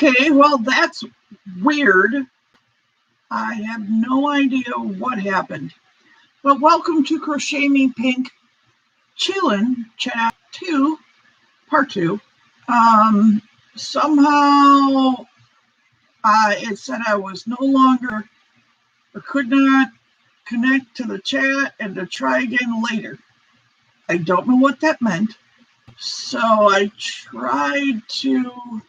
Okay, well, that's weird. I have no idea what happened. But welcome to Crochet Me Pink Chillin' Chat 2, Part 2. Somehow it said I was no longer or could not connect to the chat and to try again later. I don't know what that meant. So I tried to...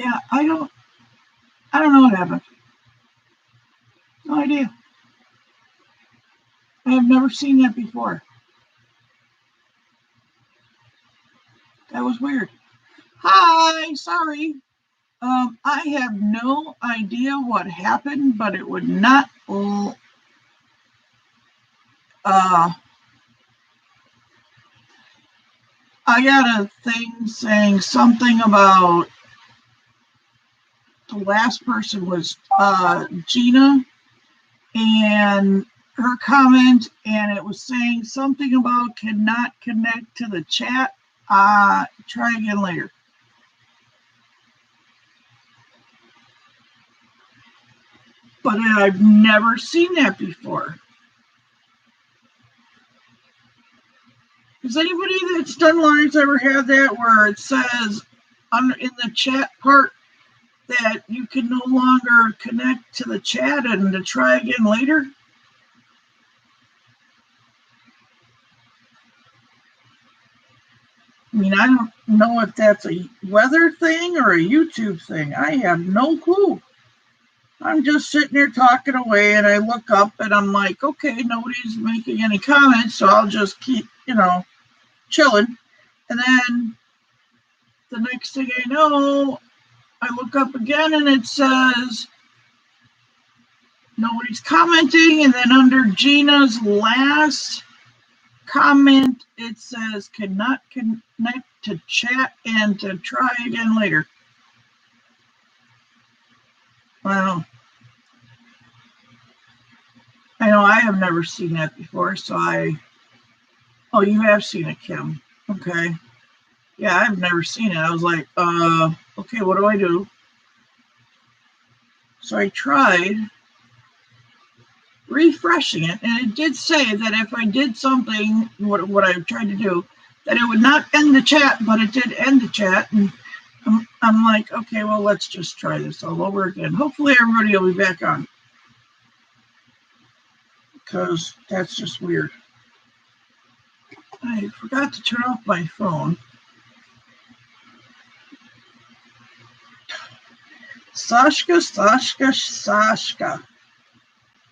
Yeah, I don't know what happened. No idea. I have never seen that before. That was weird. Hi, sorry. I have no idea what happened, but it would not. I got a thing saying something about the last person was Gina, and her comment, and it was saying something about cannot connect to the chat. Try again later. But I've never seen that before. Has anybody that's done lives ever had that where it says in the chat part that you can no longer connect to the chat and to try again later? I mean, I don't know if that's a weather thing or a YouTube thing. I have no clue. I'm just sitting there talking away, and I look up, and I'm like, okay, nobody's making any comments, so I'll just keep, chilling. And then the next thing I know, I look up again, and it says nobody's commenting, and then under Gina's last comment, it says cannot connect to chat and to try again later. Wow. I know I have never seen that before, so oh, you have seen it, Kim. Okay. Yeah, I've never seen it. I was like, okay, what do I do? So I tried refreshing it, and it did say that if I did something, what I tried to do, that it would not end the chat, but it did end the chat. And I'm like, okay, well, let's just try this all over again. Hopefully everybody will be back on, because that's just weird. I forgot to turn off my phone. Sashka.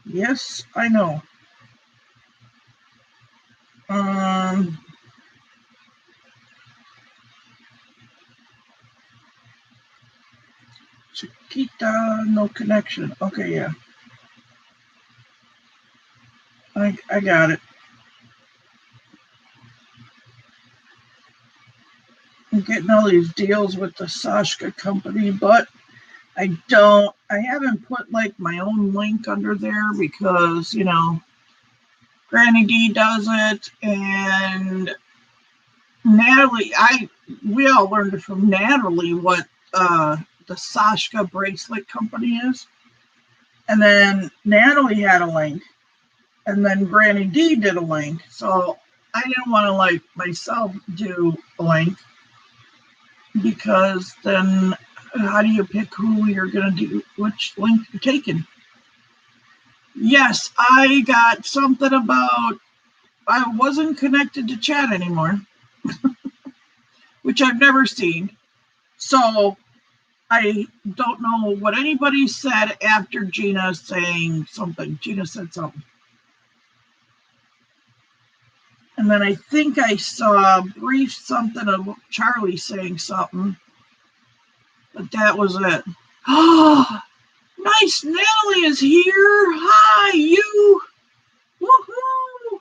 Yes, I know. Chiquita, no connection. Okay, yeah. I got it. I'm getting all these deals with the Sashka company, but I haven't put like my own link under there because, Granny D does it, and Natalie, we all learned it from Natalie what the Sashka bracelet company is. And then Natalie had a link, and then Granny D did a link. So I didn't want to myself do a link, because then how do you pick who you're going to do, which link you're taking? Yes, I got something about I wasn't connected to chat anymore, which I've never seen. So I don't know what anybody said after Gina saying something. Gina said something. And then I think I saw a brief something of Charlie saying something. But that was it. Oh, nice. Natalie is here. Hi, you. Woohoo.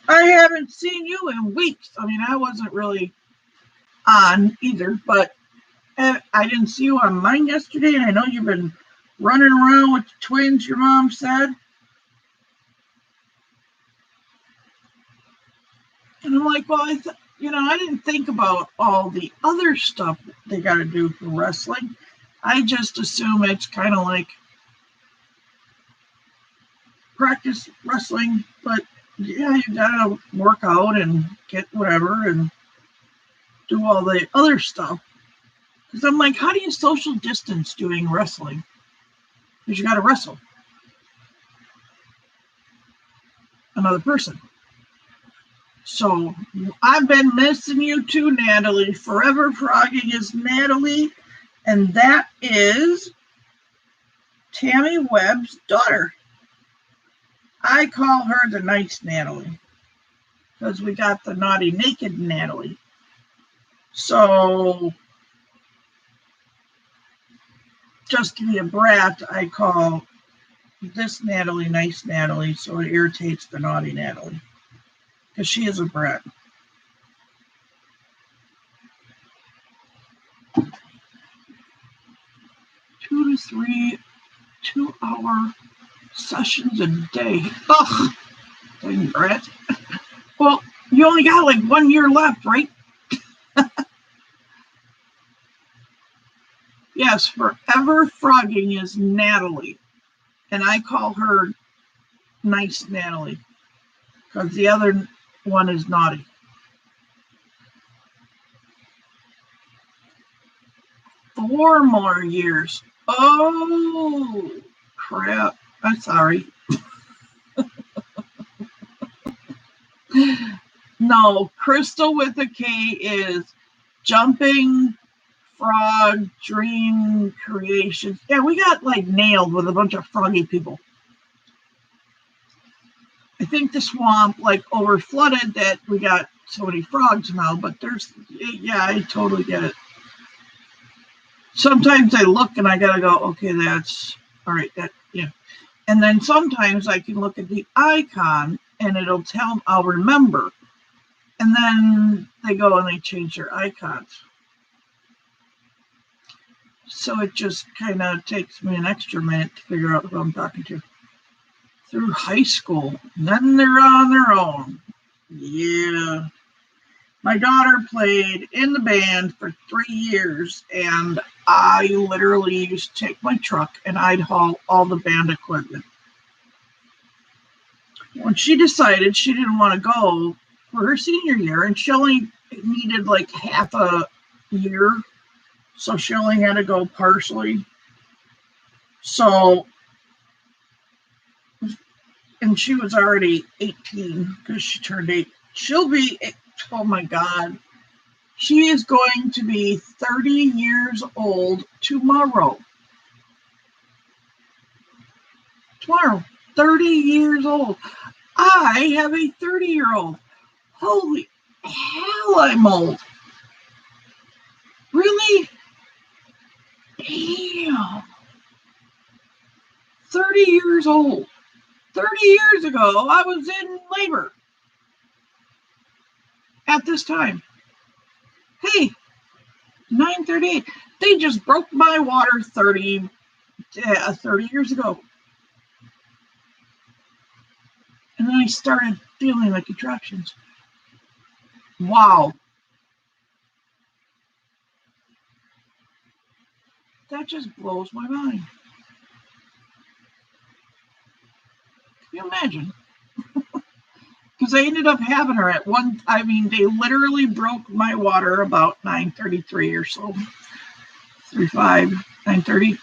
I haven't seen you in weeks. I mean, I wasn't really on either, but I didn't see you on mine yesterday, and I know you've been running around with the twins, your mom said. And I'm like, well, I didn't think about all the other stuff they got to do for wrestling. I just assume it's kind of like practice wrestling, but yeah, you gotta work out and get whatever and do all the other stuff. Because I'm like, how do you social distance doing wrestling? Because you gotta wrestle another person. So I've been missing you too, Natalie. Forever Frogging is Natalie, and that is Tammy Webb's daughter. I call her the nice Natalie because we got the naughty naked Natalie. So just to be a brat, I call this Natalie nice Natalie, so it irritates the naughty Natalie because she is a brat. 2 to 3 2-hour sessions a day. Ugh, dang brat. Well, you only got like 1 year left, right? Yes, Forever Frogging is Natalie, and I call her nice Natalie because the other one is naughty. Four more years. Oh, crap. I'm sorry. No, Crystal with a K is Jumping Frog Dream Creations. Yeah, we got like nailed with a bunch of froggy people. I think the swamp like over flooded that we got so many frogs now, but yeah, I totally get it. Sometimes I look and I gotta go, okay, that's all right, yeah. And then sometimes I can look at the icon and I'll remember. And then they go and they change their icons. So it just kind of takes me an extra minute to figure out who I'm talking to. Through high school, and then they're on their own. Yeah. My daughter played in the band for 3 years, and I literally used to take my truck and I'd haul all the band equipment. When she decided she didn't want to go for her senior year, and she only needed like half a year, so she only had to go partially. So, and she was already 18 because she turned 8. She'll be, oh my God, she is going to be 30 years old tomorrow. 30 years old. I have a 30-year-old. Holy hell, I'm old. Really? Damn. 30 years old. 30 years ago, I was in labor at this time. Hey, 9:38. They just broke my water 30 years ago. And then I started feeling like contractions. Wow. That just blows my mind. Can you imagine? Because I ended up having her at they literally broke my water about 9:33 or so. 35, 9:30.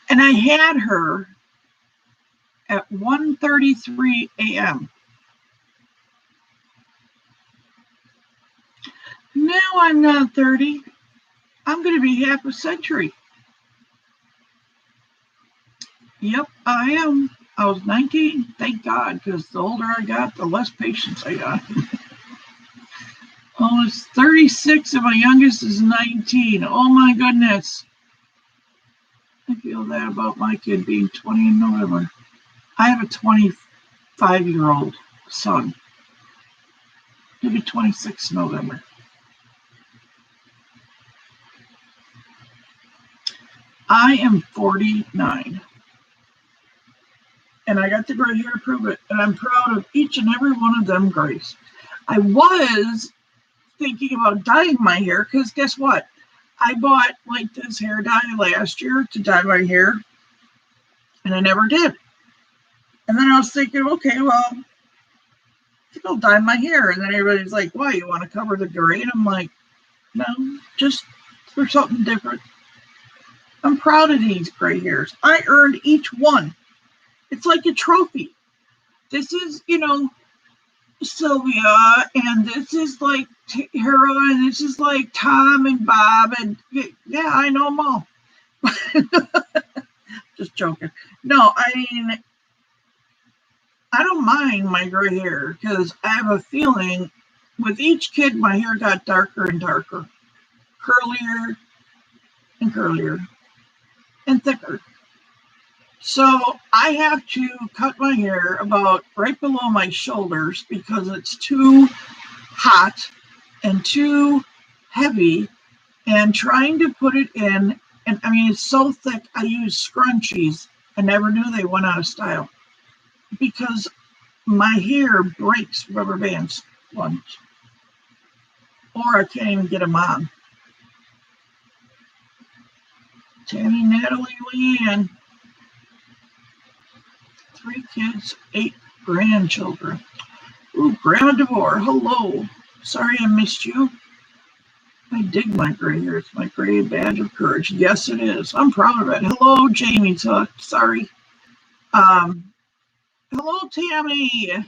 And I had her at 1:33 a.m. Now I'm not 30. I'm going to be half a century. Yep, I am. I was 19, thank God, because the older I got, the less patience I got. Oh, it's 36 and my youngest is 19. Oh my goodness. I feel that about my kid being 20 in November. I have a 25-year-old son. He'll be 26 in November. I am 49. And I got the gray hair to prove it. And I'm proud of each and every one of them grays. I was thinking about dyeing my hair because guess what? I bought like this hair dye last year to dye my hair and I never did. And then I was thinking, okay, well, I think I'll dye my hair. And then everybody's like, why, you want to cover the gray? And I'm like, no, just for something different. I'm proud of these gray hairs. I earned each one. It's like a trophy. This is, Sylvia, and this is like Tara, and this is like Tom and Bob, and yeah, I know them all. Just joking. No, I mean, I don't mind my gray hair because I have a feeling with each kid, my hair got darker and darker, curlier and curlier, and thicker. So I have to cut my hair about right below my shoulders because it's too hot and too heavy, and trying to put it in, and I mean, it's so thick, I use scrunchies. I never knew they went out of style because my hair breaks rubber bands once, or I can't even get them on. Tammy, Natalie, Leanne, 3 kids, 8 grandchildren. Ooh, Grandma DeVore, hello. Sorry I missed you. I dig my gray hair. It's my gray badge of courage. Yes, it is. I'm proud of it. Hello, Jamie Tuck. Sorry. Hello, Tammy.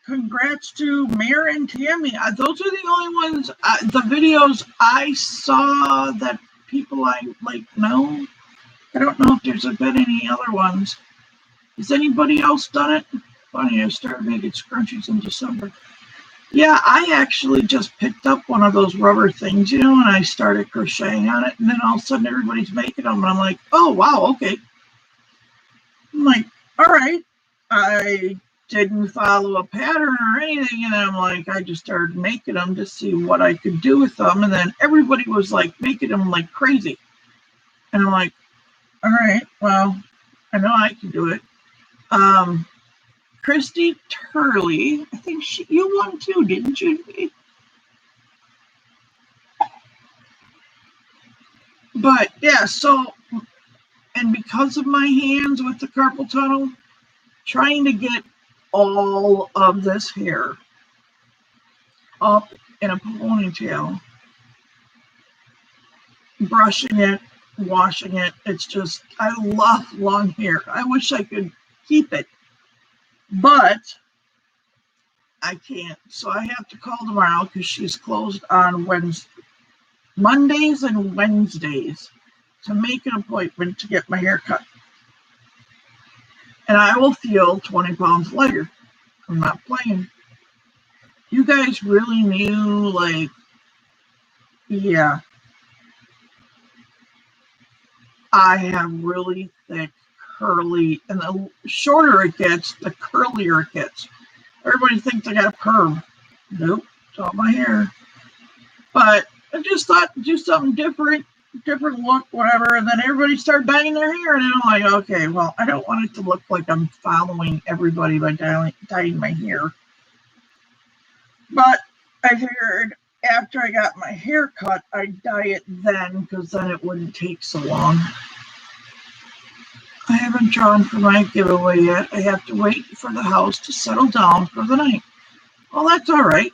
Congrats to Mare and Tammy. Those are the only ones, the videos I saw that people I like know. I don't know if there's been any other ones. Has anybody else done it? Funny, I started making scrunchies in December. Yeah, I actually just picked up one of those rubber things, and I started crocheting on it, and then all of a sudden everybody's making them, and I'm like, oh, wow, okay. I'm like, all right. I didn't follow a pattern or anything, and then I'm like, I just started making them to see what I could do with them, and then everybody was like making them like crazy. And I'm like, all right, well, I know I can do it. Christy Turley, I think you won too, didn't you? But yeah, so, and because of my hands with the carpal tunnel, trying to get all of this hair up in a ponytail, brushing it, washing it, it's just, I love long hair. I wish I could keep it, but I can't. So I have to call tomorrow because she's closed on Mondays and Wednesdays to make an appointment to get my hair cut. And I will feel 20 pounds lighter. I'm not playing. You guys really knew, like, yeah. I have really thick, curly, and the shorter it gets, the curlier it gets. Everybody thinks I got a perm. Nope, it's all my hair. But I just thought do something different look, whatever. And then everybody started dyeing their hair. And I'm like, okay, well, I don't want it to look like I'm following everybody by dyeing my hair. But I figured after I got my hair cut, I'd dye it then because then it wouldn't take so long. I haven't drawn for my giveaway yet. I have to wait for the house to settle down for the night. Well, that's all right.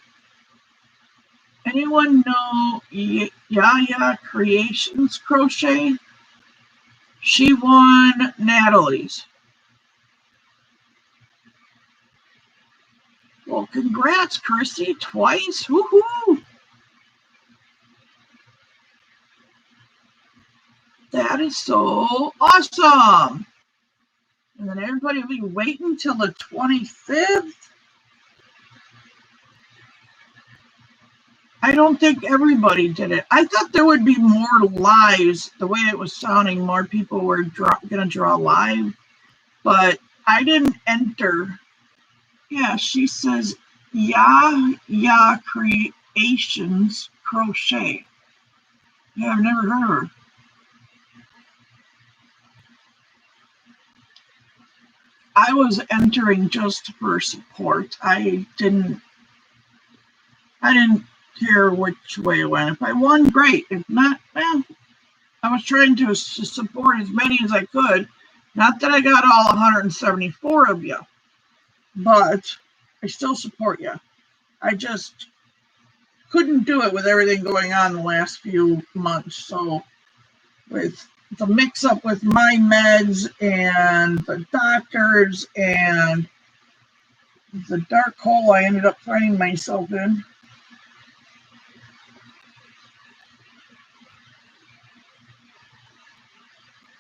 Anyone know Yaya Creations Crochet? She won Natalie's. Well, congrats, Chrissy, twice. Woohoo! That is so awesome. And then everybody will be waiting till the 25th. I don't think everybody did it. I thought there would be more lives. The way it was sounding, more people were going to draw live. But I didn't enter. Yeah, she says, Ya Creations Crochet. Yeah, I've never heard of her. I was entering just for support. I didn't care which way it went. If I won, great. If not, well, I was trying to support as many as I could. Not that I got all 174 of you, but I still support you. I just couldn't do it with everything going on the last few months. So with the mix-up with my meds and the doctors and the dark hole I ended up finding myself in.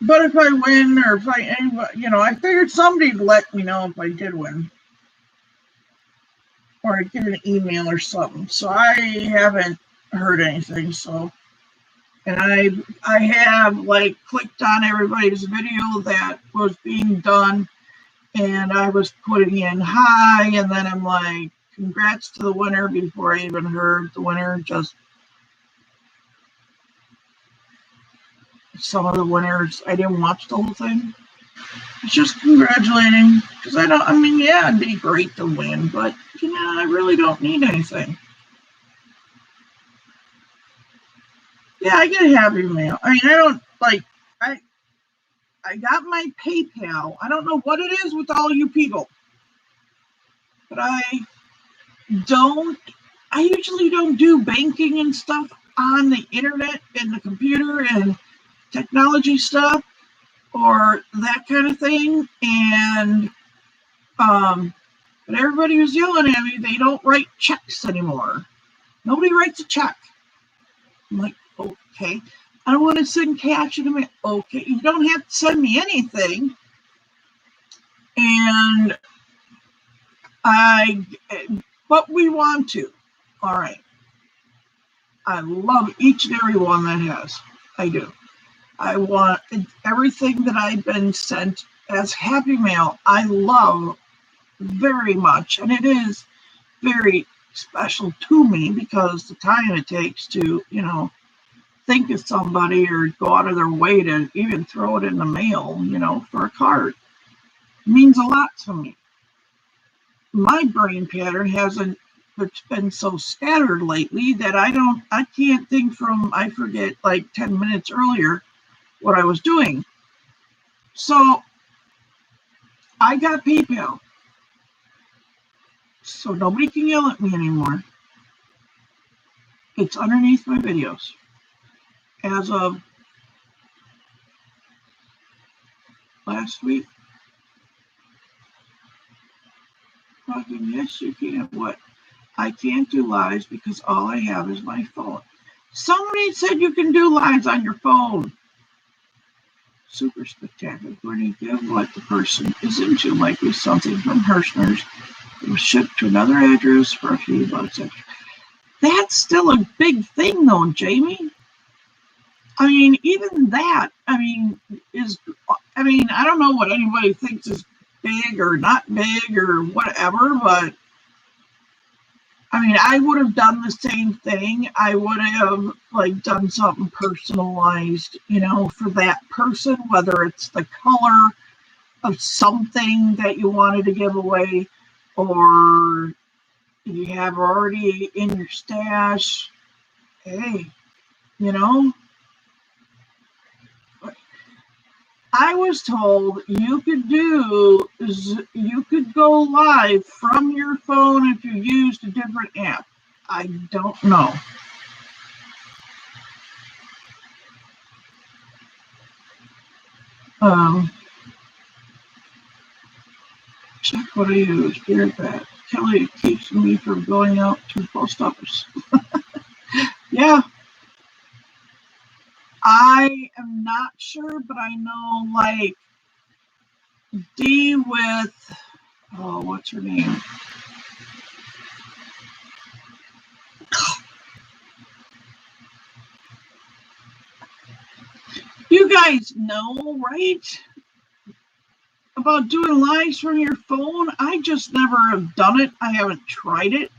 But if I win, or if I figured somebody'd let me know if I did win. Or I'd get an email or something. So I haven't heard anything. So, and I have like clicked on everybody's video that was being done, and I was putting in hi, and then I'm like, congrats to the winner before I even heard the winner. Just some of the winners, I didn't watch the whole thing. It's just congratulating, because yeah, it'd be great to win, but I really don't need anything. Yeah, I get a happy mail. I mean, I don't I got my PayPal. I don't know what it is with all you people, but I usually don't do banking and stuff on the internet and the computer and technology stuff or that kind of thing. And but everybody was yelling at me, they don't write checks anymore. Nobody writes a check. I'm like, okay. I don't want to send cash to me. Okay, you don't have to send me anything. And but we want to. All right. I love each and every one that has. I do. I want everything that I've been sent as happy mail. I love very much, and it is very special to me because the time it takes to, think of somebody or go out of their way to even throw it in the mail, for a card. It means a lot to me. My brain pattern it's been so scattered lately that I can't think I forget like 10 minutes earlier what I was doing. So I got PayPal. So nobody can yell at me anymore. It's underneath my videos. As of last week. Fucking yes, you can. What? I can't do lives because all I have is my phone. Somebody said you can do lives on your phone. Super spectacular. When you give what the person is into, like with something from Hirschner's, it was shipped to another address for a few bucks extra. That's still a big thing, though, Jamie. I mean, even that, I don't know what anybody thinks is big or not big or whatever, but I would have done the same thing. I would have done something personalized, for that person, whether it's the color of something that you wanted to give away or you have already in your stash. Hey, I was told you could go live from your phone if you used a different app. I don't know. Check what I use. Here's that. Kelly keeps me from going out to the post office. Yeah. I am not sure, but I know D with, what's her name? You guys know, right? About doing lives from your phone. I just never have done it. I haven't tried it.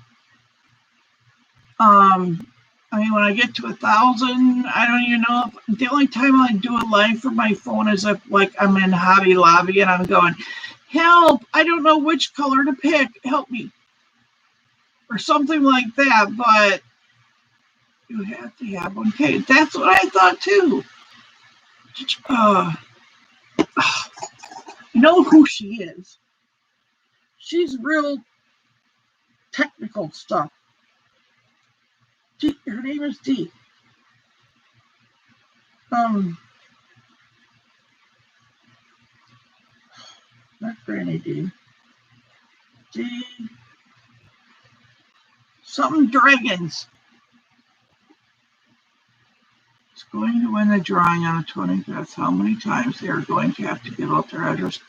When I get to 1,000, I don't even know if the only time I do a live from my phone is if I'm in Hobby Lobby and I'm going, help, I don't know which color to pick, help me. Or something like that, but you have to have one. Okay, that's what I thought too. You know who she is. She's real technical stuff. Her name is Dee. Not Granny Dee. Dee. Something Dragons. It's going to win the drawing on the 25th. How many times they are going to have to give out their address?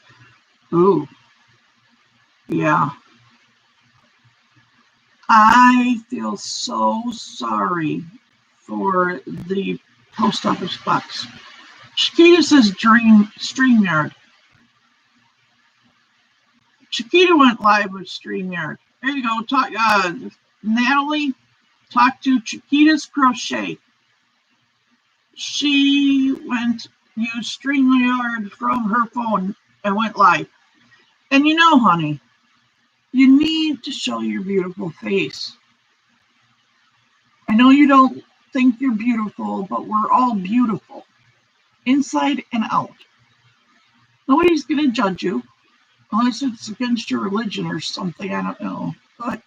Ooh. Yeah. I feel so sorry for the post office box. Chiquita says StreamYard. Chiquita went live with StreamYard. There you go. Talk, Natalie, talk to Chiquita's Crochet. She used StreamYard from her phone and went live. And you know, honey, you need to show your beautiful face. I know you don't think you're beautiful, but we're all beautiful, inside and out. Nobody's going to judge you, unless it's against your religion or something, I don't know. But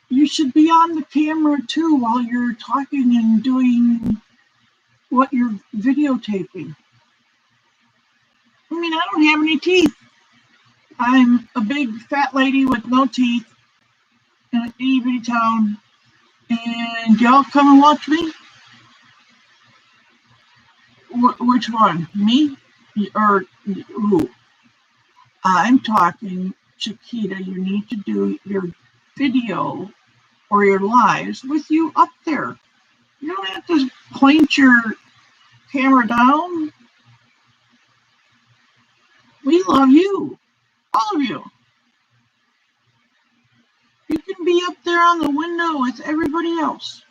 you should be on the camera too while you're talking and doing what you're videotaping. I mean, I don't have any teeth. I'm a big fat lady with no teeth in an itty bitty town. And y'all come and watch me? Which one? Me? Or who? I'm talking, Chiquita, you need to do your video or your lives with you up there. You don't have to point your camera down. We love you. All of you. You can be up there on the window with everybody else.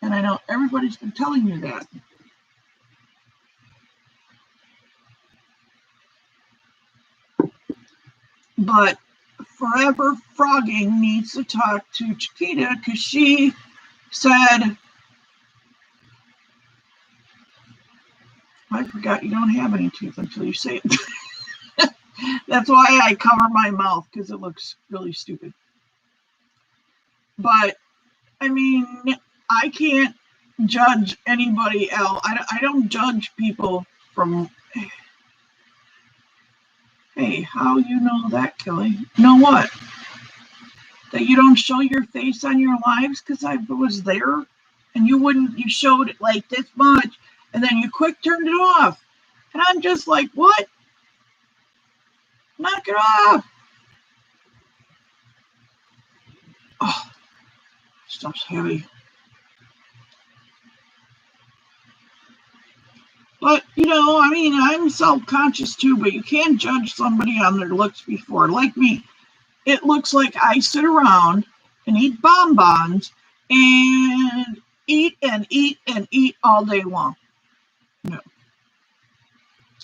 And I know everybody's been telling you that. But Forever Frogging needs to talk to Chiquita because she said, I forgot you don't have any teeth until you say it. That's why I cover my mouth, because it looks really stupid. But, I mean, I can't judge anybody else. I don't judge people from... Hey, how you know that, Kelly? You know what? That you don't show your face on your lives because I was there and you showed it like this much and then you quick turned it off. And I'm just like, what? Knock it off. Oh, stuff's heavy. But, you know, I mean, I'm self-conscious too, but you can't judge somebody on their looks before. Like me, it looks like I sit around and eat bonbons and eat and eat and eat all day long. No,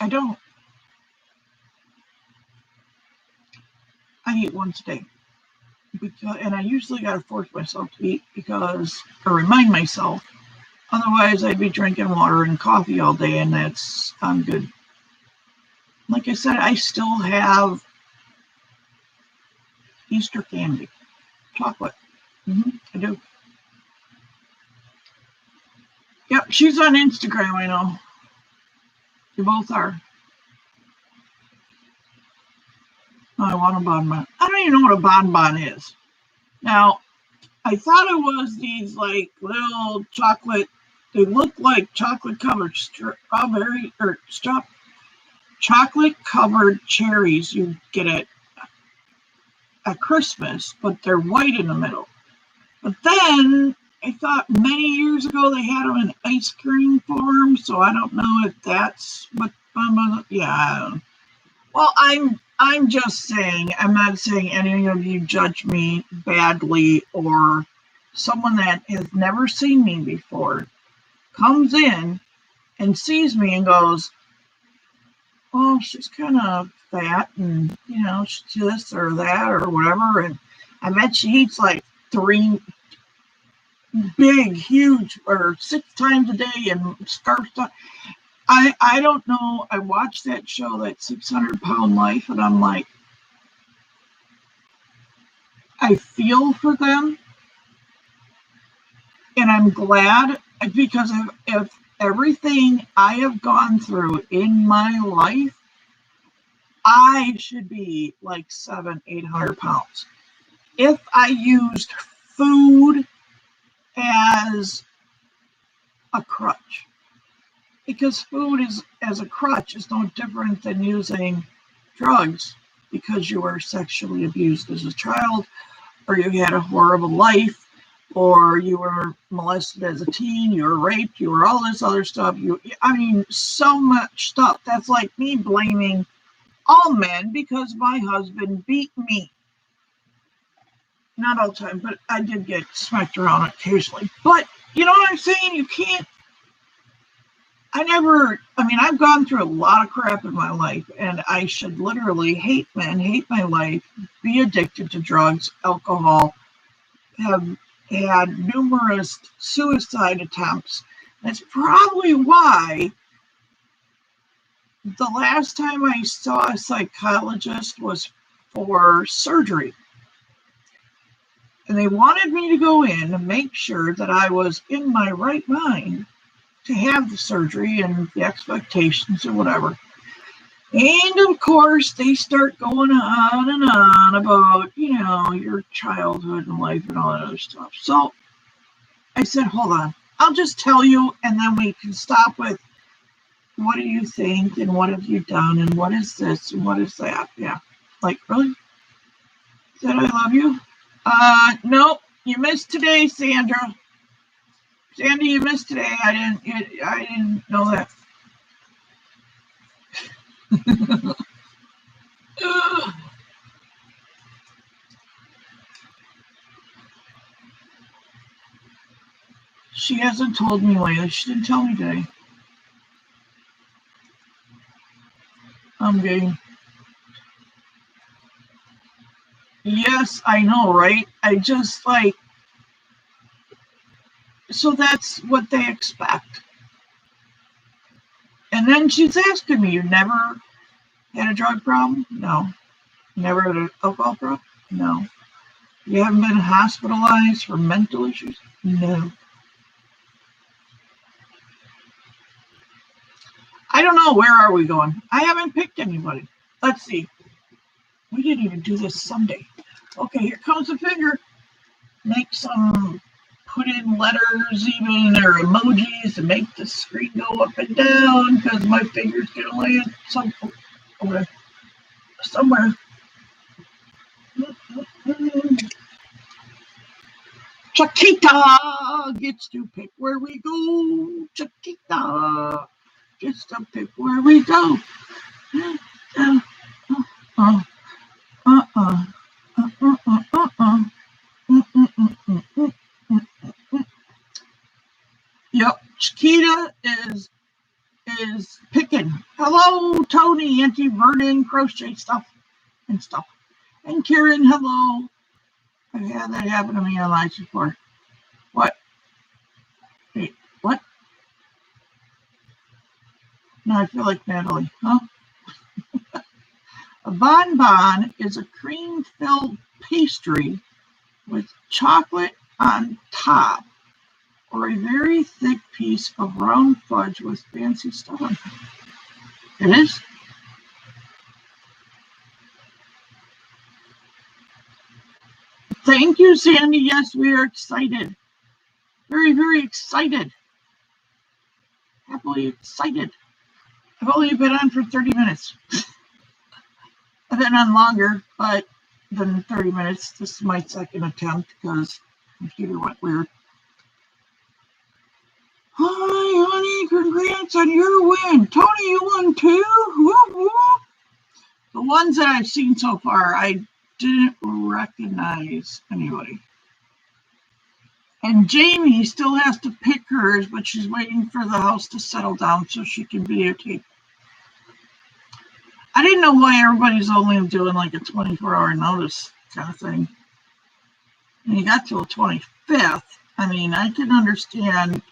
I don't. I eat once a day. And I usually got to force myself to eat or remind myself. Otherwise, I'd be drinking water and coffee all day, and I'm good. Like I said, I still have Easter candy, chocolate. I do. Yep, she's on Instagram, I know. You both are. Oh, I want a bonbon. I don't even know what a bonbon is. Now, I thought it was these like little chocolate. They look like chocolate covered strawberry or chocolate covered cherries you get at Christmas, but they're white in the middle. But then I thought many years ago they had them in ice cream form, so I don't know if that's what. Yeah, I don't know. Well, I'm just saying. I'm not saying any of you judge me badly, or someone that has never seen me before comes in and sees me and goes, oh, she's kind of fat and, you know, she's this or that or whatever. And I bet she eats like 3 big, huge, or 6 times a day and scarfs. I don't know. I watched that show, that 600-Pound Life, and I'm like, I feel for them, and I'm glad because of everything I have gone through in my life. I should be like 700-800 pounds. If I used food as a crutch, because food is as a crutch is no different than using drugs because you were sexually abused as a child, or you had a horrible life, or you were molested as a teen, you were raped, you were all this other stuff. I mean, so much stuff. That's like me blaming all men because my husband beat me. Not all the time, but I did get smacked around occasionally. But you know what I'm saying? You can't. I've gone through a lot of crap in my life, and I should literally hate men, hate my life, be addicted to drugs, alcohol, have had numerous suicide attempts. That's probably why the last time I saw a psychologist was for surgery. And they wanted me to go in and make sure that I was in my right mind to have the surgery and the expectations or whatever. And of course, they start going on and on about, you know, your childhood and life and all that other stuff. So I said, hold on, I'll just tell you, and then we can stop with what do you think and what have you done and what is this and what is that? Yeah. Like, really? Said I love you? No, you missed today, Sandra. Sandy, you missed today. I didn't know that. She hasn't told me lately. She didn't tell me today. I'm getting. Yes, I know, right? I just like. So that's what they expect. And then she's asking me, you never had a drug problem? No. Never had an alcohol problem? No. You haven't been hospitalized for mental issues? No. I don't know. Where are we going? I haven't picked anybody. Let's see. We didn't even do this Sunday. Okay, here comes the finger. Make some, put in letters even, or emojis to make the screen go up and down because my finger's going to land somewhere. Chiquita gets to pick where we go. Chiquita gets to pick where we go. Yep, Chiquita is picking. Hello, Tony, Auntie Vernon, crochet stuff and stuff. And Karen, hello. I've had that happen to me in life before. What? Wait, what? No, I feel like Natalie, huh? A bonbon is a cream-filled pastry with chocolate on top, or a very thick piece of round fudge with fancy stuff on top. It is? Thank you, Sandy. Yes, we are excited. Very, very excited. Happily excited. I've only been on for 30 minutes. I've been on longer, but than 30 minutes. This is my second attempt because the computer went weird. Hi, honey. Congrats on your win. Tony, you won too? Woo-hoo. The ones that I've seen so far, I didn't recognize anybody. And Jamie still has to pick hers, but she's waiting for the house to settle down so she can videotape. I didn't know why everybody's only doing like a 24-hour notice kind of thing. And you got till the 25th. I mean, I can understand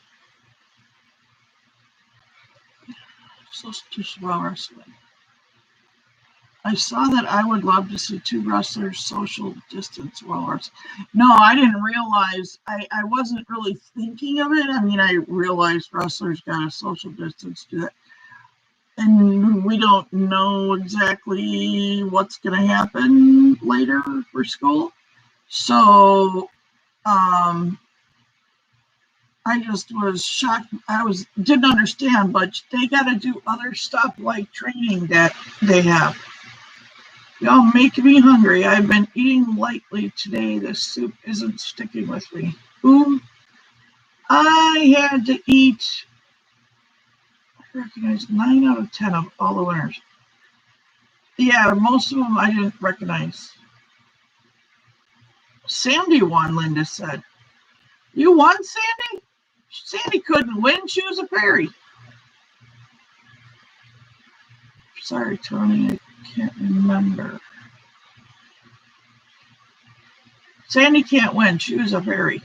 social wrestling. I saw that I would love to see two wrestlers social distance while wrestling. No, I didn't realize. I wasn't really thinking of it. I mean, I realized wrestlers got a social distance to that. And we don't know exactly what's going to happen later for school. So I just was shocked. Didn't understand, but they got to do other stuff like training that they have. Y'all make me hungry. I've been eating lightly today. This soup isn't sticking with me. Ooh, I had to eat, I recognize 9 out of 10 of all the winners. Yeah, most of them I didn't recognize. Sandy won, Linda said. You won, Sandy? Sandy couldn't win. She was a fairy. Sorry, Tony, I can't remember. Sandy can't win. She was a fairy.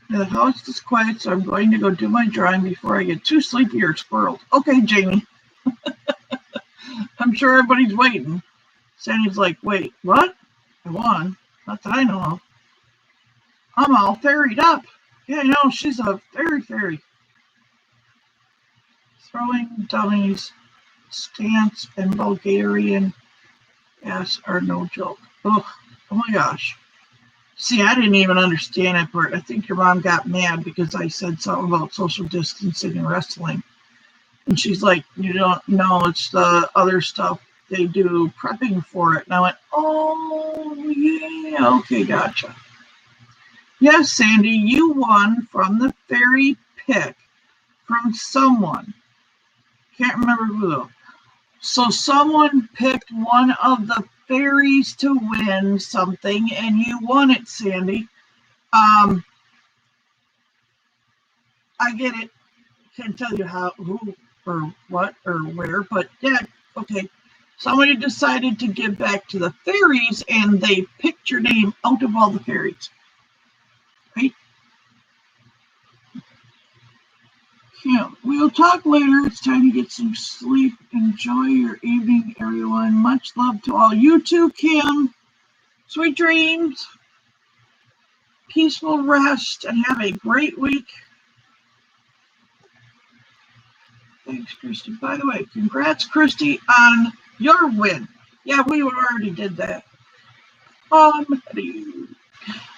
The house is quiet, so I'm going to go do my drawing before I get too sleepy or squirreled. Okay, Jamie. I'm sure everybody's waiting. Sandy's like, wait, what? I won. Not that I know of. I'm all fairied up. Yeah, I know, she's a fairy. Throwing dummies, stance, and Bulgarian ass are no joke. Ugh, oh my gosh. See, I didn't even understand that part. I think your mom got mad because I said something about social distancing and wrestling. And she's like, you don't know, it's the other stuff they do prepping for it. And I went, oh, yeah, okay, gotcha. Yes, Sandy, you won from the fairy pick from someone. Can't remember who though. So someone picked one of the fairies to win something, and you won it, Sandy. I get it. Can't tell you how, who, or what, or where, but yeah, okay. Somebody decided to give back to the fairies, and they picked your name out of all the fairies. Right? Kim, we'll talk later. It's time to get some sleep. Enjoy your evening, everyone. Much love to all. You too, Kim. Sweet dreams. Peaceful rest, and have a great week. Thanks, Christy. By the way, congrats, Christy, on your win. Yeah, we already did that.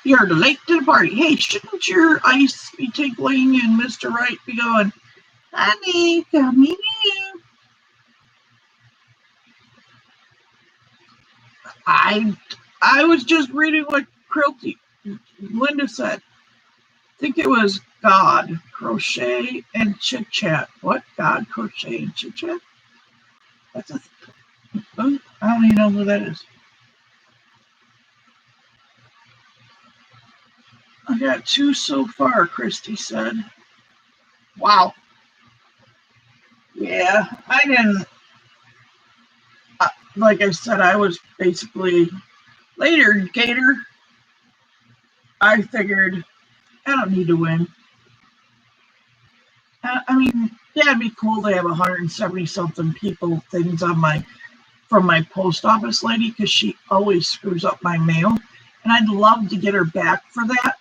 You're late to the party. Hey, shouldn't your ice be tickling and Mr. Right be going, honey, come in? I was just reading what Linda said. I think it was God, Crochet, and Chit Chat. What? God, Crochet, and Chit Chat? I don't even know who that is. I got 2 so far, Christy said. Wow. Yeah, I didn't. Like I said, I was basically later, Gator. I figured I don't need to win. I mean, yeah, it'd be cool to have 170-something people things on from my post office lady, because she always screws up my mail, and I'd love to get her back for that.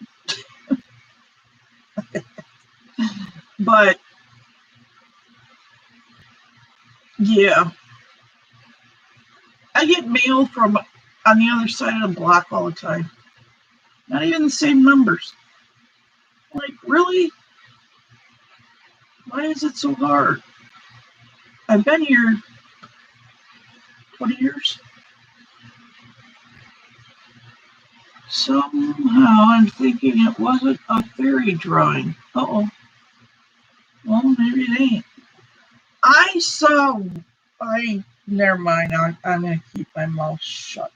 But yeah, I get mail from on the other side of the block all the time. Not even the same numbers. Like, really? Why is it so hard? I've been here 20 years. Somehow I'm thinking it wasn't a fairy drawing. Uh-oh. Well, maybe it ain't. Never mind. I'm going to keep my mouth shut,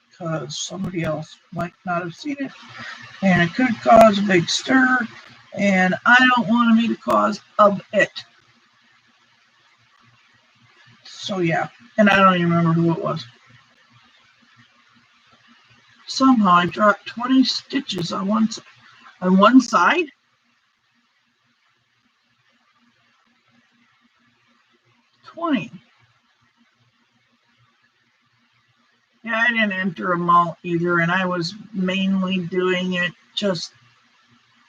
because somebody else might not have seen it, and it could cause a big stir, and I don't want to be the cause of it. So yeah, and I don't even remember who it was. Somehow I dropped 20 stitches on one side. 20. Yeah, I didn't enter them all either, and I was mainly doing it just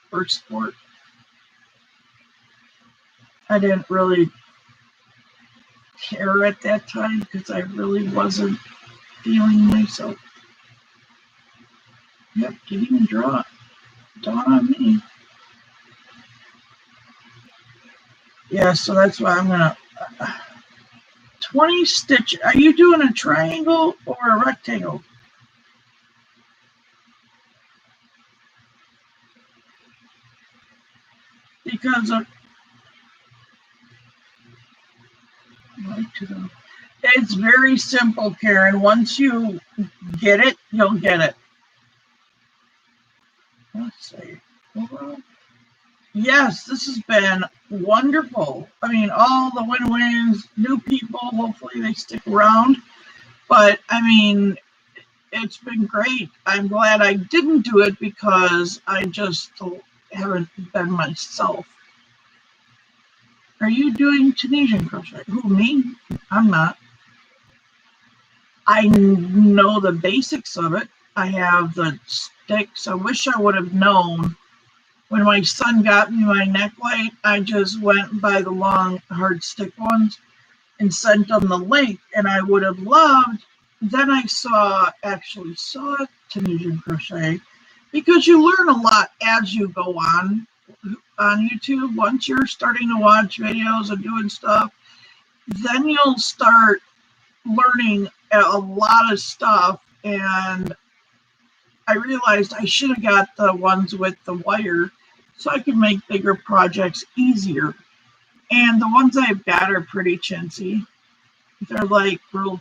for sport. I didn't really care at that time because I really wasn't feeling myself. Yep, didn't even dawn on me. Yeah, so that's why I'm gonna 20 stitches. Are you doing a triangle or a rectangle? Because of, it's very simple, Karen. Once you get it, you'll get it. Let's see. Yes, this has been wonderful. I mean, all the win-wins, new people, hopefully they stick around. But, I mean, it's been great. I'm glad I didn't do it because I just haven't been myself. Are you doing Tunisian crochet? Who, me? I'm not. I know the basics of it. I have the sticks. I wish I would have known. When my son got me my necklight, I just went by the long, hard stick ones and sent them the link, and I would have loved. Then I actually saw Tunisian crochet, because you learn a lot as you go on YouTube. Once you're starting to watch videos and doing stuff, then you'll start learning a lot of stuff. And I realized I should have got the ones with the wire so I could make bigger projects easier. And the ones I've got are pretty chintzy. They're like real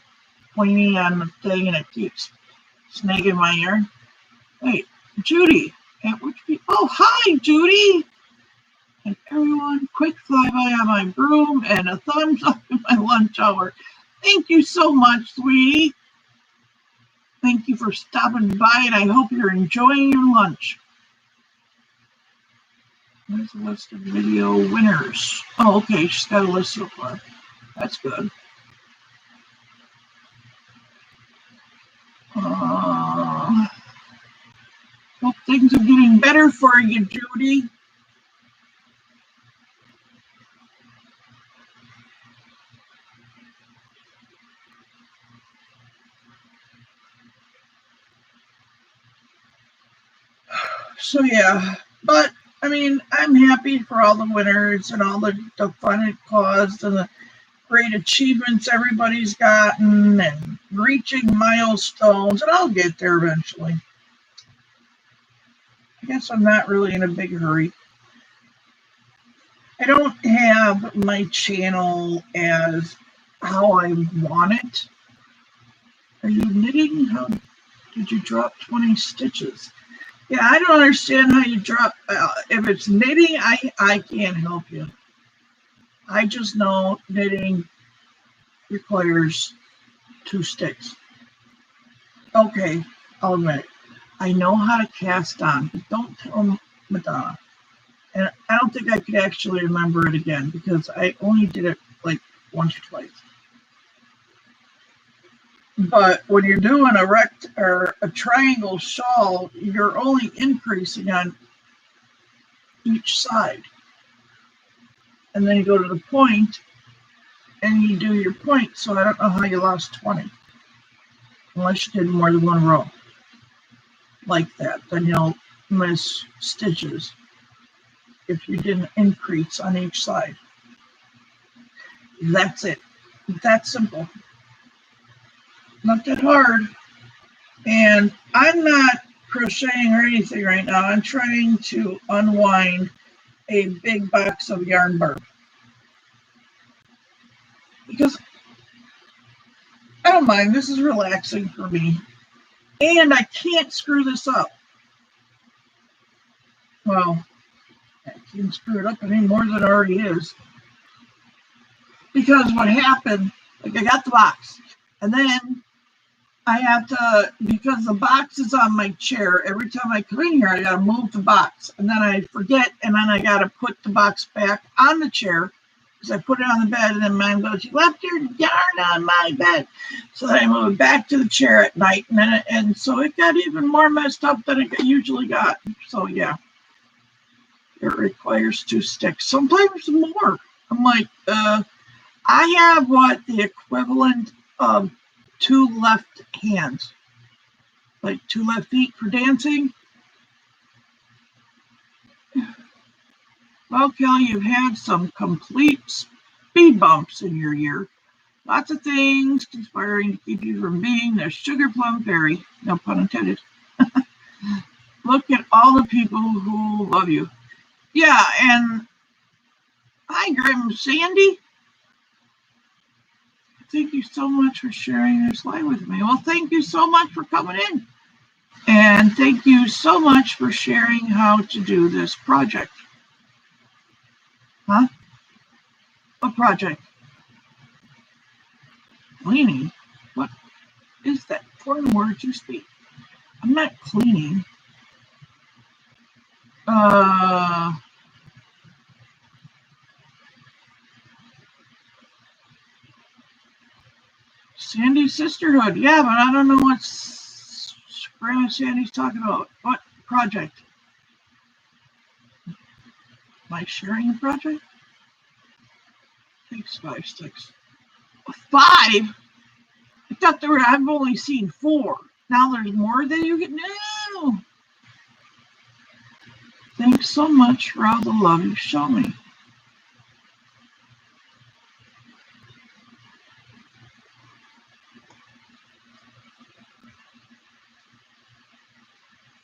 pointy on the thing, and it keeps snagging my ear. Wait, Judy. Oh, hi, Judy. And everyone, quick flyby on my broom and a thumbs up in my lunch hour. Thank you so much, sweetie. Thank you for stopping by, and I hope you're enjoying your lunch. There's a list of video winners. Oh, okay, she's got a list so far. That's good. Hope things are getting better for you, Judy. So yeah, but I mean, I'm happy for all the winners and all the fun it caused and the great achievements everybody's gotten and reaching milestones, and I'll get there eventually. I guess I'm not really in a big hurry. I don't have my channel as how I want it. Are you knitting? How did you drop 20 stitches? Yeah, I don't understand how you drop. If it's knitting, I can't help you. I just know knitting requires 2 sticks. Okay, I'll admit it. I know how to cast on, but don't tell Madonna. And I don't think I could actually remember it again because I only did it like once or twice. But when you're doing a triangle shawl, you're only increasing on each side. And then you go to the point and you do your point. So I don't know how you lost 20. Unless you did more than one row. Like that. Then you'll miss stitches if you didn't increase on each side. That's it. That's simple. Not that hard. And I'm not crocheting or anything right now. I'm trying to unwind a big box of yarn bark. Because I don't mind. This is relaxing for me. And I can't screw this up. Well, I can't screw it up any more than it already is. Because what happened Like I got the box. And then I have to, because the box is on my chair, every time I come in here, I got to move the box. And then I forget, and then I got to put the box back on the chair because I put it on the bed, and then mine goes, you left your yarn on my bed. So then I move it back to the chair at night, and so it got even more messed up than it usually got. So yeah, it requires 2 sticks, sometimes more. I'm like, I have what the equivalent of 2 left hands, like 2 left feet for dancing. Well, Kelly, you've had some complete speed bumps in your year. Lots of things conspiring to keep you from being the sugar plum fairy. No pun intended. Look at all the people who love you. Yeah, and hi, Grim Sandy. Thank you so much for sharing this live with me. Well, thank you so much for coming in. And thank you so much for sharing how to do this project. Huh? What project? Cleaning? What is that foreign word you speak? I'm not cleaning. Sandy's sisterhood. Yeah, but I don't know what Grandma Sandy's talking about. What project? Am I sharing a project? Takes 5 sticks. 5? I thought there were, I've only seen 4. Now there's more that you get. No. Thanks so much for all the love you show me.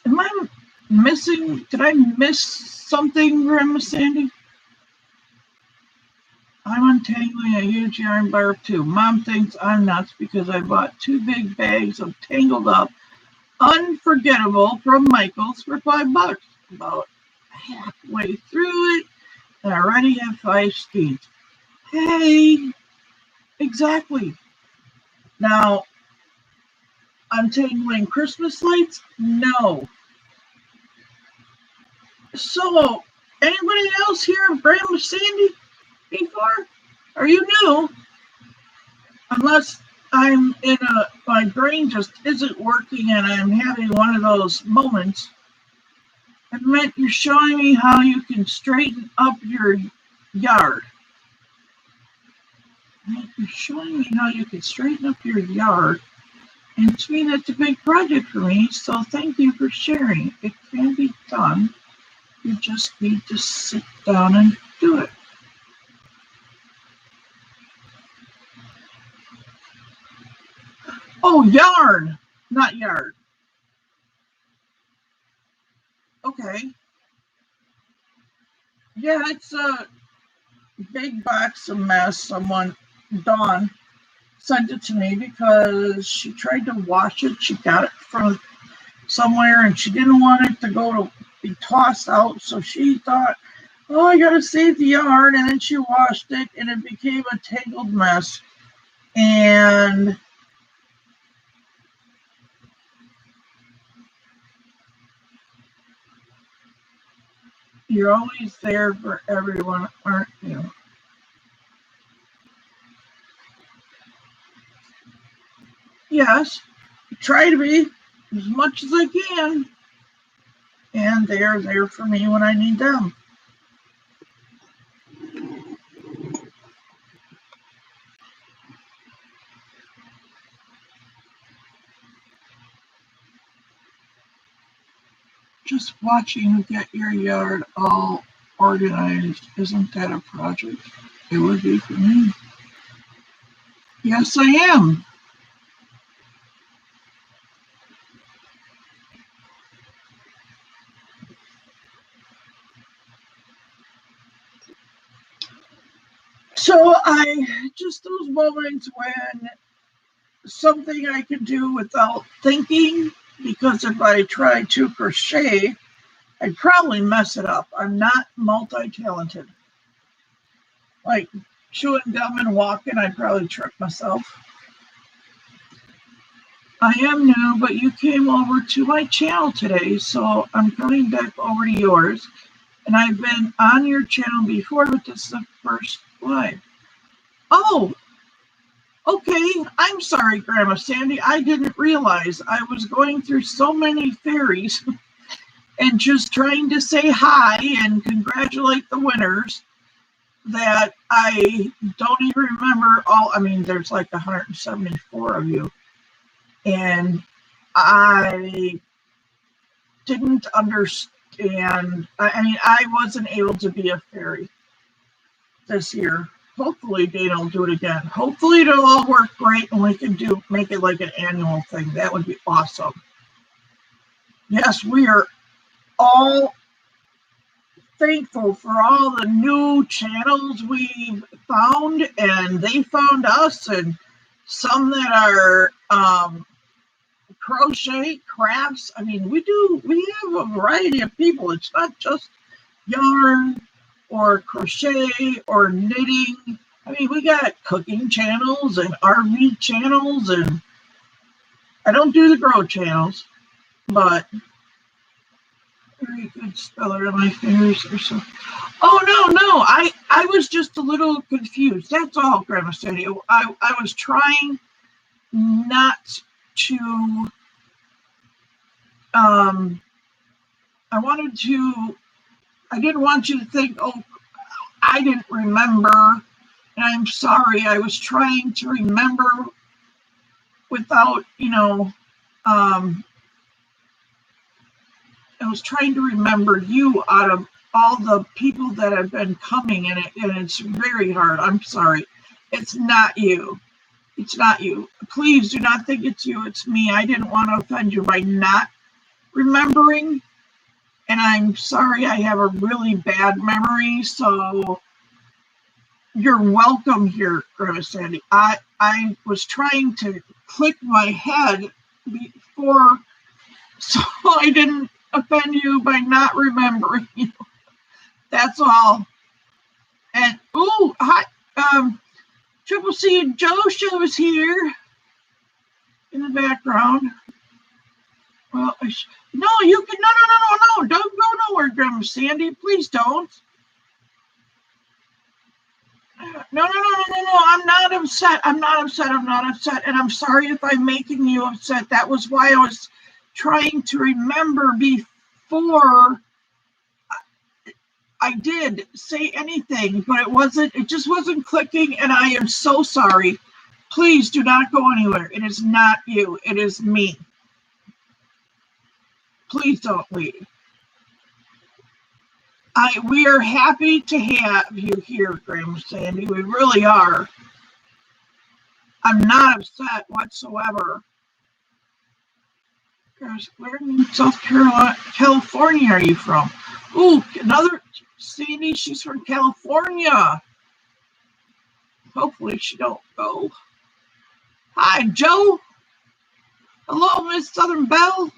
Am I missing? Did I miss something, Grandma Sandy? I'm untangling a huge yarn barb too. Mom thinks I'm nuts because I bought 2 big bags of Tangled Up Unforgettable from Michael's for $5. About halfway through it, and I already have 5 skeins. Hey, exactly. Now, untangling Christmas lights? No. So, anybody else hear of Grandma Sandy before? Are you new? Unless I'm in my brain just isn't working and I'm having one of those moments. I meant you're showing me how you can straighten up your yard. You're showing me how you can straighten up your yard. And to me, that's a big project for me. So thank you for sharing. It can be done. You just need to sit down and do it. Oh, yarn, not yard. Okay. Yeah, it's a big box of mess. Someone, Dawn, sent it to me because she tried to wash it. She got it from somewhere and she didn't want it to go to be tossed out. So she thought, oh, I got to save the yarn. And then she washed it and it became a tangled mess. And you're always there for everyone, aren't you? Yes, I try to be as much as I can. And they are there for me when I need them. Just watching you get your yard all organized, isn't that a project? It would be for me. Yes, I am. So just those moments when something I can do without thinking, because if I try to crochet, I'd probably mess it up. I'm not multi-talented. Like chewing gum and walking, I'd probably trip myself. I am new, but you came over to my channel today, so I'm coming back over to yours. And I've been on your channel before, but this is the first live. Oh, okay. I'm sorry, Grandma Sandy. I didn't realize I was going through so many fairies and just trying to say hi and congratulate the winners that I don't even remember all. I mean, there's like 174 of you. And I didn't understand. I mean, I wasn't able to be a fairy this year. Hopefully Dana will do it again. Hopefully it'll all work great and we can make it like an annual thing. That would be awesome. Yes, we are all thankful for all the new channels we've found, and they found us, and some that are crochet, crafts. I mean, we have a variety of people. It's not just yarn or crochet or knitting. I mean, we got cooking channels and RV channels, and I don't do the grow channels, but very good speller on my fingers or so. Oh, no, I was just a little confused. That's all, Grandma Sandy. I was trying not to, I didn't want you to think, oh, I didn't remember, and I'm sorry. I was trying to remember without, I was trying to remember you out of all the people that have been coming, and it's very hard. I'm sorry. It's not you. It's not you. Please do not think it's you. It's me. I didn't want to offend you by not remembering, and I'm sorry. I have a really bad memory, so you're welcome here, Grandma Sandy. I was trying to click my head before, so I didn't offend you by not remembering you. That's all. And ooh, hi, Triple C and Joe show is here in the background. Well, no, you can no, don't go nowhere, Grandma Sandy. Please don't. No, I'm not upset. I'm not upset. And I'm sorry if I'm making you upset. That was why I was trying to remember before I did say anything, but it just wasn't clicking, and I am so sorry. Please do not go anywhere. It is not you. It is me. Please don't leave. We are happy to have you here, Grandma Sandy. We really are. I'm not upset whatsoever. Gosh, where in South Carolina, California are you from? Ooh, another Sandy. She's from California. Hopefully she don't go. Hi, Joe. Hello, Miss Southern Belle.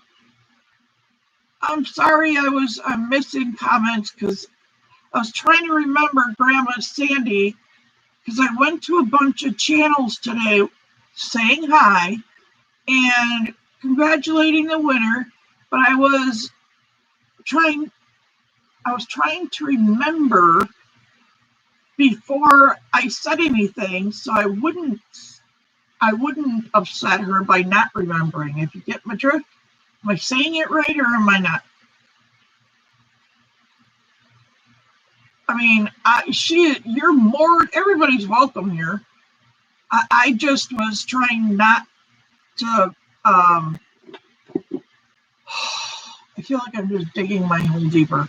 I'm sorry I'm missing comments because I was trying to remember Grandma Sandy because I went to a bunch of channels today saying hi and congratulating the winner, but I was trying to remember before I said anything so I wouldn't upset her by not remembering. If you get my drift, am I saying it right or am I not? I mean, everybody's welcome here. I just was trying not to, I feel like I'm just digging my hole deeper.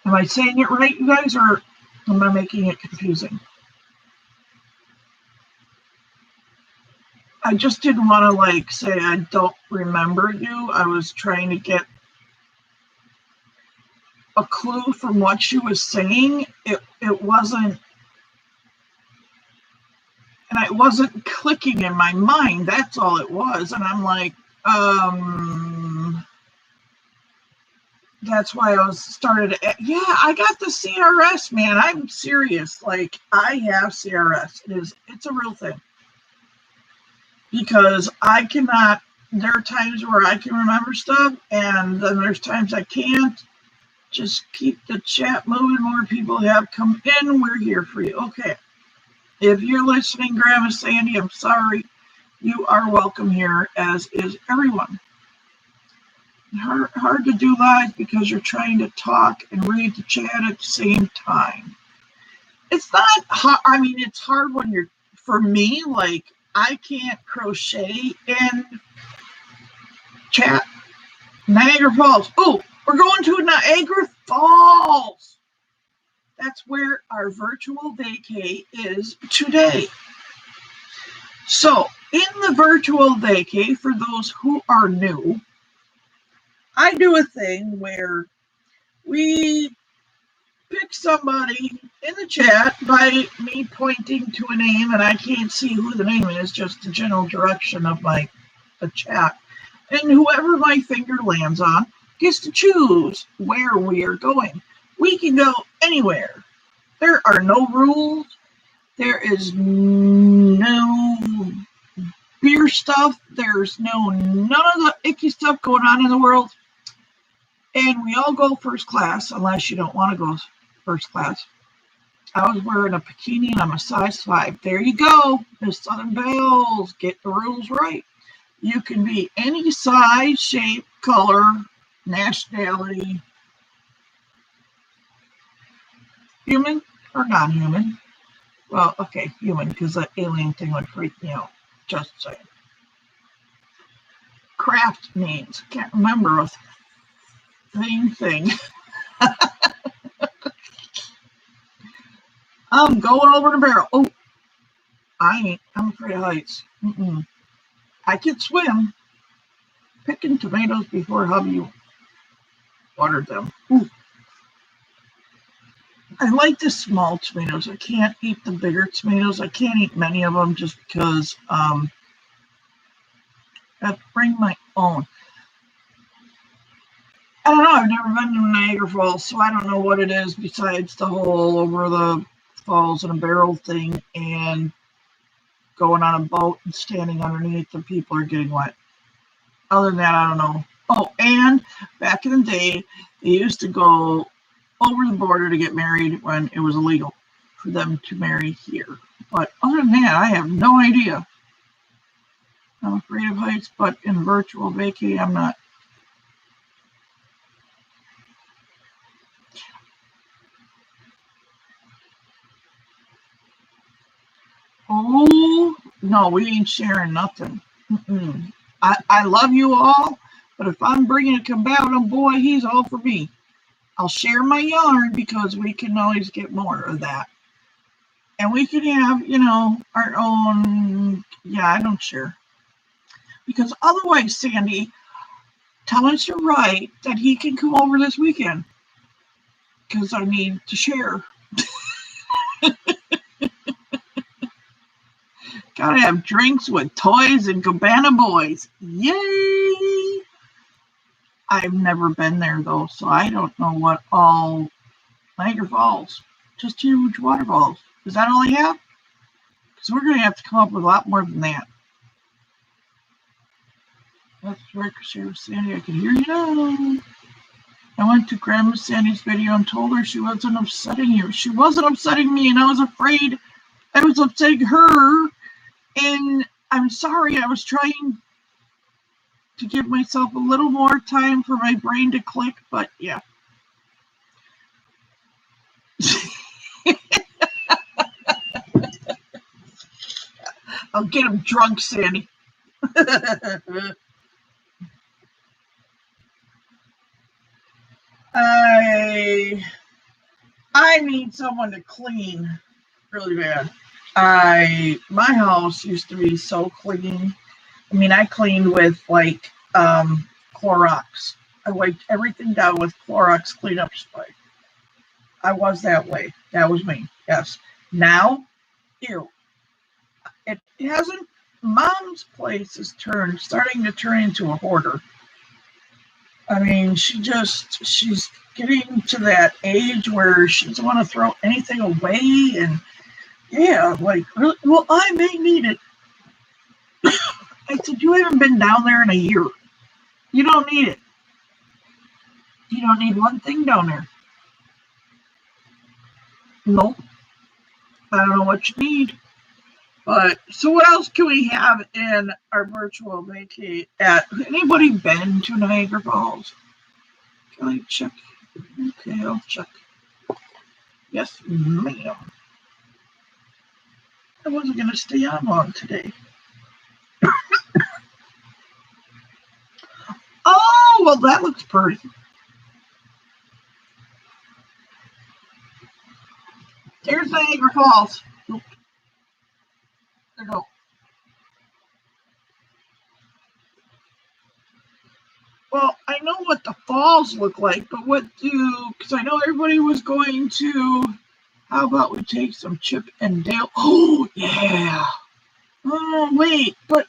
Am I saying it right, you guys, or am I making it confusing? I just didn't want to say I don't remember you. I was trying to get a clue from what she was saying. It wasn't, and it wasn't clicking in my mind. That's all it was. And I'm like, that's why I was started. Yeah, I got the CRS, man. I'm serious. Like, I have CRS. It's a real thing. Because I cannot, there are times where I can remember stuff, and then there's times I can't. Just keep the chat moving. More people have come in. We're here for you. Okay. If you're listening, Grandma Sandy, I'm sorry. You are welcome here, as is everyone. Hard to do live because you're trying to talk and read the chat at the same time. It's not hard. I mean, it's hard when you're, for me, like, I can't crochet in chat. Niagara Falls. Oh, we're going to Niagara Falls. That's where our virtual vacay is today. So, in the virtual vacay, for those who are new, I do a thing where we pick somebody in the chat by me pointing to a name, and I can't see who the name is, just the general direction of the chat. And whoever my finger lands on gets to choose where we are going. We can go anywhere. There are no rules. There is no beer stuff. There's none of the icky stuff going on in the world. And we all go first class, unless you don't want to go first class. I was wearing a bikini and I'm a size 5. There you go, Miss Southern Bells. Get the rules right. You can be any size, shape, color, nationality, human or non-human. Well, okay, human, because the alien thing would freak me out. Just saying. Craft names. Can't remember a thing. I'm going over the barrel. Oh, I'm afraid of heights. I can swim. Picking tomatoes before hubby watered them. Ooh. I like the small tomatoes. I can't eat the bigger tomatoes. I can't eat many of them just because I bring my own. I don't know. I've never been to Niagara Falls, so I don't know what it is besides the whole over the falls in a barrel thing and going on a boat and standing underneath and people are getting wet. Other than that, I don't know. Oh, and back in the day, they used to go over the border to get married when it was illegal for them to marry here. But other than that, I have no idea. I'm afraid of heights, but in virtual vacay, I'm not. Oh, no, we ain't sharing nothing. I love you all, but if I'm bringing a combatant boy, he's all for me. I'll share my yarn because we can always get more of that. And we can have, our own, I don't share. Because otherwise, Sandy, tell Mr. Wright that he can come over this weekend. Because I need to share. Gotta have drinks with toys and cabana boys. Yay! I've never been there though, so I don't know what all Niagara Falls. Just huge waterfalls. Is that all they have? Because we're going to have to come up with a lot more than that. That's Ricochet with Sandy. I can hear you now. I went to Grandma Sandy's video and told her she wasn't upsetting you. She wasn't upsetting me, and I was afraid I was upsetting her. And I'm sorry, I was trying to give myself a little more time for my brain to click, but yeah. I'll get him drunk, Sandy. I need someone to clean really bad. My house used to be so clean. I mean, I cleaned with like Clorox. I wiped everything down with Clorox cleanup spray. I was that way. That was me. Yes. Now, ew. It hasn't. Mom's place is starting to turn into a hoarder. I mean, she's getting to that age where she doesn't want to throw anything away. And yeah, like, really? Well, I may need it. I said, you haven't been down there in a year. You don't need it. You don't need one thing down there. Nope. I don't know what you need. But so what else can we have in our virtual vacay? Anybody been to Niagara Falls? Can I check? Okay, I'll check. Yes, ma'am. I wasn't going to stay on long today. Oh, well, that looks pretty. There's Niagara Falls. Oop. There we go. Well, I know what the falls look like, but because I know everybody was going to, how about we take some Chip and Dale? Oh, yeah. Oh, wait, but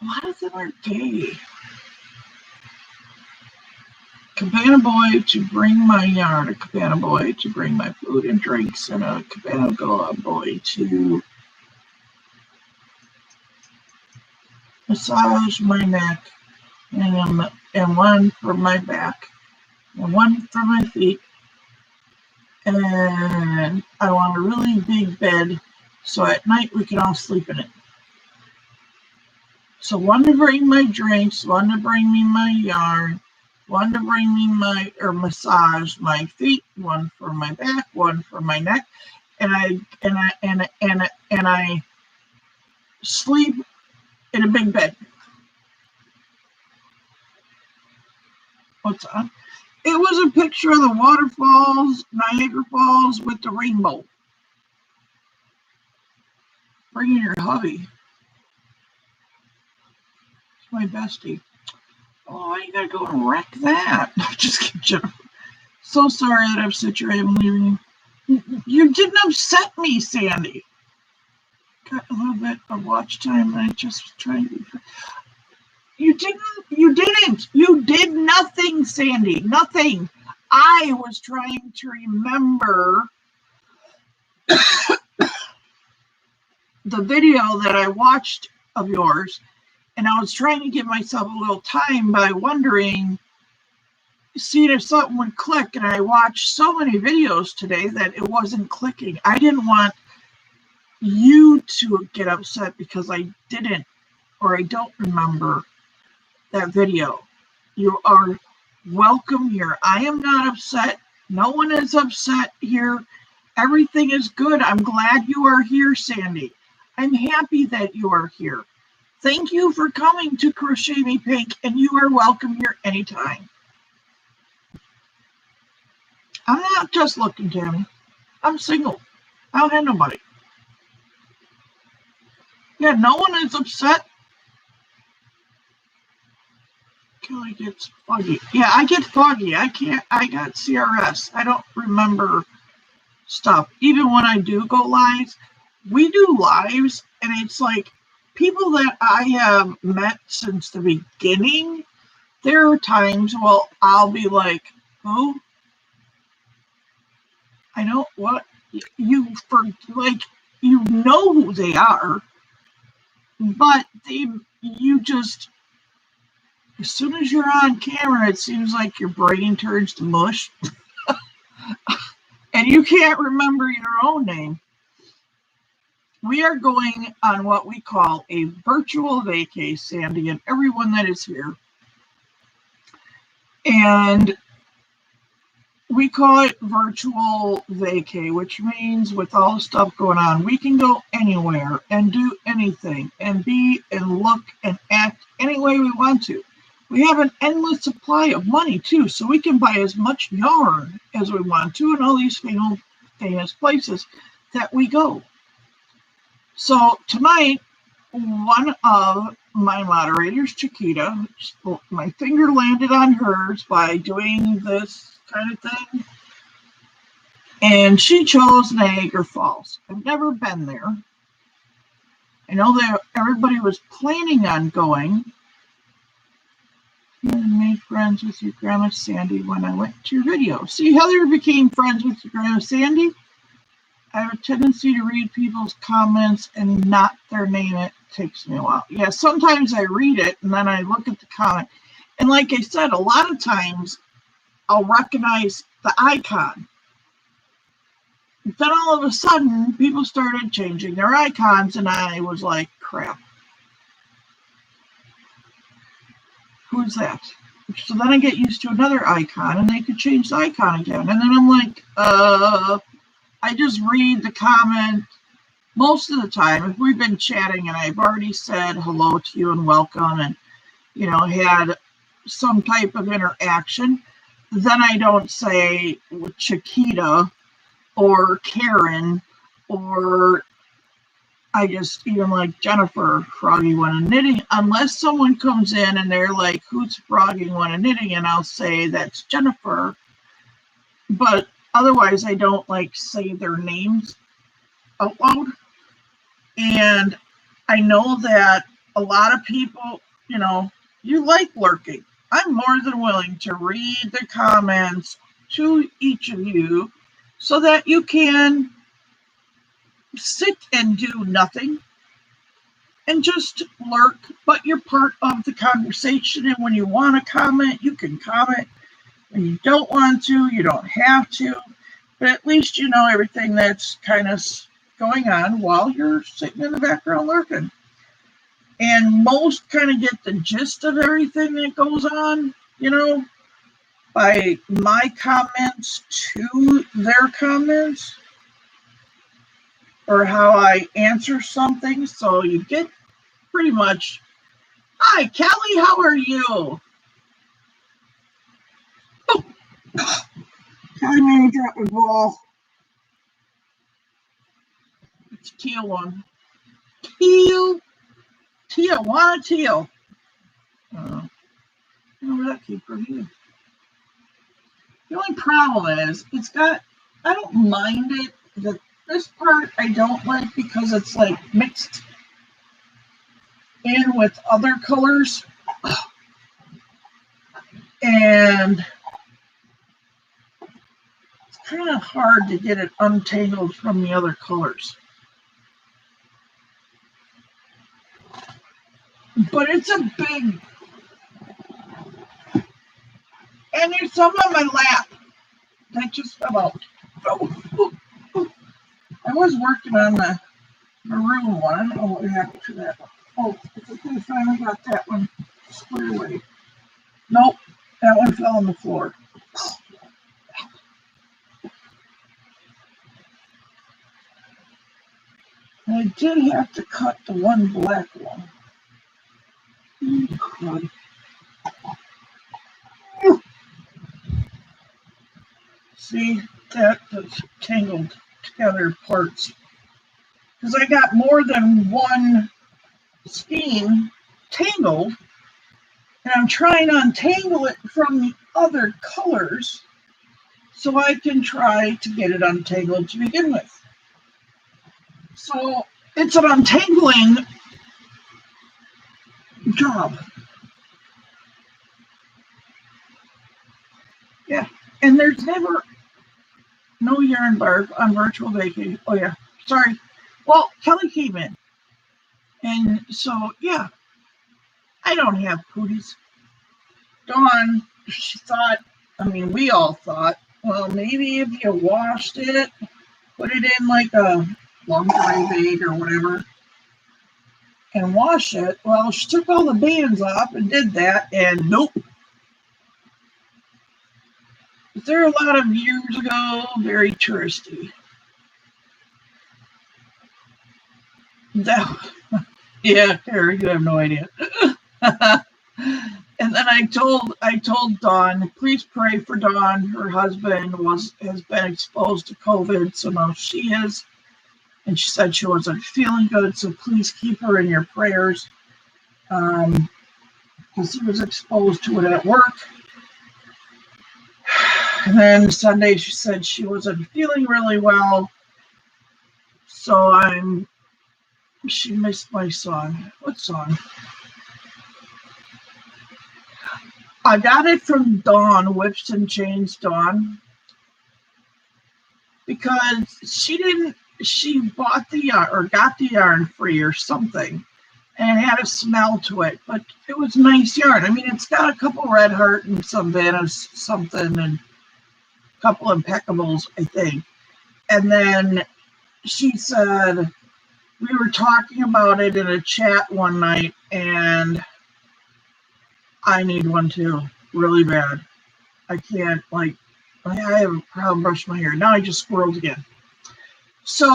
a lot of them are gay. Cabana boy to bring my yarn, a cabana boy to bring my food and drinks, and a cabana boy to massage my neck, and one for my back, and one for my feet. And I want a really big bed so at night we can all sleep in it. So one to bring my drinks, one to bring me my yarn, one to bring me massage my feet, one for my back, one for my neck, and I sleep in a big bed. What's on? It was a picture of the waterfalls, Niagara Falls with the rainbow. Bring in your hubby. It's my bestie. Oh, you gotta go and wreck that. Just kidding. So sorry that I've upset you. I'm leaving you. You didn't upset me, Sandy. Got a little bit of watch time. I just was trying to. You didn't. You did nothing, Sandy. Nothing. I was trying to remember the video that I watched of yours, and I was trying to give myself a little time by wondering, seeing if something would click, and I watched so many videos today that it wasn't clicking. I didn't want you to get upset because I didn't, or I don't remember that video. You are welcome here. I am not upset. No one is upset here. Everything is good. I'm glad you are here, Sandy. I'm happy that you are here. Thank you for coming to Crochet Me Pink, and you are welcome here anytime. I'm not just looking, Tammy. I'm single. I don't have nobody. Yeah, no one is upset. Kelly gets foggy. Yeah, I get foggy. I got CRS. I don't remember stuff. Even when I do go live, we do lives, and it's like people that I have met since the beginning. There are times, well, I'll be like, oh, I know what you know who they are, but you just, as soon as you're on camera, it seems like your brain turns to mush and you can't remember your own name. We are going on what we call a virtual vacay, Sandy, and everyone that is here. And we call it virtual vacay, which means with all the stuff going on, we can go anywhere and do anything and be and look and act any way we want to. We have an endless supply of money, too, so we can buy as much yarn as we want to in all these famous places that we go. So tonight, one of my moderators, Chiquita, my finger landed on hers by doing this kind of thing, and she chose Niagara Falls. I've never been there. I know that everybody was planning on going, I made friends with your Grandma Sandy when I went to your video. See, Heather became friends with your Grandma Sandy. I have a tendency to read people's comments and not their name. It takes me a while. Yeah, sometimes I read it and then I look at the comment. And like I said, a lot of times I'll recognize the icon. Then all of a sudden, people started changing their icons, and I was like, crap. Who's that? So then I get used to another icon, and they could change the icon again. And then I'm like, I just read the comment most of the time. If we've been chatting and I've already said hello to you and welcome and, had some type of interaction, then I don't say Chiquita or Karen, or I just even like Jennifer, Froggy One and Knitting, unless someone comes in and they're like, who's Froggy One and Knitting? And I'll say that's Jennifer. But otherwise, I don't like say their names out loud. And I know that a lot of people, you like lurking. I'm more than willing to read the comments to each of you so that you can sit and do nothing and just lurk, but you're part of the conversation. And when you want to comment, you can comment. When you don't want to, you don't have to. But at least you know everything that's kind of going on while you're sitting in the background lurking. And most kind of get the gist of everything that goes on, by my comments to their comments or how I answer something. So you get pretty much, hi, Kelly, how are you? Oh, I made me drop my ball. It's a teal one. Teal. Want a teal. I don't know where that came from either. The only problem is I don't mind it. This part I don't like because it's like mixed in with other colors. And it's kind of hard to get it untangled from the other colors. But it's a big, and there's some on my lap that just fell out. I was working on the maroon one. I don't know what happened to that. Oh, I think I finally got that one squared away. Nope, that one fell on the floor. And I did have to cut the one black one. God. See, that's tangled together parts. Because I got more than one skein tangled, and I'm trying to untangle it from the other colors so I can try to get it untangled to begin with. So it's an untangling job. Yeah, and there's never no yarn bark on virtual vacation. Oh yeah, sorry. Well, Kelly came in, and so yeah, I don't have cooties. Dawn, she thought. I mean, we all thought. Well, maybe if you washed it, put it in like a lingerie bag or whatever, and wash it. Well, she took all the bands off and did that, and nope. There a lot of years ago, very touristy. That, yeah, Harry, you have no idea. And then I told Dawn, please pray for Dawn. Her husband has been exposed to COVID, so now she is. And she said she wasn't feeling good, so please keep her in your prayers. Because he was exposed to it at work. And then Sunday she said she wasn't feeling really well. So she missed my song. What song? I got it from Dawn, Whips and Chains Dawn, because she bought the yarn or got the yarn free or something, and it had a smell to it, but it was nice yarn. I mean, it's got a couple Red Heart and some Vanna's something and a couple Impeccables, I think. And then she said, we were talking about it in a chat one night, and I need one too, really bad. I can't, like, I have a problem brushing my hair. Now I just squirreled again. So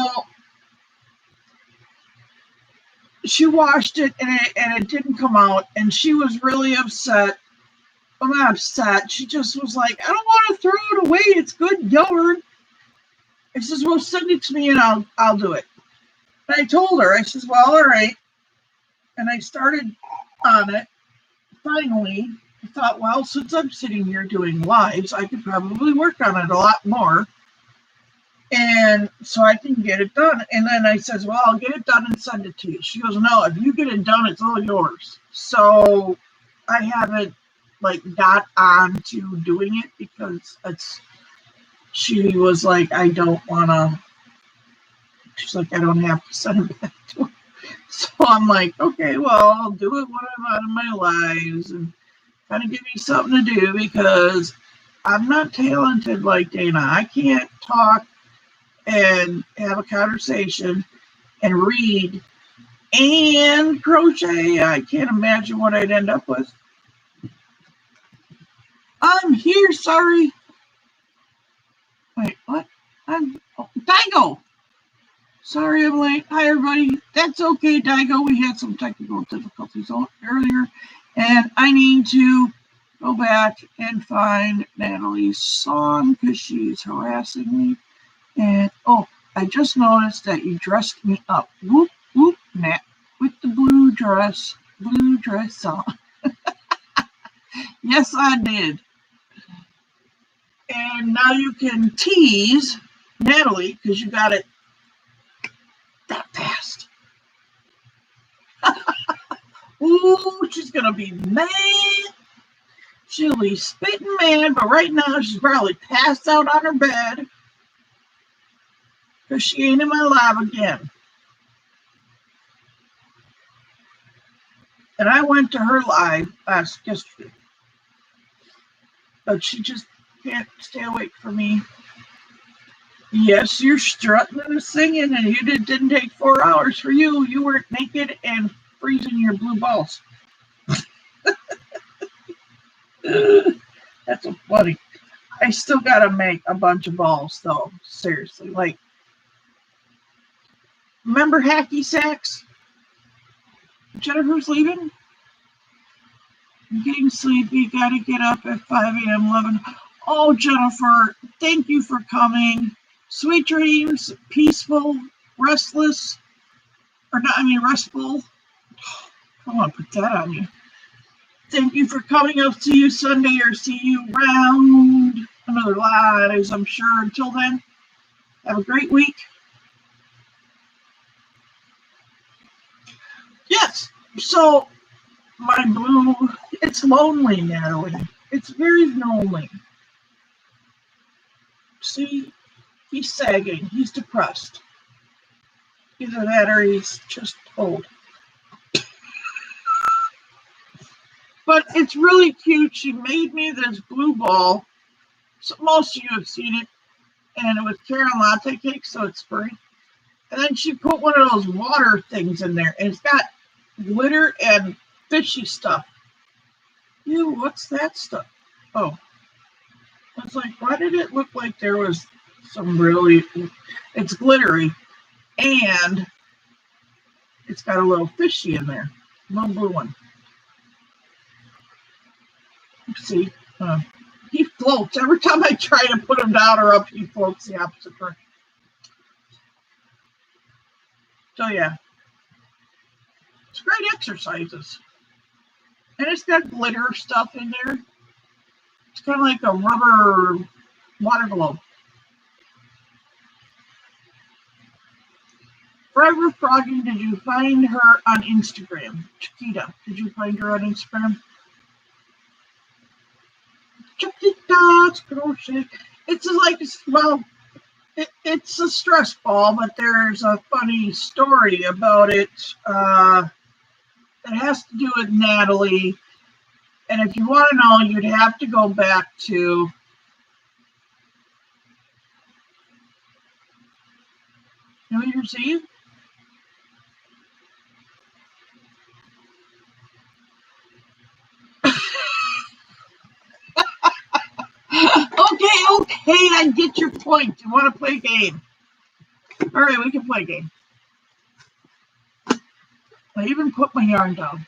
she washed it, and it didn't come out, and she was really upset. I'm not upset. She just was like, I don't want to throw it away. It's good yarn. I says, well, send it to me, and I'll do it. And I told her, I says, well, all right. And I started on it. Finally, I thought, well, since I'm sitting here doing lives, I could probably work on it a lot more. And so I can get it done. And then I says, well, I'll get it done and send it to you. She goes, no, if you get it done, it's all yours. So I haven't, like, got on to doing it because she was like, I don't want to, she's like, I don't have to send it back to her. So I'm like, okay, well, I'll do it when I'm out of my lives and kind of give me something to do because I'm not talented like Dana. I can't talk and have a conversation and read and crochet. I can't imagine what I'd end up with. I'm here, sorry. Wait, what? Daigo. Sorry I'm late. Hi, everybody. That's okay, Daigo. We had some technical difficulties earlier, and I need to go back and find Natalie's song because she's harassing me. And, oh, I just noticed that you dressed me up. Whoop, whoop, Nat, with the blue dress on. Yes, I did. And now you can tease Natalie because you got it that fast. Ooh, she's going to be mad. She'll be spitting mad, but right now she's probably passed out on her bed because she ain't in my live again. And I went to her live yesterday, but she just can't stay awake for me. Yes, you're strutting and singing, and it didn't take 4 hours for you. You weren't naked and freezing your blue balls. That's so funny. I still got to make a bunch of balls, though. Seriously. Like, remember Hacky Sacks? Jennifer's leaving? I'm getting sleepy. Got to get up at 5 a.m. 11. Oh, Jennifer, thank you for coming. Sweet dreams, peaceful, restless, restful. Come on, put that on you. Thank you for coming. I'll see you Sunday or see you around another lives, I'm sure. Until then, have a great week. Yes, so my blue, it's lonely, Natalie. It's very lonely. See? He's sagging. He's depressed. Either that or he's just old. But it's really cute. She made me this blue ball. So most of you have seen it. And it was Karen Latte cake, so it's free. And then she put one of those water things in there. And it's got glitter and fishy stuff. Ew, what's that stuff? Oh. I was like, why did it look like there was some really, it's glittery, and it's got a little fishy in there, little blue one. See, he floats. Every time I try to put him down or up, he floats the opposite direction. So yeah, it's great exercises. And it's got glitter stuff in there. It's kind of like a rubber water globe. Forever Frogging, did you find her on Instagram? Chiquita, did you find her on Instagram? Chiquita's crochet. It's like, well, it's a stress ball, but there's a funny story about it. It has to do with Natalie. And if you want to know, you'd have to go back to New Year's Eve. Okay, I get your point. You want to play a game? All right, we can play a game. I even put my yarn down.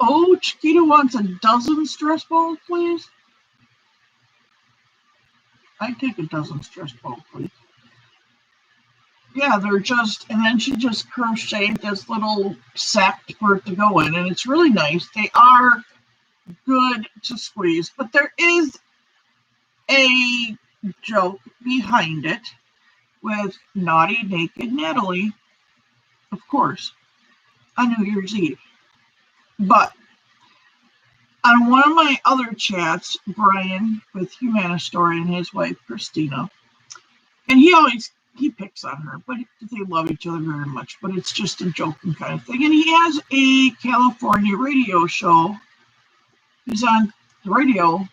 Oh, Chiquita wants a dozen stress balls, please. I'd take a dozen stress balls, please. Yeah, they're just, and then she just crocheted this little sack for it to go in, and it's really nice. They are good to squeeze, but there is a joke behind it with Naughty Naked Natalie, of course, on New Year's Eve. But on one of my other chats, Brian with Humana Story and his wife Christina, and he picks on her, but they love each other very much, but it's just a joking kind of thing. And he has a California radio show. He's on the radio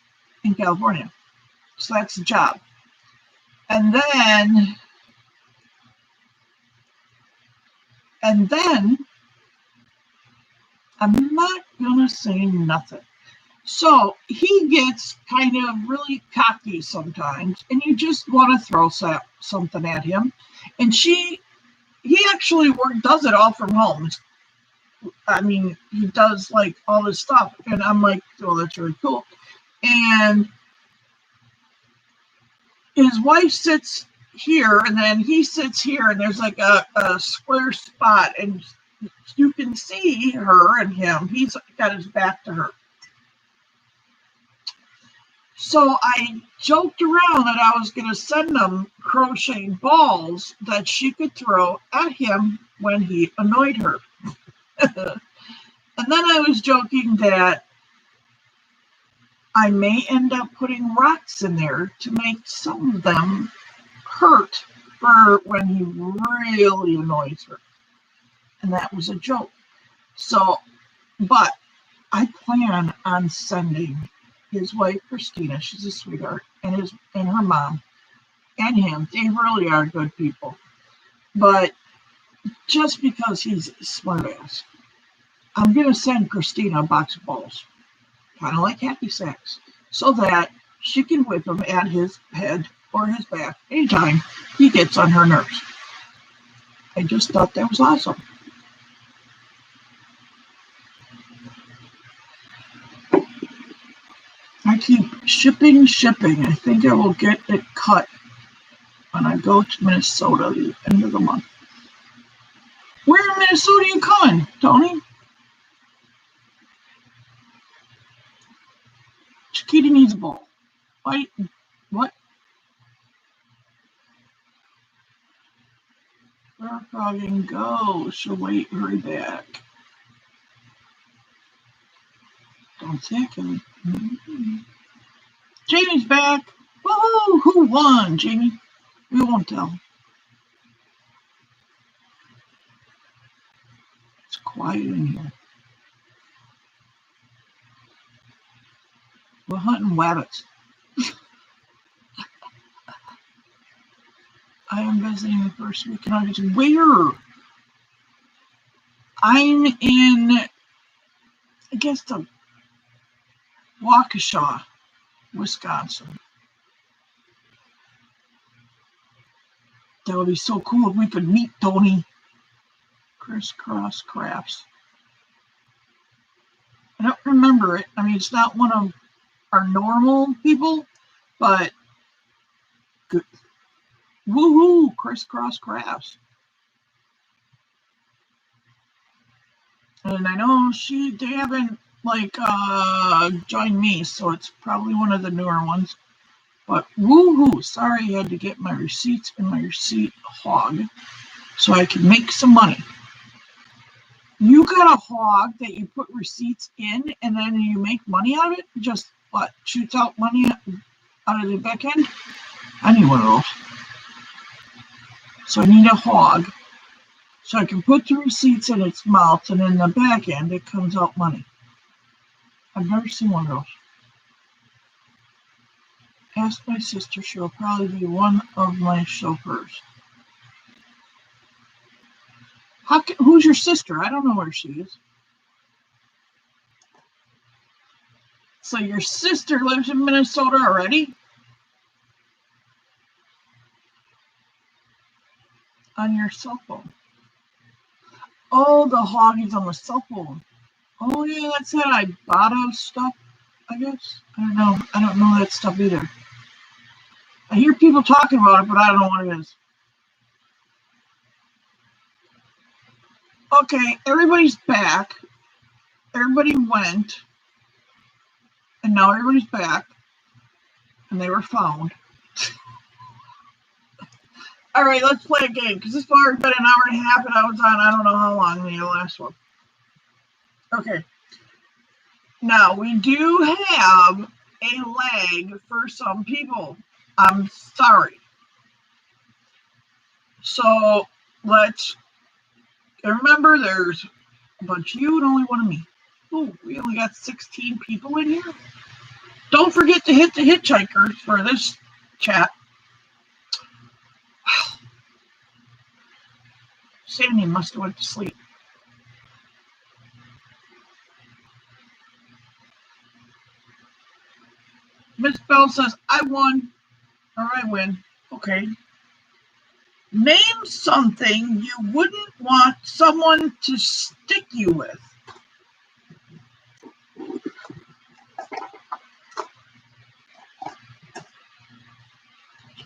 in California. So that's the job. And then I'm not going to say nothing. So he gets kind of really cocky sometimes, and you just want to throw something at him. And he actually does it all from home. I mean, he does like all this stuff, and I'm like, oh, that's really cool. And his wife sits here, and then he sits here, and there's like a square spot, and you can see her and him. He's got his back to her. So I joked around that I was going to send them crocheting balls that she could throw at him when he annoyed her. And then I was joking that I may end up putting rocks in there to make some of them hurt for when he really annoys her. And that was a joke. So, but I plan on sending his wife Christina, she's a sweetheart, and her mom and him, they really are good people. But just because he's a smart ass, I'm going to send Christina a box of balls, kind of like happy sacks, so that she can whip them at his head or his back anytime he gets on her nerves. I just thought that was awesome. I keep shipping. I think I will get it cut when I go to Minnesota at the end of the month. Where in Minnesota are you coming, Tony? Chiquita needs a ball. Why? What? Frog go. She'll wait, hurry back. Don't take him. Mm-hmm. Jamie's back. Woohoo! Who won, Jamie? We won't tell. It's quiet in here. We're hunting rabbits. I am visiting the first week in August. Where? I'm in, I guess, the Waukesha, Wisconsin. That would be so cool if we could meet Tony. Crisscross Crafts. I don't remember it. I mean, it's not one of our normal people, but good. Woohoo! Crisscross Crafts. And I know they haven't joined me, so it's probably one of the newer ones. But woohoo! Sorry, I had to get my receipts and my receipt hog so I can make some money. You got a hog that you put receipts in and then you make money out of it? Just what? Shoots out money out of the back end? I need one of those. So I need a hog. So I can put the receipts in its mouth and in the back end it comes out money. I've never seen one of those. Ask my sister, she'll probably be one of my chauffeurs. Who's your sister? I don't know where she is. So your sister lives in Minnesota already? On your cell phone. Oh, the hog is on the cell phone. Oh yeah, that's that Ibotta stuff, I guess. I don't know that stuff either. I hear people talking about it, but I don't know what it is. Okay, everybody's back. Everybody went. And now everybody's back. And they were found. All right, let's play a game. Because this bar has been an hour and a half and I was on, I don't know how long, the last one. Okay. Now, we do have a lag for some people. I'm sorry. So, let's remember there's a bunch of you and only one of me. Oh, we only got 16 people in here. Don't forget to hit the hitchhikers for this chat. Sandy must have went to sleep. Miss Bell says, I won. Or I win. Okay. Name something you wouldn't want someone to stick you with.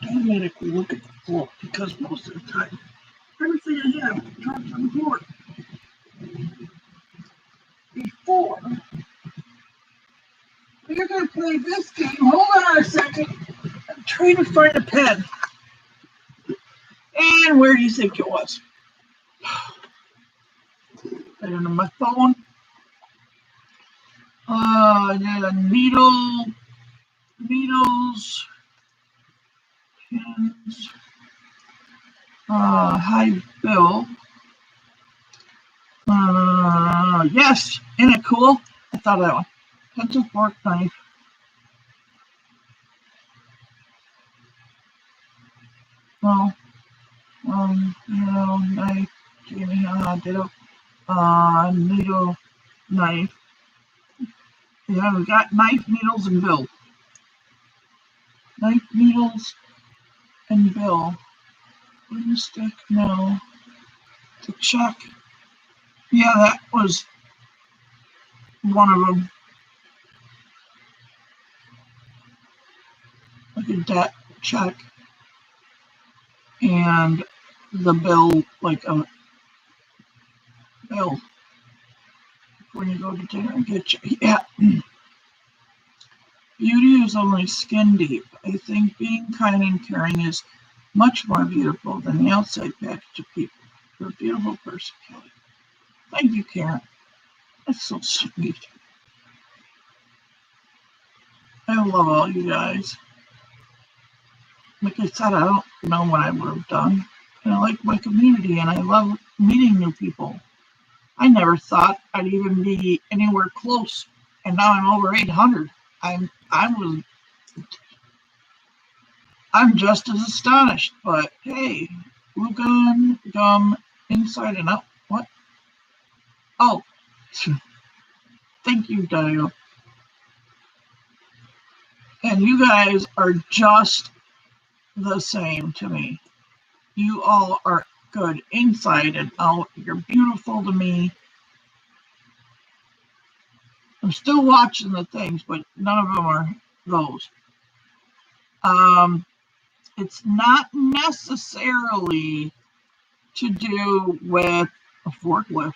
Automatically look at the floor because most of the time, everything I have turns on the floor. Before you're going to play this game, hold on a second. I'm trying to find a pen. And where do you think it was? I don't know, my phone. Yeah, needles, pins. Hi, Bill. Yes, isn't it cool? I thought of that one. Pencil, fork, knife. Well, knife, ditto, needle, knife. Yeah, we got knife, needles, and bill. Knife, needles, and bill. Wooden stick, no. To check. Yeah, that was one of them. Look at that, check. And the bill, like a bill. When you go to dinner and get you. Yeah. Beauty is only skin deep. I think being kind and caring is much more beautiful than the outside package of people. You're a beautiful person, Kelly. Thank you, Karen. That's so sweet. I love all you guys. Like I said, I don't know what I would have done. And I like my community and I love meeting new people. I never thought I'd even be anywhere close. And now I'm over 800. I'm just as astonished, but hey, glue gun, gum, inside and out. What? Oh, thank you, Dio. And you guys are just the same to me. You all are good inside and out. You're beautiful to me. I'm still watching the things, but none of them are those. It's not necessarily to do with a forklift.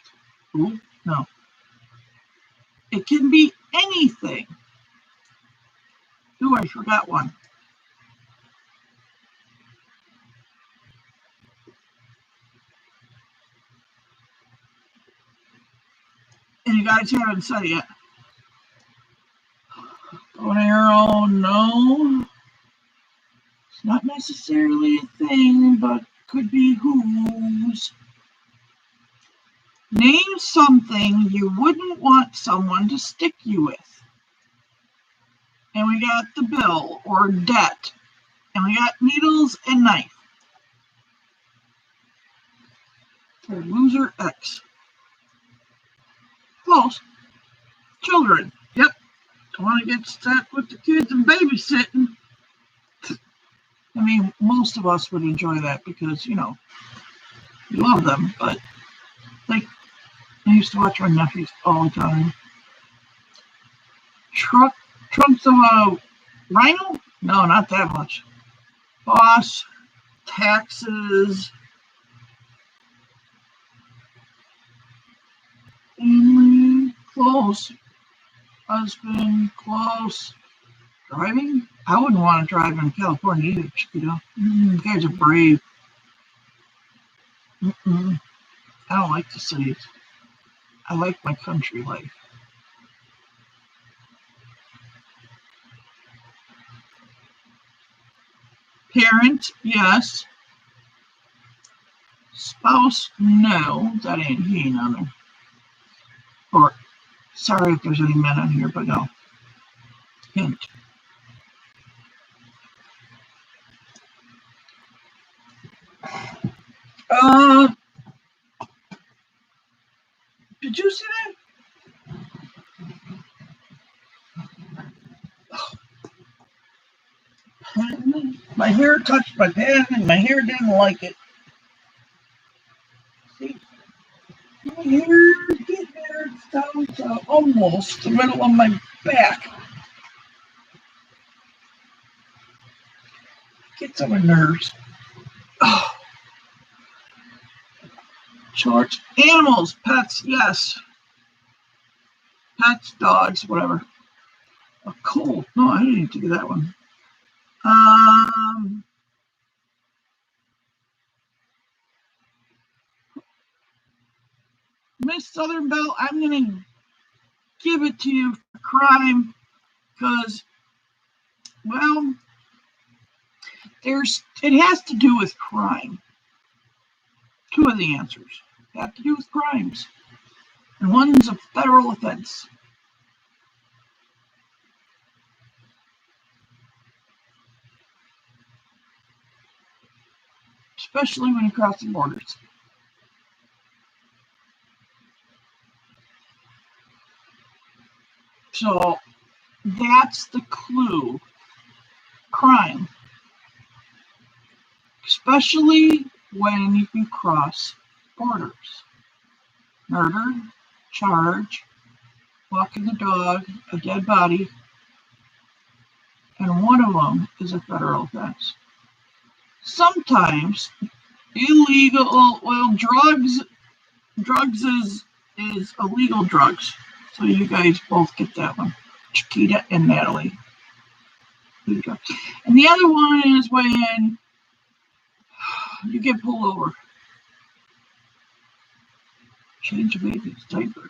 Ooh, no. It can be anything. Ooh, I forgot one. you guys haven't said it yet. Bow and arrow, no. It's not necessarily a thing, but could be whose. Name something you wouldn't want someone to stick you with. And we got the bill or debt. And we got needles and knife. For loser X. Close. Children. Yep. Don't want to get stuck with the kids and babysitting. I mean, most of us would enjoy that because, you know, we love them. But, like, I used to watch my nephews all the time. Trunks of a rhino? No, not that much. Boss. Taxes. Family. Close. Husband. Close. Driving? I wouldn't want to drive in California either, Chiquito. You guys are brave. I don't like the cities. I like my country life. Parent, yes. Spouse, no. That ain't he, none. Or, sorry if there's any men on here, but no. Hint. Did you see that? Oh. My hair touched my pen and my hair didn't like it. See? My hair is getting there. It's down to almost the middle of my back. Gets on my nerves. Oh. Shorts. Animals, pets, yes. Pets, dogs, whatever. A cold. No, I didn't do that one. Miss Southern Belle, I'm going to give it to you for crime because, well, it has to do with crime. Two of the answers have to do with crimes. And one's a federal offense. Especially when you cross the borders. So that's the clue. Crime. Especially when you cross borders. Murder, charge, walking the dog, a dead body, and one of them is a federal offense. Sometimes illegal, well, drugs is illegal drugs. So you guys both get that one. Chiquita and Natalie. And the other one is when you get pulled over. Change a baby's diaper.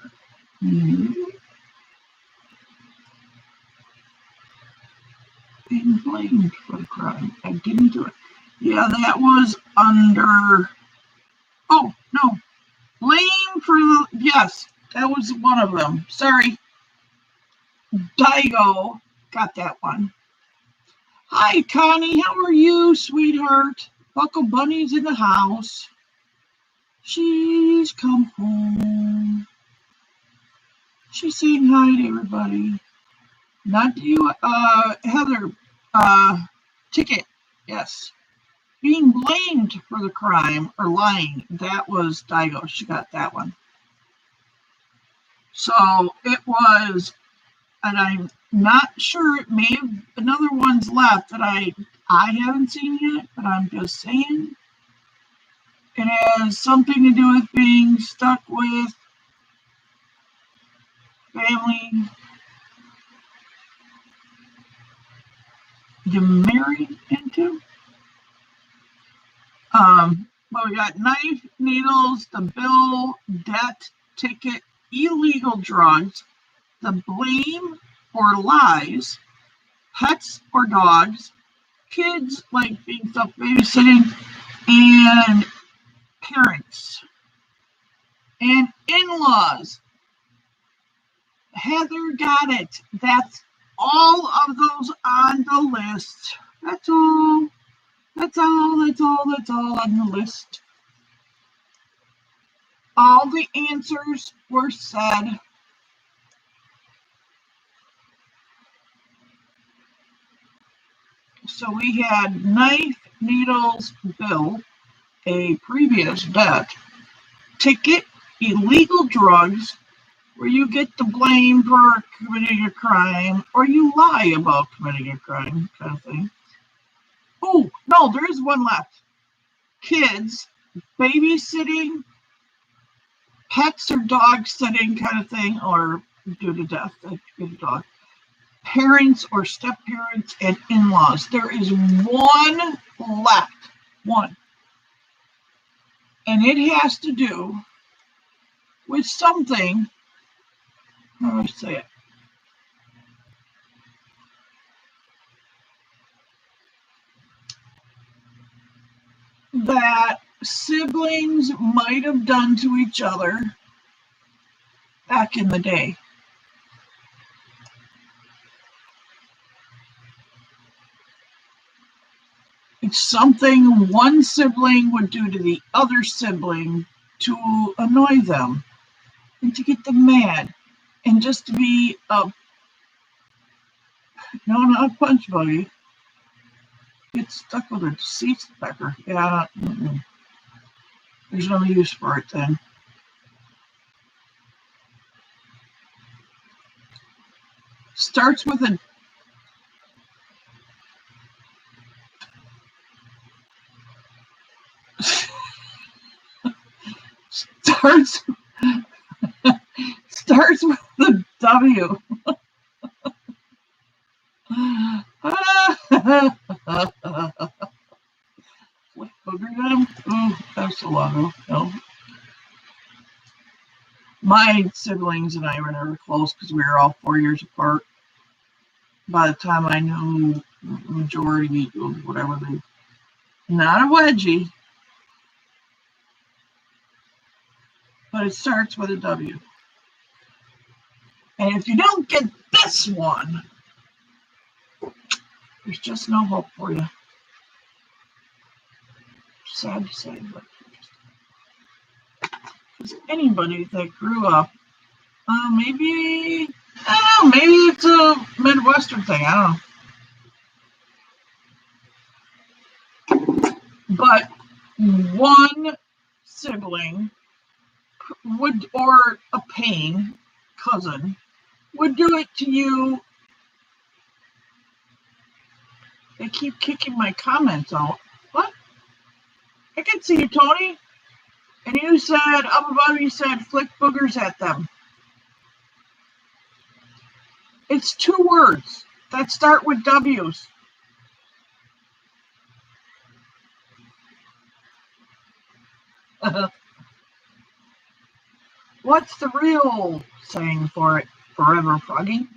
Being blamed for the crime. I didn't do it. Yeah, that was under. Oh, no. Blame for the. Yes, that was one of them. Sorry. Daigo got that one. Hi, Connie. How are you, sweetheart? Buckle Bunny's in the house. She's come home. She's saying hi to everybody. Not to you, Heather. Ticket. Yes. Being blamed for the crime or lying. That was Daigo. She got that one. So it was, and I'm not sure, it may have another one's left that I haven't seen yet, but I'm just saying. It has something to do with being stuck with family. You married into? Well, we got knife, needles, the bill, debt, ticket, illegal drugs, the blame or lies, pets or dogs, kids like being self-babysitting, and parents. And in-laws. Heather got it. That's all of those on the list. That's all. That's all. That's all. That's all on the list. All the answers were said. So we had knife, needles, bill, a previous bet, ticket, illegal drugs, where you get the blame for committing a crime, or you lie about committing a crime, kind of thing. Oh, no, there is one left. Kids, babysitting, pets or dog sitting kind of thing, or due to death, if you get a dog. Parents or step-parents and in-laws. There is one left. One. And it has to do with something, how do I say it? That siblings might have done to each other back in the day. It's something one sibling would do to the other sibling to annoy them and to get them mad and just to be a, no, not a punch buggy. Get stuck with a seat pecker. Yeah, there's no use for it then. Starts with a starts with a W. What booger venom? Oh, that's a lot. No. My siblings and I were never close because we were all 4 years apart. By the time I knew majority of whatever they, not a wedgie, but it starts with a W. And if you don't get this one, there's just no hope for you. Sad to say, but because anybody that grew up, maybe, I don't know, maybe it's a Midwestern thing, I don't know. But one sibling would, or a pain cousin, would do it to you. They keep kicking my comments out. What? I can see you, Tony. And you said, up above you said, flick boogers at them. It's 2 words that start with W's. What's the real saying for it? Forever froggy?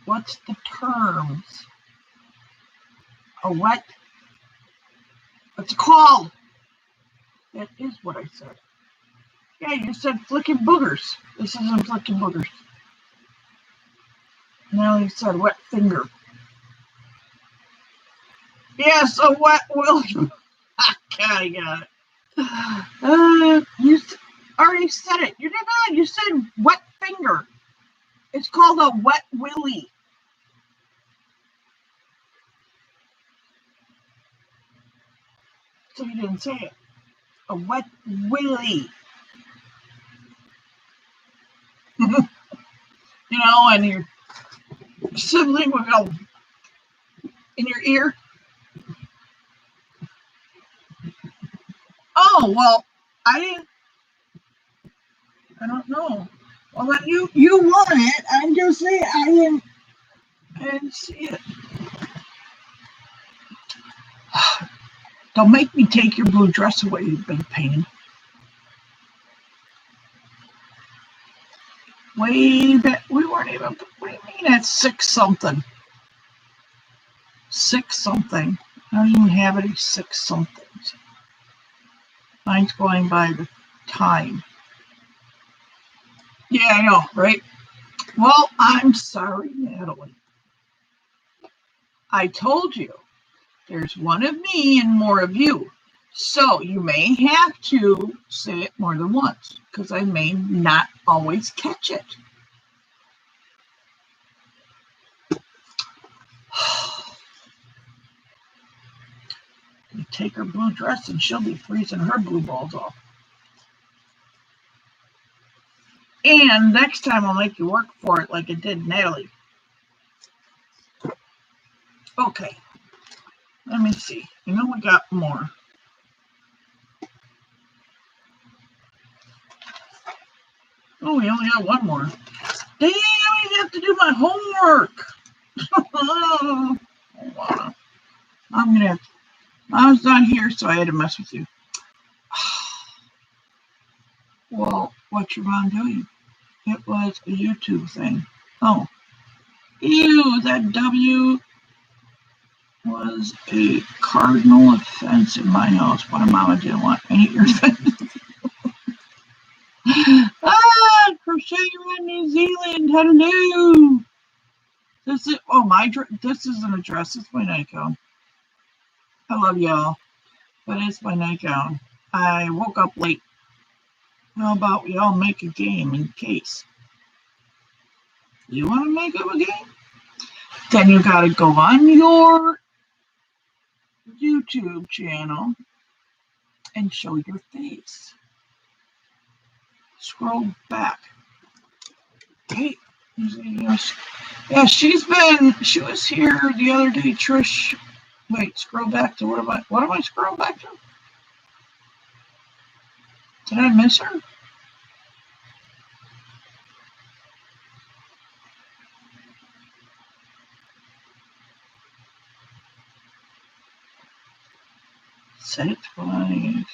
What's the terms? A what? What's it called? That is what I said. Yeah, you said flicking boogers. This isn't flicking boogers. Now you said wet finger. Yes, a wet William. I got it. You already said it. You did not. You said wet finger. It's called a wet willy. So you didn't say it. A wet willy. You know, and your sibling would go in your ear. Oh, well, I don't know. Well, then you won it. I'm just saying I didn't see it. Don't make me take your blue dress away, you big pain. way back. We weren't even, what do you mean at 6 something? 6 something. I don't even have any 6 somethings. Mine's going by the time. Yeah, I know, right? Well, I'm sorry, Natalie. I told you, there's one of me and more of you. So you may have to say it more than once, because I may not always catch it. You take her blue dress and she'll be freezing her blue balls off. And next time I'll make you work for it like I did Natalie. Okay, let me see. I know we got more. Oh, we only got one more. Dang, I have to do my homework. I'm gonna have to. Mom's not here, so I had to mess with you. Well, what's your mom doing? It was a YouTube thing. Oh. Ew, that W was a cardinal offense in my house. My mama didn't want any of your offense. Crochet, you're in New Zealand. Hello. This is, oh, this isn't a dress. It's my nightgown. I love y'all, but it's my nightgown. I woke up late. How about we all make a game in case? You want to make up a game? Then you got to go on your YouTube channel and show your face. Scroll back. Hey, yeah, she was here the other day, Trish. Wait, scroll back to what am I scrolling back to? Did I miss her? Set twice.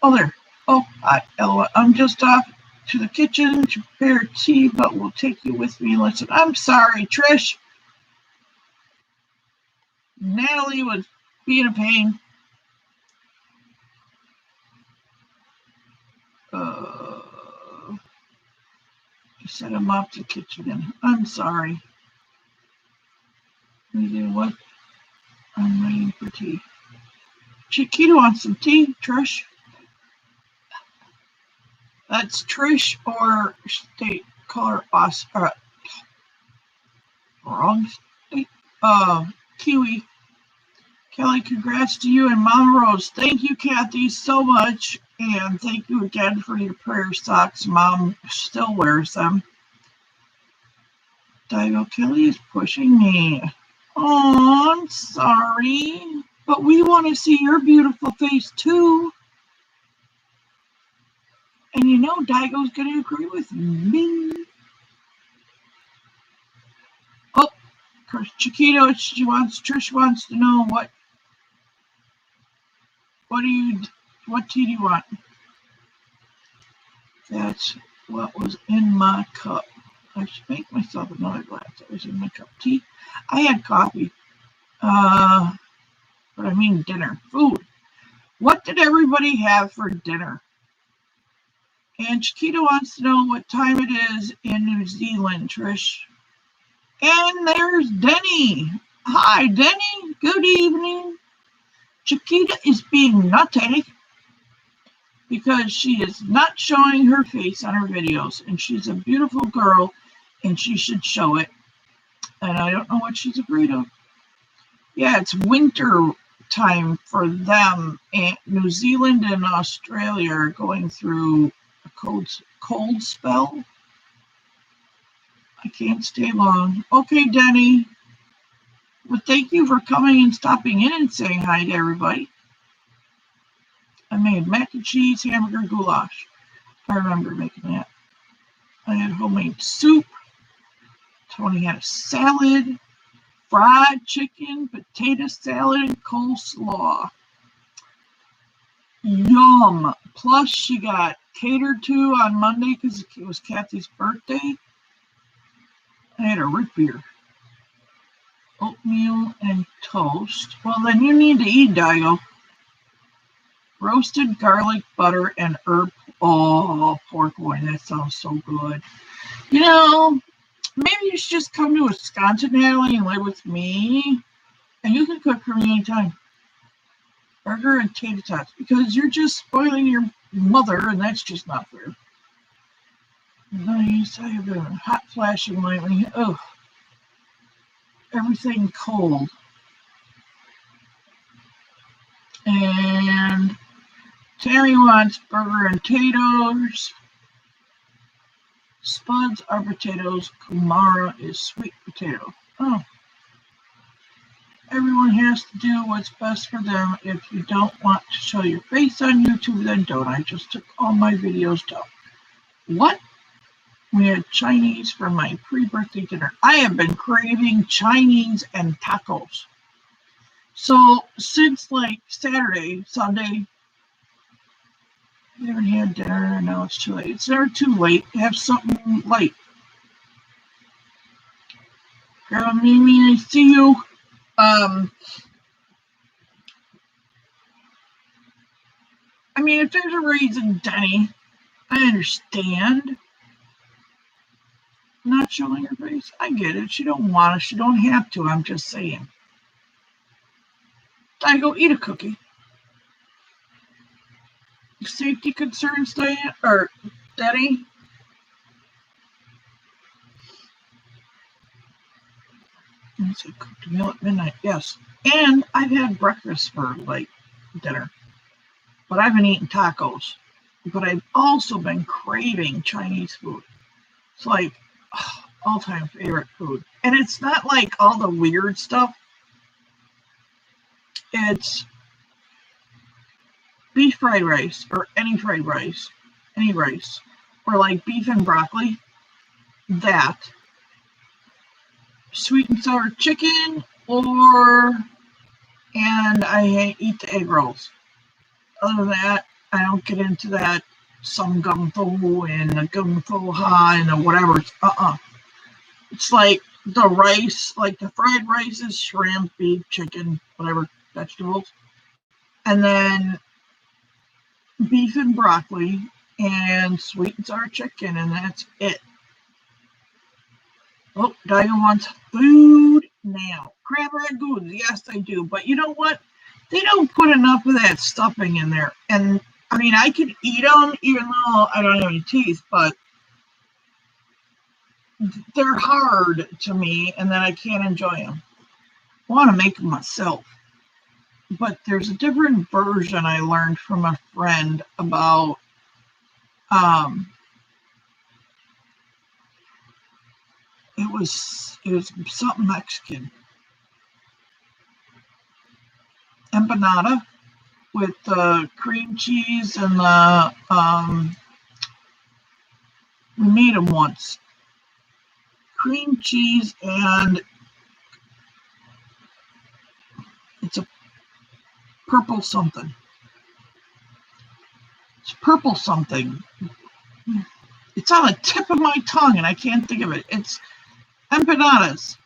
Oh, there. Oh, I'm just off to the kitchen to prepare tea, but we'll take you with me and listen. I'm sorry, Trish. Natalie was being a pain. I set him off to the kitchen. I'm sorry. You know what? I'm waiting for tea. Chiquita wants some tea, Trish. That's Trish or state color wrong state. Kiwi. Kelly, congrats to you and Mama Rose. Thank you, Kathy, so much. And thank you again for your prayer socks. Mom still wears them. Digo Kelly is pushing me. Oh, I'm sorry. But we want to see your beautiful face too. And you know Digo's going to agree with me. Oh, Chiquito, Trish wants to know what tea do you want? That's what was in my cup. I should make myself another glass. That was in my cup of tea. I had coffee. But I mean dinner. Food. What did everybody have for dinner? And Chiquita wants to know what time it is in New Zealand, Trish. And there's Denny. Hi, Denny. Good evening. Chiquita is being nutty because she is not showing her face on her videos. And she's a beautiful girl, and she should show it. And I don't know what she's afraid of. Yeah, it's winter time for them. And New Zealand and Australia are going through a cold spell. I can't stay long. Okay, Denny. Well, thank you for coming and stopping in and saying hi to everybody. I made mac and cheese, hamburger, goulash. I remember making that. I had homemade soup. Tony had a salad, fried chicken, potato salad, and coleslaw. Yum. Plus, she got catered to on Monday because it was Kathy's birthday. I had a root beer, oatmeal, and toast. Well, then you need to eat, Dio. Roasted garlic, butter, and herb. Oh, pork loin. That sounds so good. You know, maybe you should just come to Wisconsin, Natalie, and live with me. And you can cook for me anytime. Burger and tater tots. Because you're just spoiling your mother, and that's just not fair. Nice. I have been hot flashing lately. Oh, everything cold. And Tammy wants burger and taters. Spuds are potatoes. Kumara is sweet potato. Oh. Everyone has to do what's best for them. If you don't want to show your face on YouTube, then don't. I just took all my videos down. What? We had Chinese for my pre-birthday dinner. I have been craving Chinese and tacos. So since like Saturday, Sunday, we haven't had dinner. Now it's too late. It's never too late to have something light. Grandma Mimi, I see you. I mean, if there's a reason, Denny, I understand. Not showing her face. I get it. She don't want to. She don't have to. I'm just saying. I go eat a cookie. Safety concerns, Diane or Denny? I said cooked meal at midnight. Yes, and I've had breakfast for like dinner, but I've been eating tacos. But I've also been craving Chinese food. It's like all-time favorite food, and it's not like all the weird stuff. It's beef fried rice or any fried rice, any rice, or like beef and broccoli. That sweet and sour chicken, and I eat the egg rolls. Other than that, I don't get into that some gung fu and the gung fu ha and the whatever. It's like the rice, like the fried rices, shrimp, beef, chicken, whatever, vegetables. And then beef and broccoli and sweet and sour chicken, and that's it. Oh, Diane wants food now. Crab ragoons, yes, they do. But you know what? They don't put enough of that stuffing in there. And, I mean, I could eat them even though I don't have any teeth, but they're hard to me, and then I can't enjoy them. I want to make them myself. But there's a different version I learned from a friend about it was something Mexican. Empanada with the cream cheese and the we made them once. Cream cheese and it's a purple something. It's purple something. It's on the tip of my tongue and I can't think of it. It's empanadas.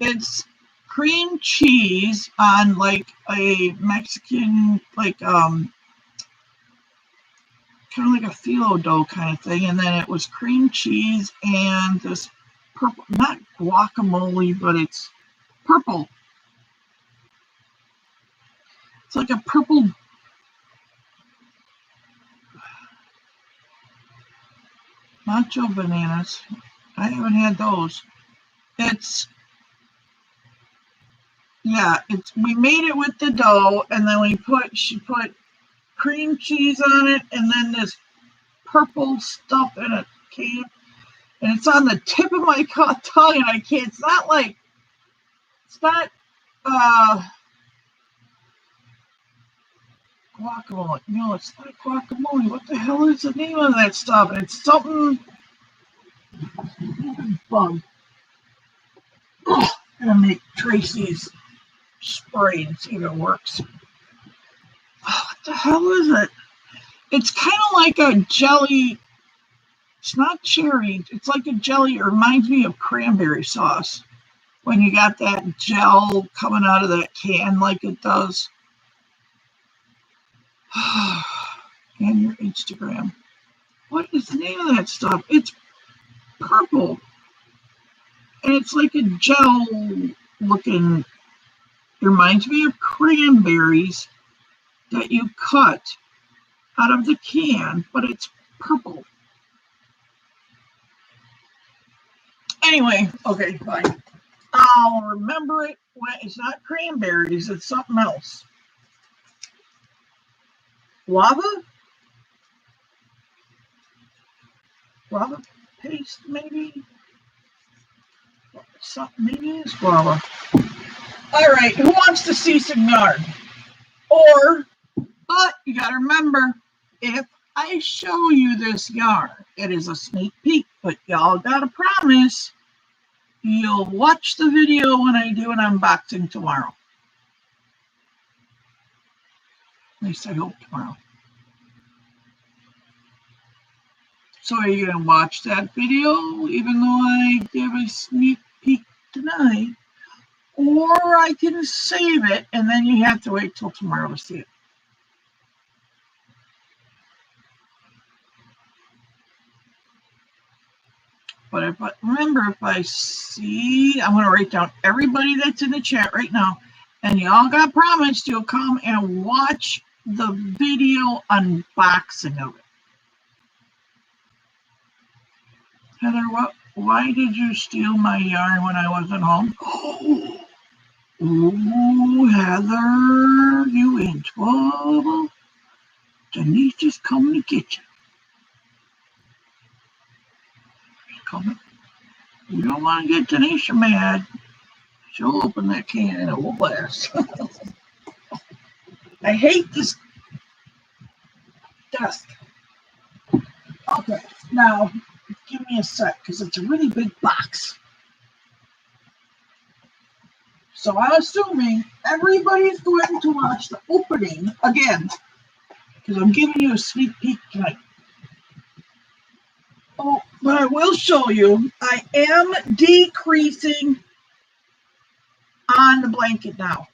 It's cream cheese on like a Mexican, like kind of like a phyllo dough kind of thing, and then it was cream cheese and this purple, not guacamole, but it's purple. It's like a purple nacho bananas. I haven't had those. We made it with the dough, and then she put cream cheese on it, and then this purple stuff in a can, and it's on the tip of my tongue, and I can't. It's not guacamole. No, it's not guacamole. What the hell is the name of that stuff? It's something bug. I'm gonna make Tracy's spray and see if it works. Oh, what the hell is it? It's kind of like a jelly. It's not cherry. It's like a jelly. It reminds me of cranberry sauce when you got that gel coming out of that can like it does. And your Instagram. What is the name of that stuff? It's purple. And it's like a gel looking. It reminds me of cranberries that you cut out of the can, but it's purple. Anyway, okay, fine. I'll remember it when it's not cranberries, it's something else. Guava? Guava paste, maybe? Maybe it's guava. All right, who wants to see some yarn? But you got to remember, if I show you this yarn, it is a sneak peek, but y'all got to promise you'll watch the video when I do an unboxing tomorrow. At least I hope tomorrow. So are you going to watch that video even though I give a sneak peek tonight? Or I can save it and then you have to wait till tomorrow to see it. But remember, if I see, I'm going to write down everybody that's in the chat right now. And y'all got promised you'll come and watch the video unboxing of it. Heather, why did you steal my yarn when I wasn't home? Oh, Heather, you in trouble. Denise is coming to get you. She's coming. You don't want to get Denise mad. She'll open that can and it will blast. I hate this desk. Okay, now give me a sec because it's a really big box. So I'm assuming everybody's going to watch the opening again because I'm giving you a sneak peek tonight. Oh, but I will show you, I am decreasing on the blanket now.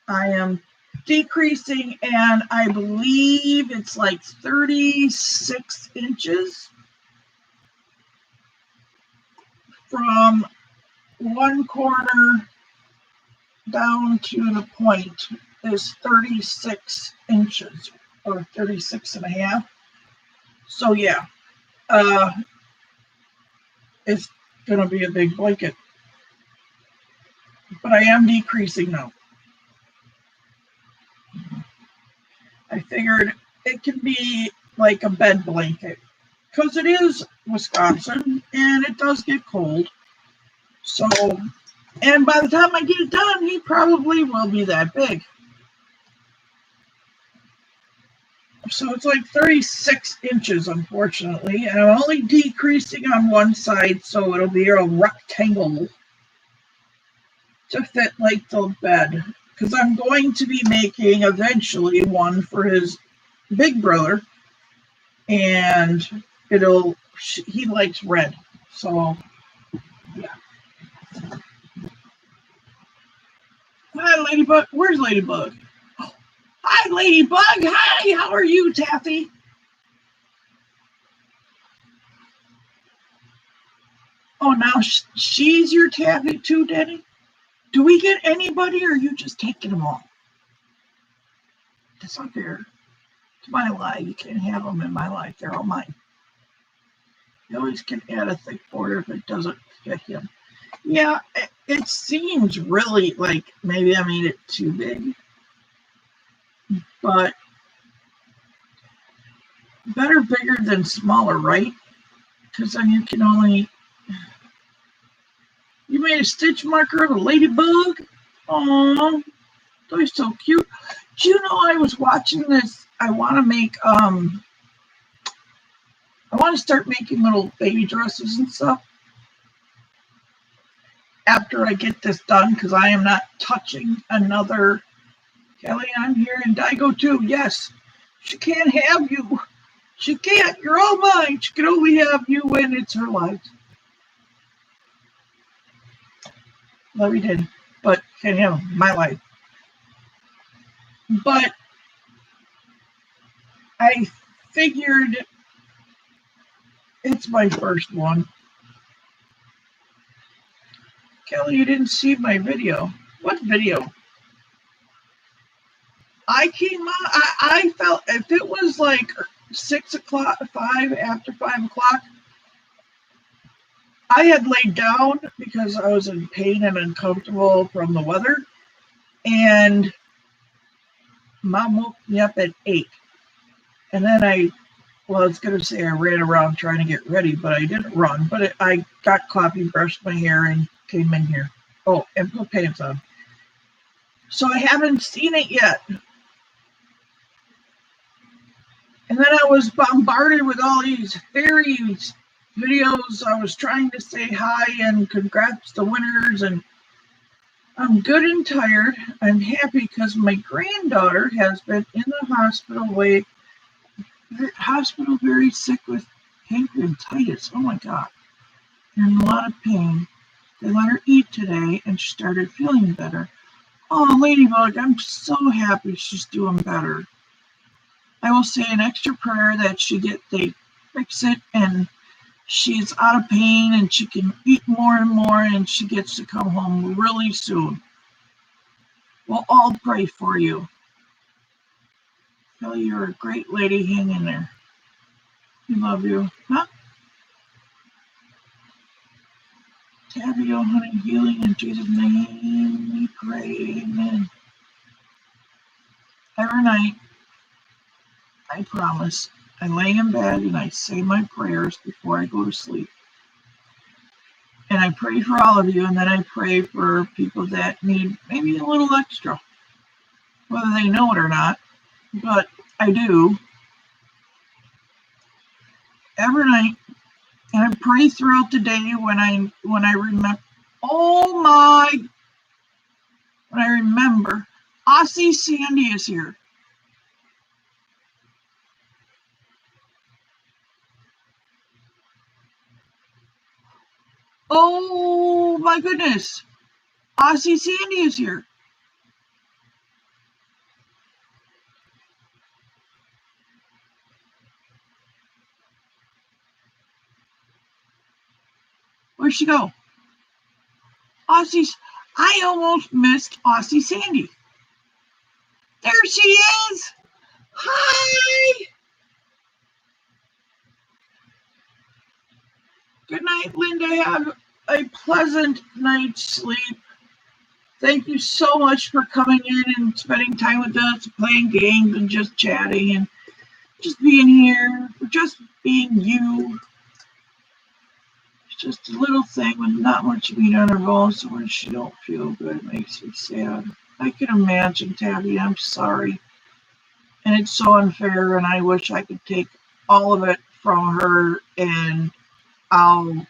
I am decreasing, and I believe it's like 36 inches from one corner down to the point is 36 inches or 36 and a half. So yeah, it's gonna be a big blanket, but I am decreasing now. I figured it can be like a bed blanket because it is Wisconsin and it does get cold. So, and by the time I get it done, he probably will be that big. So it's like 36 inches, unfortunately, and I'm only decreasing on one side, so it'll be a rectangle to fit like the bed. Because I'm going to be making eventually one for his big brother, and he likes red, so yeah. Hi, Ladybug. Where's Ladybug? Oh, hi, Ladybug. Hi, how are you, Taffy? Oh, now she's your Taffy too, Daddy? Do we get anybody, or are you just taking them all? That's not fair. It's my life. You can't have them in my life. They're all mine. You always can add a thick border if it doesn't fit him. Yeah, it seems really like maybe I made it too big. But better bigger than smaller, right? Because then you can only... You made a stitch marker of a ladybug? Aww, they're so cute. Do you know I was watching this? I want to make, I want to start making little baby dresses and stuff after I get this done, because I am not touching another. Kelly, I'm here, and Daigo too, yes. She can't have you. She can't. You're all mine. She can only have you when it's her life. Love you, Daddy. But can't have my life. But I figured it's my first one. Kelly, you didn't see my video. What video? I came out, I felt if it was like 6 o'clock, after 5 o'clock, I had laid down because I was in pain and uncomfortable from the weather. And Mom woke me up at 8. And then I was going to say I ran around trying to get ready, but I didn't run. But I got coffee, brushed my hair, and came in here. Oh, and put pants on. So I haven't seen it yet. And then I was bombarded with all these fairies videos. I was trying to say hi and congrats to winners. And I'm good and tired. I'm happy because my granddaughter has been in the hospital very sick with pancreatitis. Oh my God. In a lot of pain. They let her eat today and she started feeling better. Oh, Ladybug, I'm so happy she's doing better. I will say an extra prayer that they fix it and she's out of pain and she can eat more and more and she gets to come home really soon. We'll all pray for you. Kelly, you're a great lady. Hang in there. We love you. Huh? Tabby, oh honey, healing in Jesus' name we pray. Amen. Every night, I promise, I lay in bed and I say my prayers before I go to sleep. And I pray for all of you, and then I pray for people that need maybe a little extra, whether they know it or not, but I do. Every night, and I pray throughout the day when I remember, when I remember, Aussie Sandy is here. Oh my goodness. Aussie Sandy is here. Where'd she go? I almost missed Aussie Sandy. There she is. Hi. Good night, Linda. Have a pleasant night's sleep. Thank you so much for coming in and spending time with us, playing games and just chatting and just being here, just being you. It's just a little thing with not much meat on her bones, so when she don't feel good, it makes me sad. I can imagine, Tabby. I'm sorry. And it's so unfair, and I wish I could take all of it from her, and I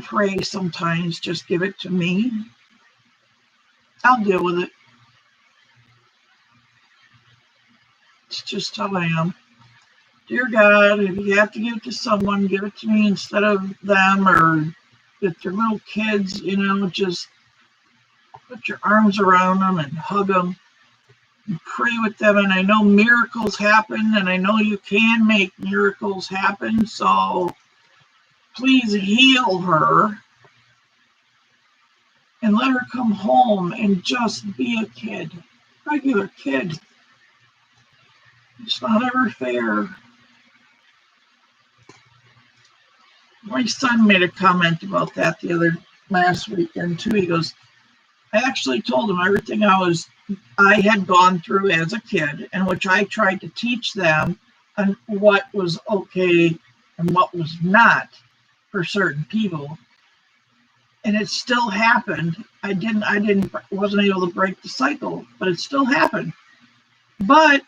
pray sometimes, just give it to me. I'll deal with it. It's just how I am. Dear God, if you have to give it to someone, give it to me instead of them, or if they're little kids, just put your arms around them and hug them and pray with them. And I know miracles happen, and I know you can make miracles happen, so please heal her and let her come home and just be a kid, regular kid. It's not ever fair. My son made a comment about that last weekend too. He goes, I actually told him everything I had gone through as a kid, and which I tried to teach them on what was okay and what was not for certain people. And it still happened. I wasn't able to break the cycle, but it still happened. But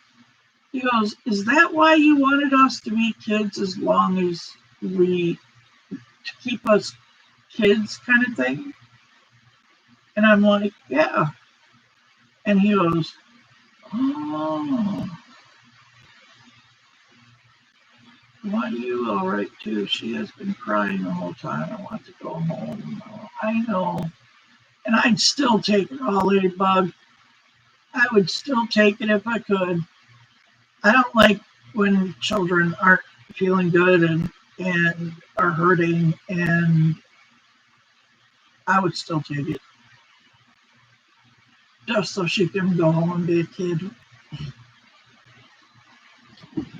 he goes, is that why you wanted us to be kids as long as to keep us kids kind of thing? And I'm like, yeah. And he goes, oh. Want you all right too? She has been crying the whole time. I want to go home. I know. And I'd still take it all, Ladybug. I would still take it if I could. I don't like when children aren't feeling good and are hurting, and I would still take it. Just so she can go home and be a kid.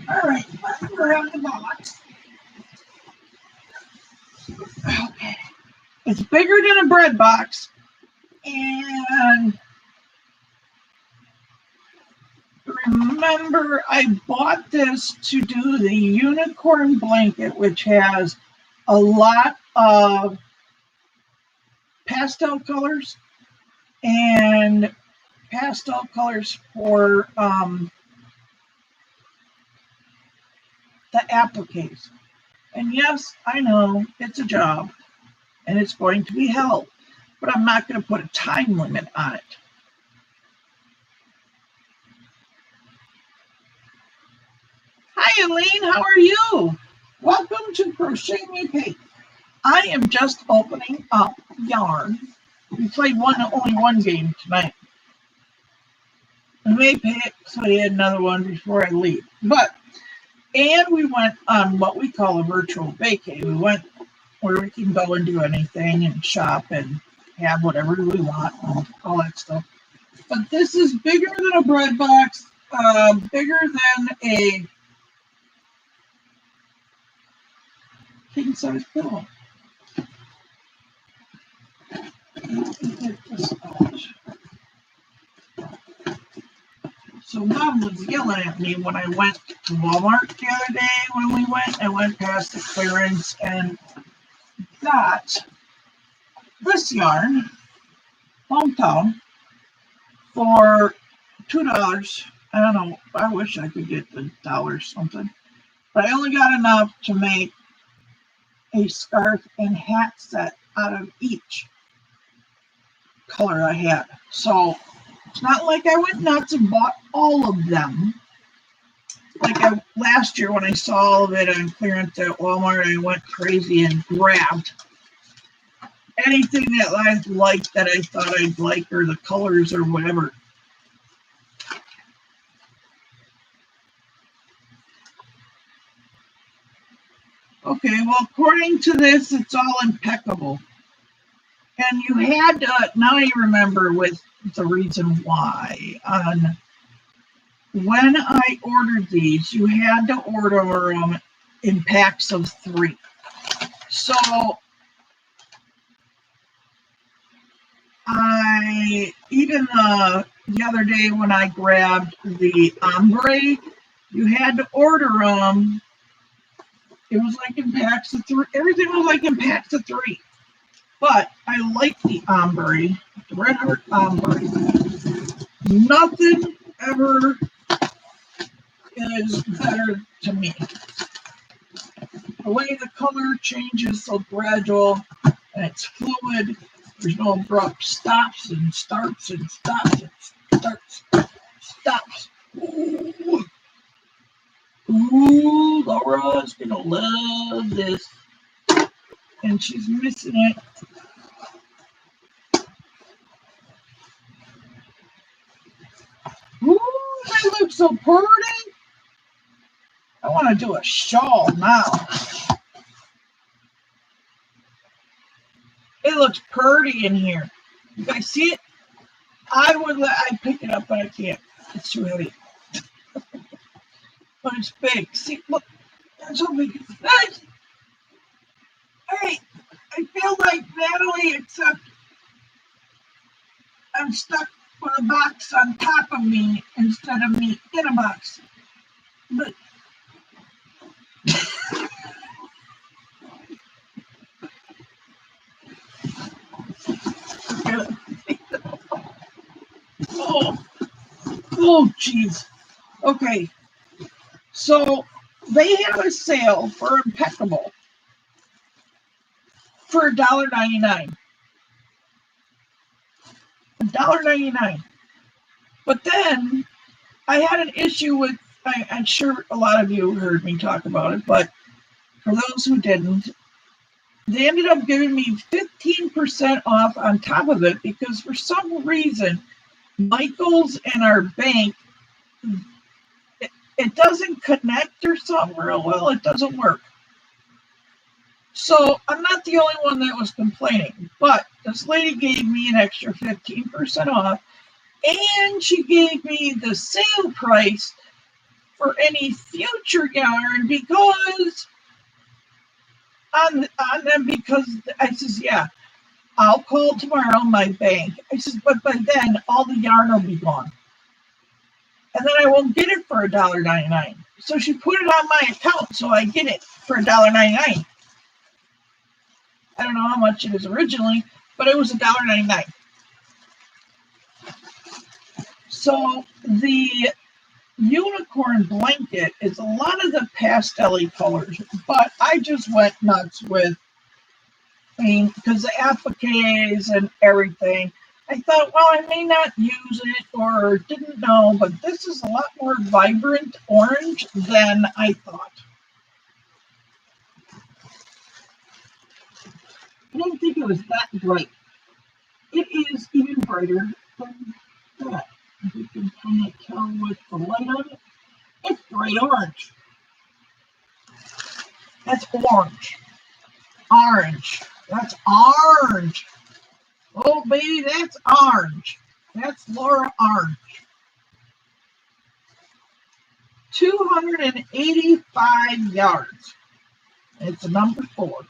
All right, let's grab the box. Okay. It's bigger than a bread box. And remember, I bought this to do the unicorn blanket, which has a lot of pastel colors and pastel colors for the appliques. And yes, I know it's a job and it's going to be hell, but I'm not going to put a time limit on it. Hi, Elaine, how are you? Welcome to Crochet Me Pink. I am just opening up yarn. We played only one game tonight. I may play another one before I leave. And we went on what we call a virtual vacay. We went where we can go and do anything and shop and have whatever we want and all that stuff. But this is bigger than a bread box, bigger than a king size pillow. So Mom was yelling at me when I went to Walmart the other day. When we went, I went past the clearance and got this yarn, Hometown, for $2. I don't know. I wish I could get the dollar something, but I only got enough to make a scarf and hat set out of each color I had. So it's not like I went nuts and bought all of them. Like last year when I saw all of it on clearance at Walmart, I went crazy and grabbed anything that I liked that I thought I'd like, or the colors or whatever. Okay, well, according to this, it's all impeccable. And you had to, now I remember with the reason why. When I ordered these, you had to order them in packs of 3. So even the other day when I grabbed the ombre, you had to order them. It was like in packs of 3. Everything was like in packs of 3. But I like the ombre, the red heart ombre. Nothing ever is better to me. The way the color changes so gradual and it's fluid. There's no abrupt stops and starts and stops and starts, stops. Ooh. Ooh, Laura's gonna love this. And she's missing it. Ooh, they look so pretty. I want to do a shawl now. It looks pretty in here. You guys see it? I'd pick it up, but I can't. It's too heavy. But it's big. See, look. That's how big it is. Nice. Hey, I feel like Natalie, except I'm stuck with a box on top of me instead of me in a box. But oh, jeez. Okay, so they have a sale for Impeccable for $1.99. $1.99. But then I had an issue with, I'm sure a lot of you heard me talk about it, but for those who didn't, they ended up giving me 15% off on top of it because for some reason, Michael's and our bank, it doesn't connect or something real well. It doesn't work. So I'm not the only one that was complaining, but this lady gave me an extra 15% off, and she gave me the sale price for any future yarn because on them, because I says, yeah, I'll call tomorrow my bank. I says, but by then all the yarn will be gone. And then I won't get it for $1.99. So she put it on my account so I get it for $1.99. I don't know how much it is originally, but it was $1.99. So the unicorn blanket is a lot of the pastel-y colors, but I just went nuts with, because the appliques and everything. I thought, well, I may not use it or didn't know, but this is a lot more vibrant orange than I thought. I didn't think it was that bright. It is even brighter than that. You can kind of tell with the light on it. It's bright orange. That's orange. Orange. That's orange. Oh, baby, that's orange. That's Laura Orange. 285 yards. It's number 4.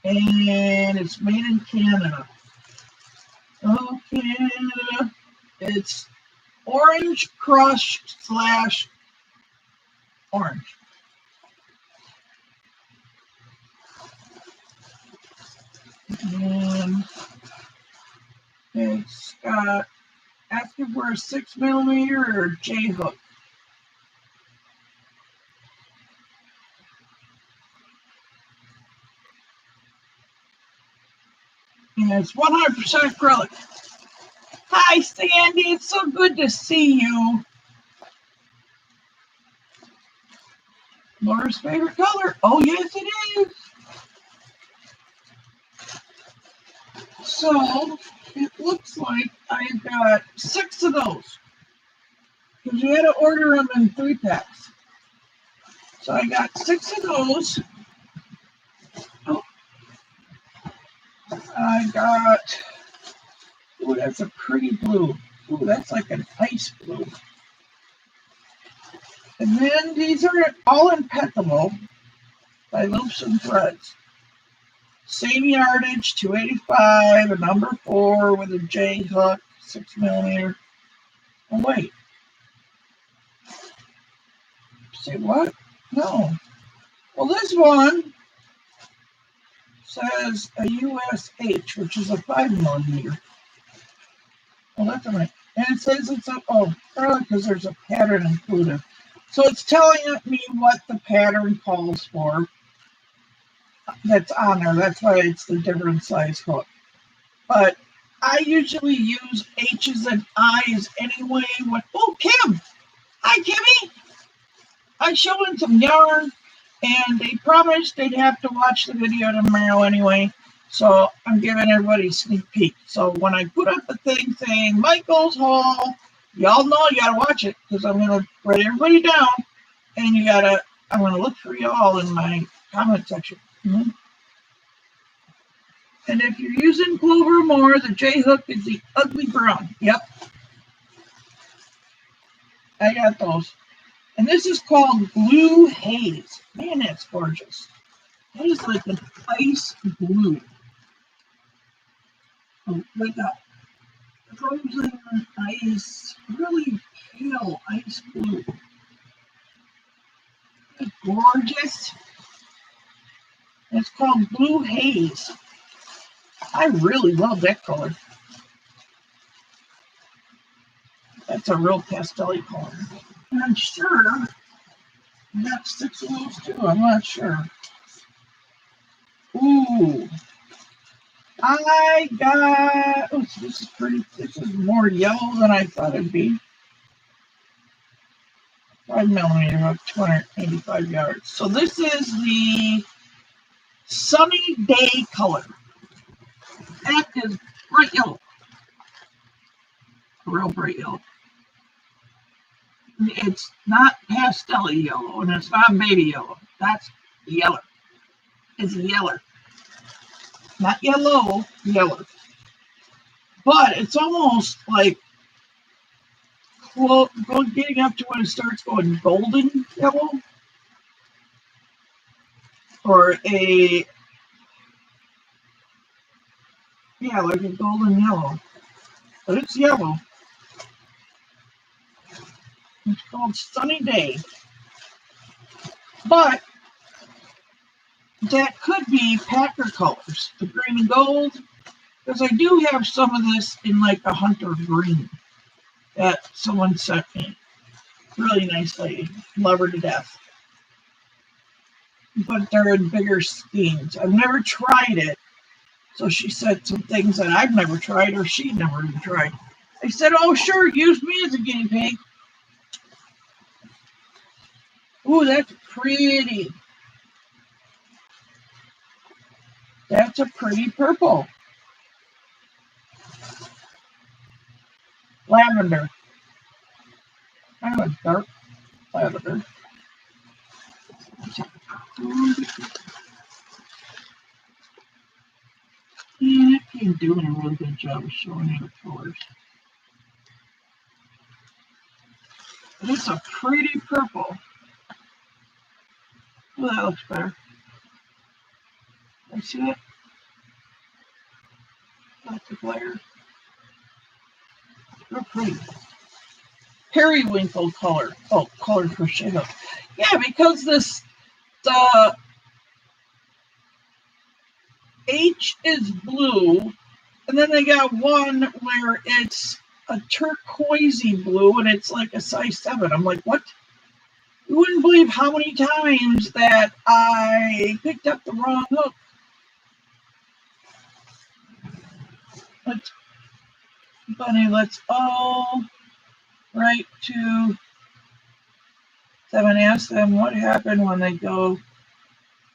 And it's made in Canada. Oh, Canada. It's Orange Crush / orange. And it's got, asking for a 6mm or J hook. And it's 100% acrylic. Hi, Sandy. It's so good to see you. Laura's favorite color. Oh, yes, it is. So it looks like I've got 6 of those. Because you had to order them in 3 packs. So I got 6 of those. Oh. I got, oh, that's a pretty blue. Oh, that's like an ice blue. And then these are all impeccable by Loops and Threads. Same yardage, 285, a number 4 with a J hook, 6mm. Oh, wait. Say what? No. Well, this one says a USH, which is a 5mm. Well, that's all right. And it says it's a, oh, probably because there's a pattern included. So it's telling me what the pattern calls for. That's on there. That's why it's the different size hook. But I usually use H's and I's anyway. Oh, Kim! Hi, Kimmy! I showed them some yarn, and they promised they'd have to watch the video tomorrow anyway. So I'm giving everybody a sneak peek. So when I put up the thing saying Michael's haul, y'all know you gotta watch it because I'm gonna write everybody down, and I'm gonna look for y'all in my comment section. Mm-hmm. And if you're using Clover more, the J hook is the ugly brown. Yep. I got those. And this is called Blue Haze. Man, that's gorgeous. That is like an ice blue. Oh, like a frozen ice, really pale ice blue. It's gorgeous. It's called Blue Haze. I really love that color. That's a real pastel-y color. And I'm sure I got 6 of those too. I'm not sure. Ooh. I got, oh, this is pretty, this is more yellow than I thought it'd be. 5mm hook, 285 yards. So this is the Sunny Day color. That is bright yellow. A real bright yellow. It's not pastel yellow, and it's not baby yellow. That's yellow. It's yellow. Not yellow, yellow. But it's almost like getting up to when it starts going golden yellow. Or a, yeah, like a golden yellow. But it's yellow. It's called Sunny Day. But that could be Packer colors, the green and gold. Because I do have some of this in like a hunter green that someone sent me. Really nice lady. Love her to death. But they're in bigger skeins. I've never tried it. So she said some things that I've never tried or she'd never even tried. I said, oh, sure, use me as a guinea pig. Ooh, that's pretty. That's a pretty purple. Lavender. Kind of a dark lavender. Yeah, I can't do a really good job of showing you the colors. But it's a pretty purple. Oh, that looks better. I see it. That's the glare. Real pretty. Periwinkle color. Oh, colored crochet hook. Yeah, because the H is blue, and then they got one where it's a turquoisey blue, and it's like a size 7. I'm like, what? You wouldn't believe how many times that I picked up the wrong hook. Let's all write to 7. Ask them what happened when they go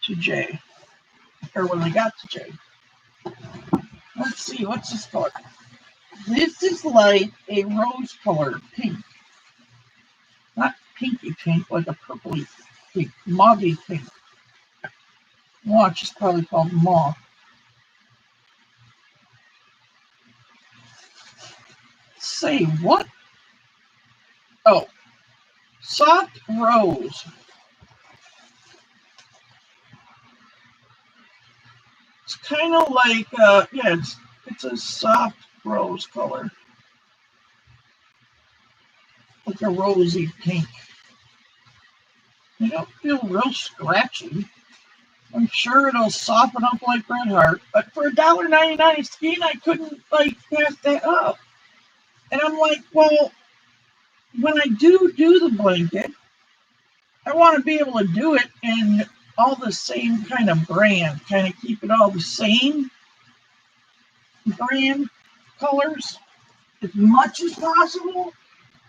to J, or when they got to J. Let's see, what's this color? This is like a rose color pink. Not pinky pink, like a purpley pink, mauvey pink. Watch, it's probably called mauve. Say what? Oh, soft rose. It's kind of like, yeah, it's a soft rose color. Like a rosy pink. They don't feel real scratchy. I'm sure it'll soften up like Red Heart, but for $1.99 a skein, I couldn't like pass that up. And I'm like, well, when I do the blanket, I want to be able to do it in all the same kind of brand, kind of keep it all the same brand colors as much as possible.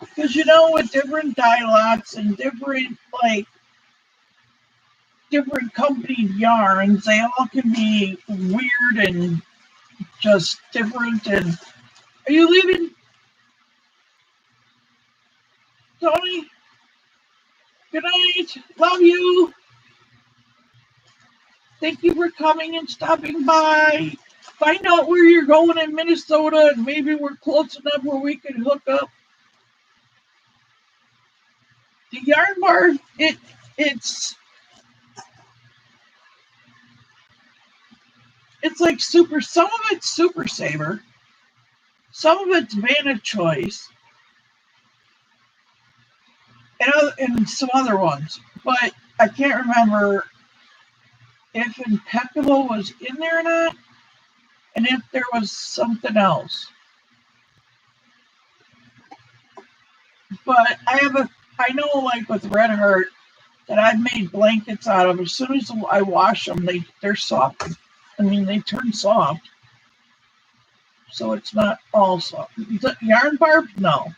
Because, you know, with different dye lots and different company yarns, they all can be weird and just different. And are you leaving, Tony? Good night. Love you. Thank you for coming and stopping by. Find out where you're going in Minnesota, and maybe we're close enough where we can hook up. The yarn bar, it's like super. Some of it's Super Saver, some of it's Vanna Choice, and some other ones. But I can't remember if Impeccable was in there or not, and if there was something else. But I know like with Red Heart that I've made blankets out of. As soon as I wash them, they're soft. I mean, they turn soft. So it's not all soft. Yarn barb? No.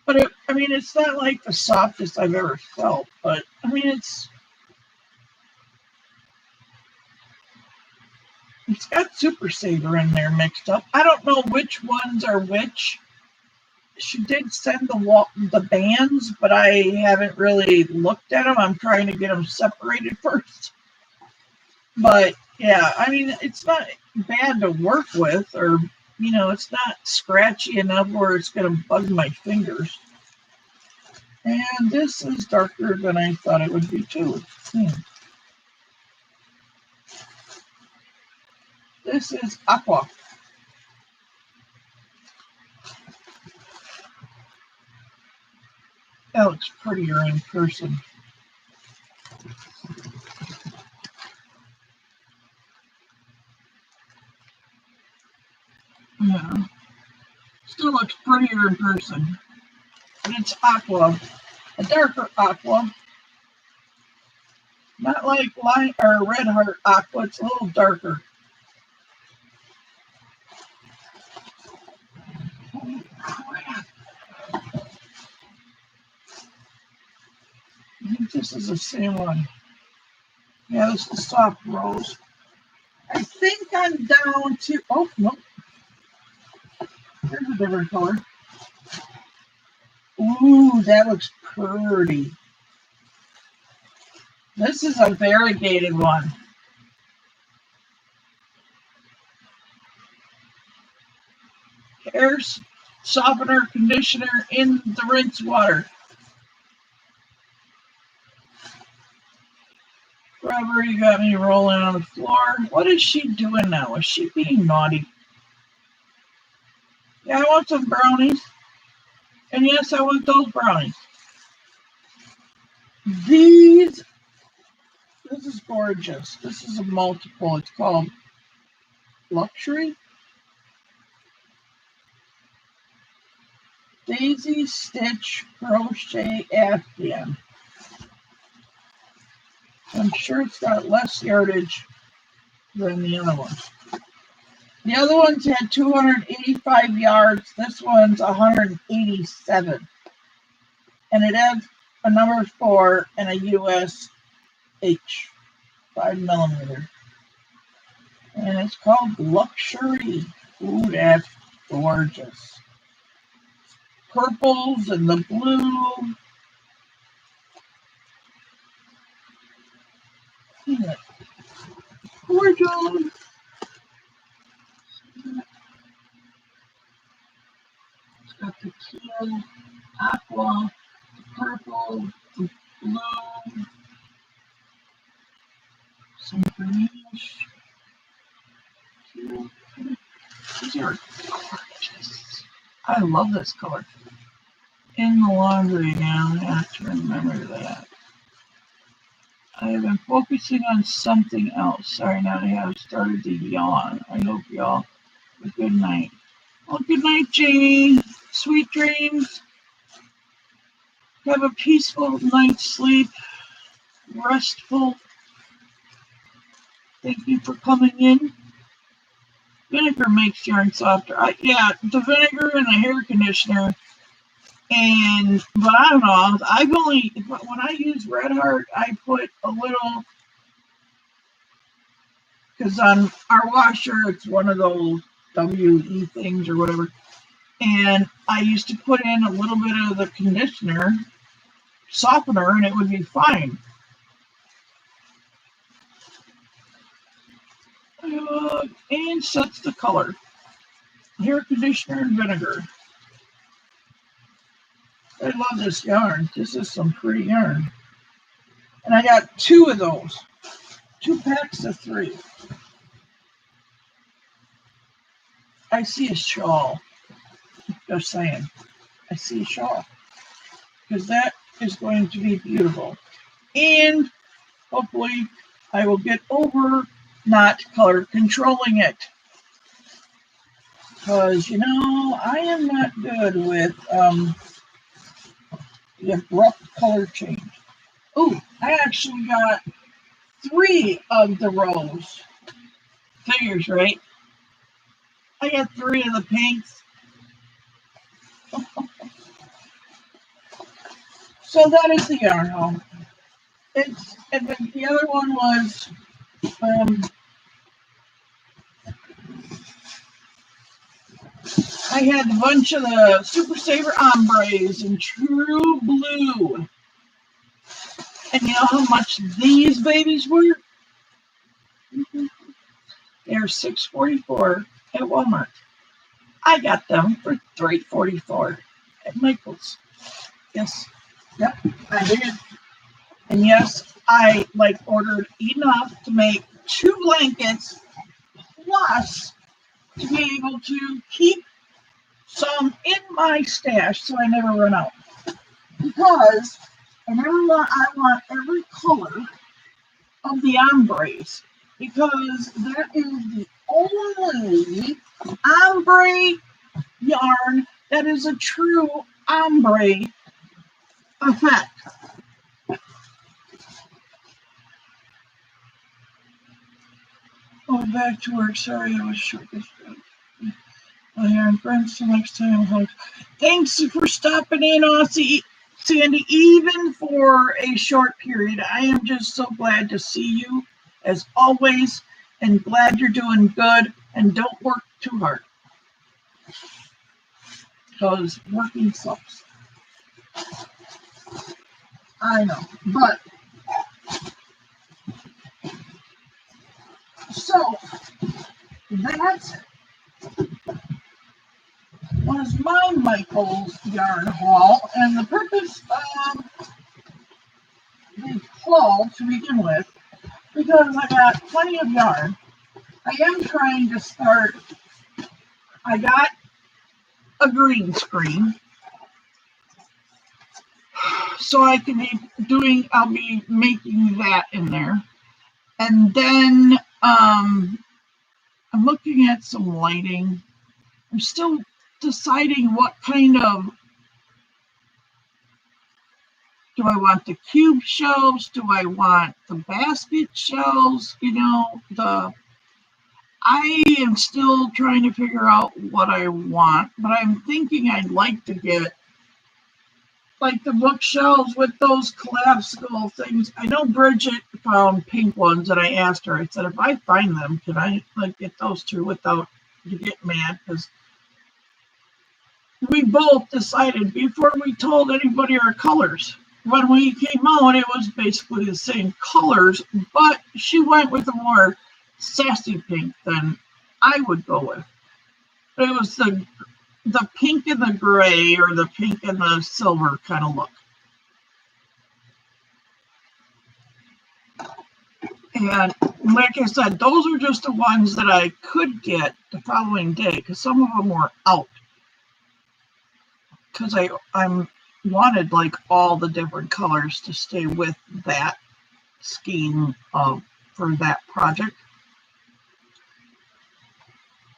But I mean, it's not like the softest I've ever felt, but I mean, it's got Super Saver in there mixed up. I don't know which ones are which. She did send the bands, but I haven't really looked at them. I'm trying to get them separated first. But yeah, I mean, it's not bad to work with, or you know, it's not scratchy enough where it's going to bug my fingers. And this is darker than I thought it would be too. This is Aqua. That looks prettier in person. Yeah. Still looks prettier in person. But it's Aqua. A darker Aqua. Not like light or Red Heart Aqua. It's a little darker. Holy crap. I think this is the same one. Yeah, this is soft rose. I think I'm down to, oh, no. Here's a different color. Ooh, that looks pretty. This is a variegated one. Hair softener conditioner in the rinse water. Forever, you got me rolling on the floor. What is she doing now? Is she being naughty? Yeah, I want some brownies. And yes, I want those brownies. This is gorgeous. This is a multiple. It's called Luxury. Daisy Stitch Crochet Afghan. I'm sure it's got less yardage than the other ones. The other ones had 285 yards. This one's 187. And it has a number 4 and a US H 5mm. And it's called Luxury. Ooh, that's gorgeous. Purples and the blue. Yeah. Gorgeous. It's got the teal, aqua, the purple, the blue, some greenish. These are gorgeous. I love this color. In the laundry now, I have to remember that. I have been focusing on something else. Sorry, now I have started to yawn. I hope y'all have a good night. Well, good night, Janie. Sweet dreams. Have a peaceful night's sleep. Restful. Thank you for coming in. Vinegar makes yarn softer. Yeah, the vinegar and the hair conditioner. But I don't know. When I use Red Heart, I put a little, because on our washer, it's one of those WE things or whatever. And I used to put in a little bit of the conditioner, softener, and it would be fine. And sets the color. Hair conditioner and vinegar. I love this yarn. This is some pretty yarn. And I got 2 of those. 2 packs of 3. I see a shawl. Just saying. I see a shawl. Because that is going to be beautiful. And hopefully I will get over not color controlling it. Because, you know, I am not good with the abrupt color change. Oh, I actually got 3 of the rose figures, right? I got 3 of the pinks. So that is the yarn haul. It's, and then the other one was, I had a bunch of the Super Saver Ombres in True Blue. And you know how much these babies were? They're $6.44 at Walmart. I got them for $3.44 at Michael's. Yes, yep, I did. And yes, I ordered enough to make 2 blankets plus to be able to keep some in my stash so I never run out. Because I want every color of the ombres, because that is the only ombre yarn that is a true ombre effect. Oh, back to work. Sorry, I was short this week. And friends, till next time. Thanks for stopping in, Aussie Sandy, even for a short period. I am just so glad to see you, as always, and glad you're doing good, and don't work too hard, because working sucks. I know, but so that was my Michael's yarn haul, and the purpose of the haul to begin with, because I got plenty of yarn. I am trying to start. I got a green screen, so I can be doing. I'll be making that in there, and then I'm looking at some lighting. I'm still deciding what kind of. Do I want the cube shelves? Do I want the basket shelves? You know, I am still trying to figure out what I want, but I'm thinking I'd like to get like the bookshelves with those collapsible things. I know Bridget found pink ones, and I asked her, I said, if I find them, can I get those too without you get mad? Because we both decided before we told anybody our colors. When we came out, it was basically the same colors, but she went with a more sassy pink than I would go with. It was the pink and the gray, or the pink and the silver kind of look. And like I said, those are just the ones that I could get the following day, because some of them were out. Because I'm wanted all the different colors to stay with that scheme for that project.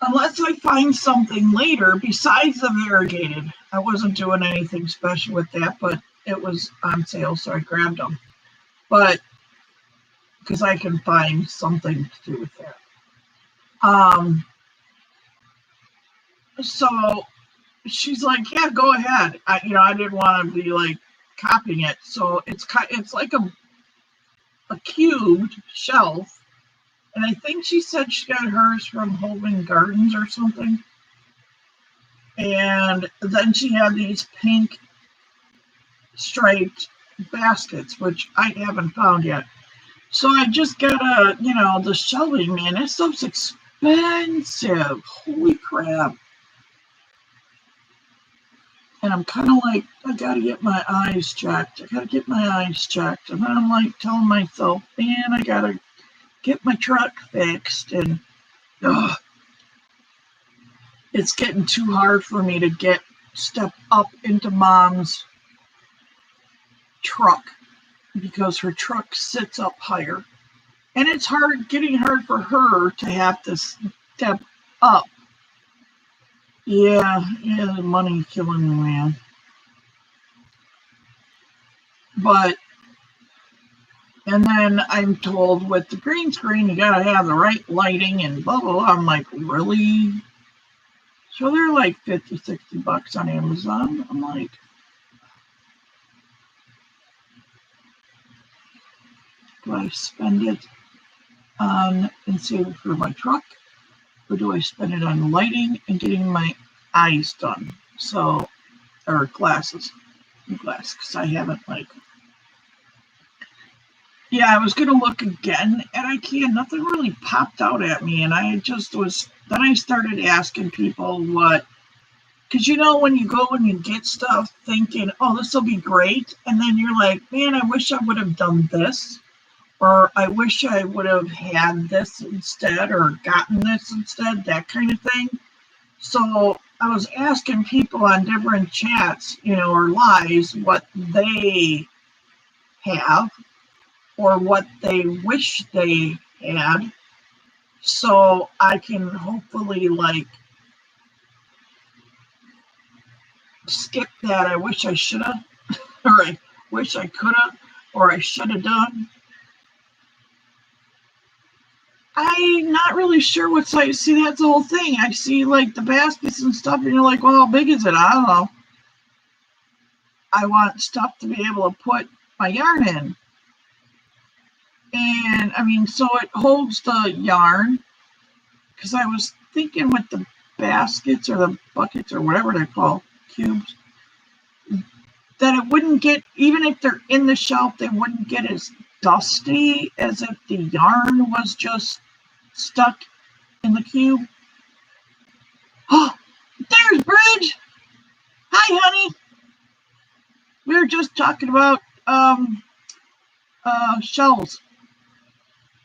Unless I find something later besides the variegated. I wasn't doing anything special with that, but it was on sale, so I grabbed them. But because I can find something to do with that. So she's like, yeah, go ahead. I didn't want to be copying it. So it's like a cubed shelf. And I think she said she got hers from Home Gardens or something. And then she had these pink striped baskets, which I haven't found yet. So I just got the shelving, man. That stuff's expensive. Holy crap. And I'm kind of like, I got to get my eyes checked. And then I'm telling myself, man, I got to get my truck fixed. And it's getting too hard for me to step up into Mom's truck, because her truck sits up higher. And it's getting hard for her to have to step up. Yeah, the money killing me, man. And then I'm told with the green screen, you gotta have the right lighting and blah, blah, blah. I'm like, really? So they're $50, $60 on Amazon. I'm like, Do I spend it on and save it for my truck? Or do I spend it on lighting and getting my eyes done? So, or glasses, because I haven't yeah, I was going to look again at IKEA. Nothing really popped out at me. And I just then I started asking people because when you go and you get stuff thinking, oh, this will be great. And then you're like, man, I wish I would have done this. Or I wish I would have had this instead or gotten this instead, that kind of thing. So I was asking people on different chats, or lives, what they have or what they wish they had. So I can hopefully skip that. I wish I should have, or I wish I could have, or I should have done. I'm not really sure what size. See, that's the whole thing. I see the baskets and stuff, and you're like, well, how big is it? I don't know. I want stuff to be able to put my yarn in. And I mean, so it holds the yarn, because I was thinking with the baskets or the buckets or whatever they're called, cubes, that it wouldn't get, even if they're in the shelf, they wouldn't get as dusty as if the yarn was just stuck in the cube. Oh, there's Bridge. Hi, honey. We were just talking about shells.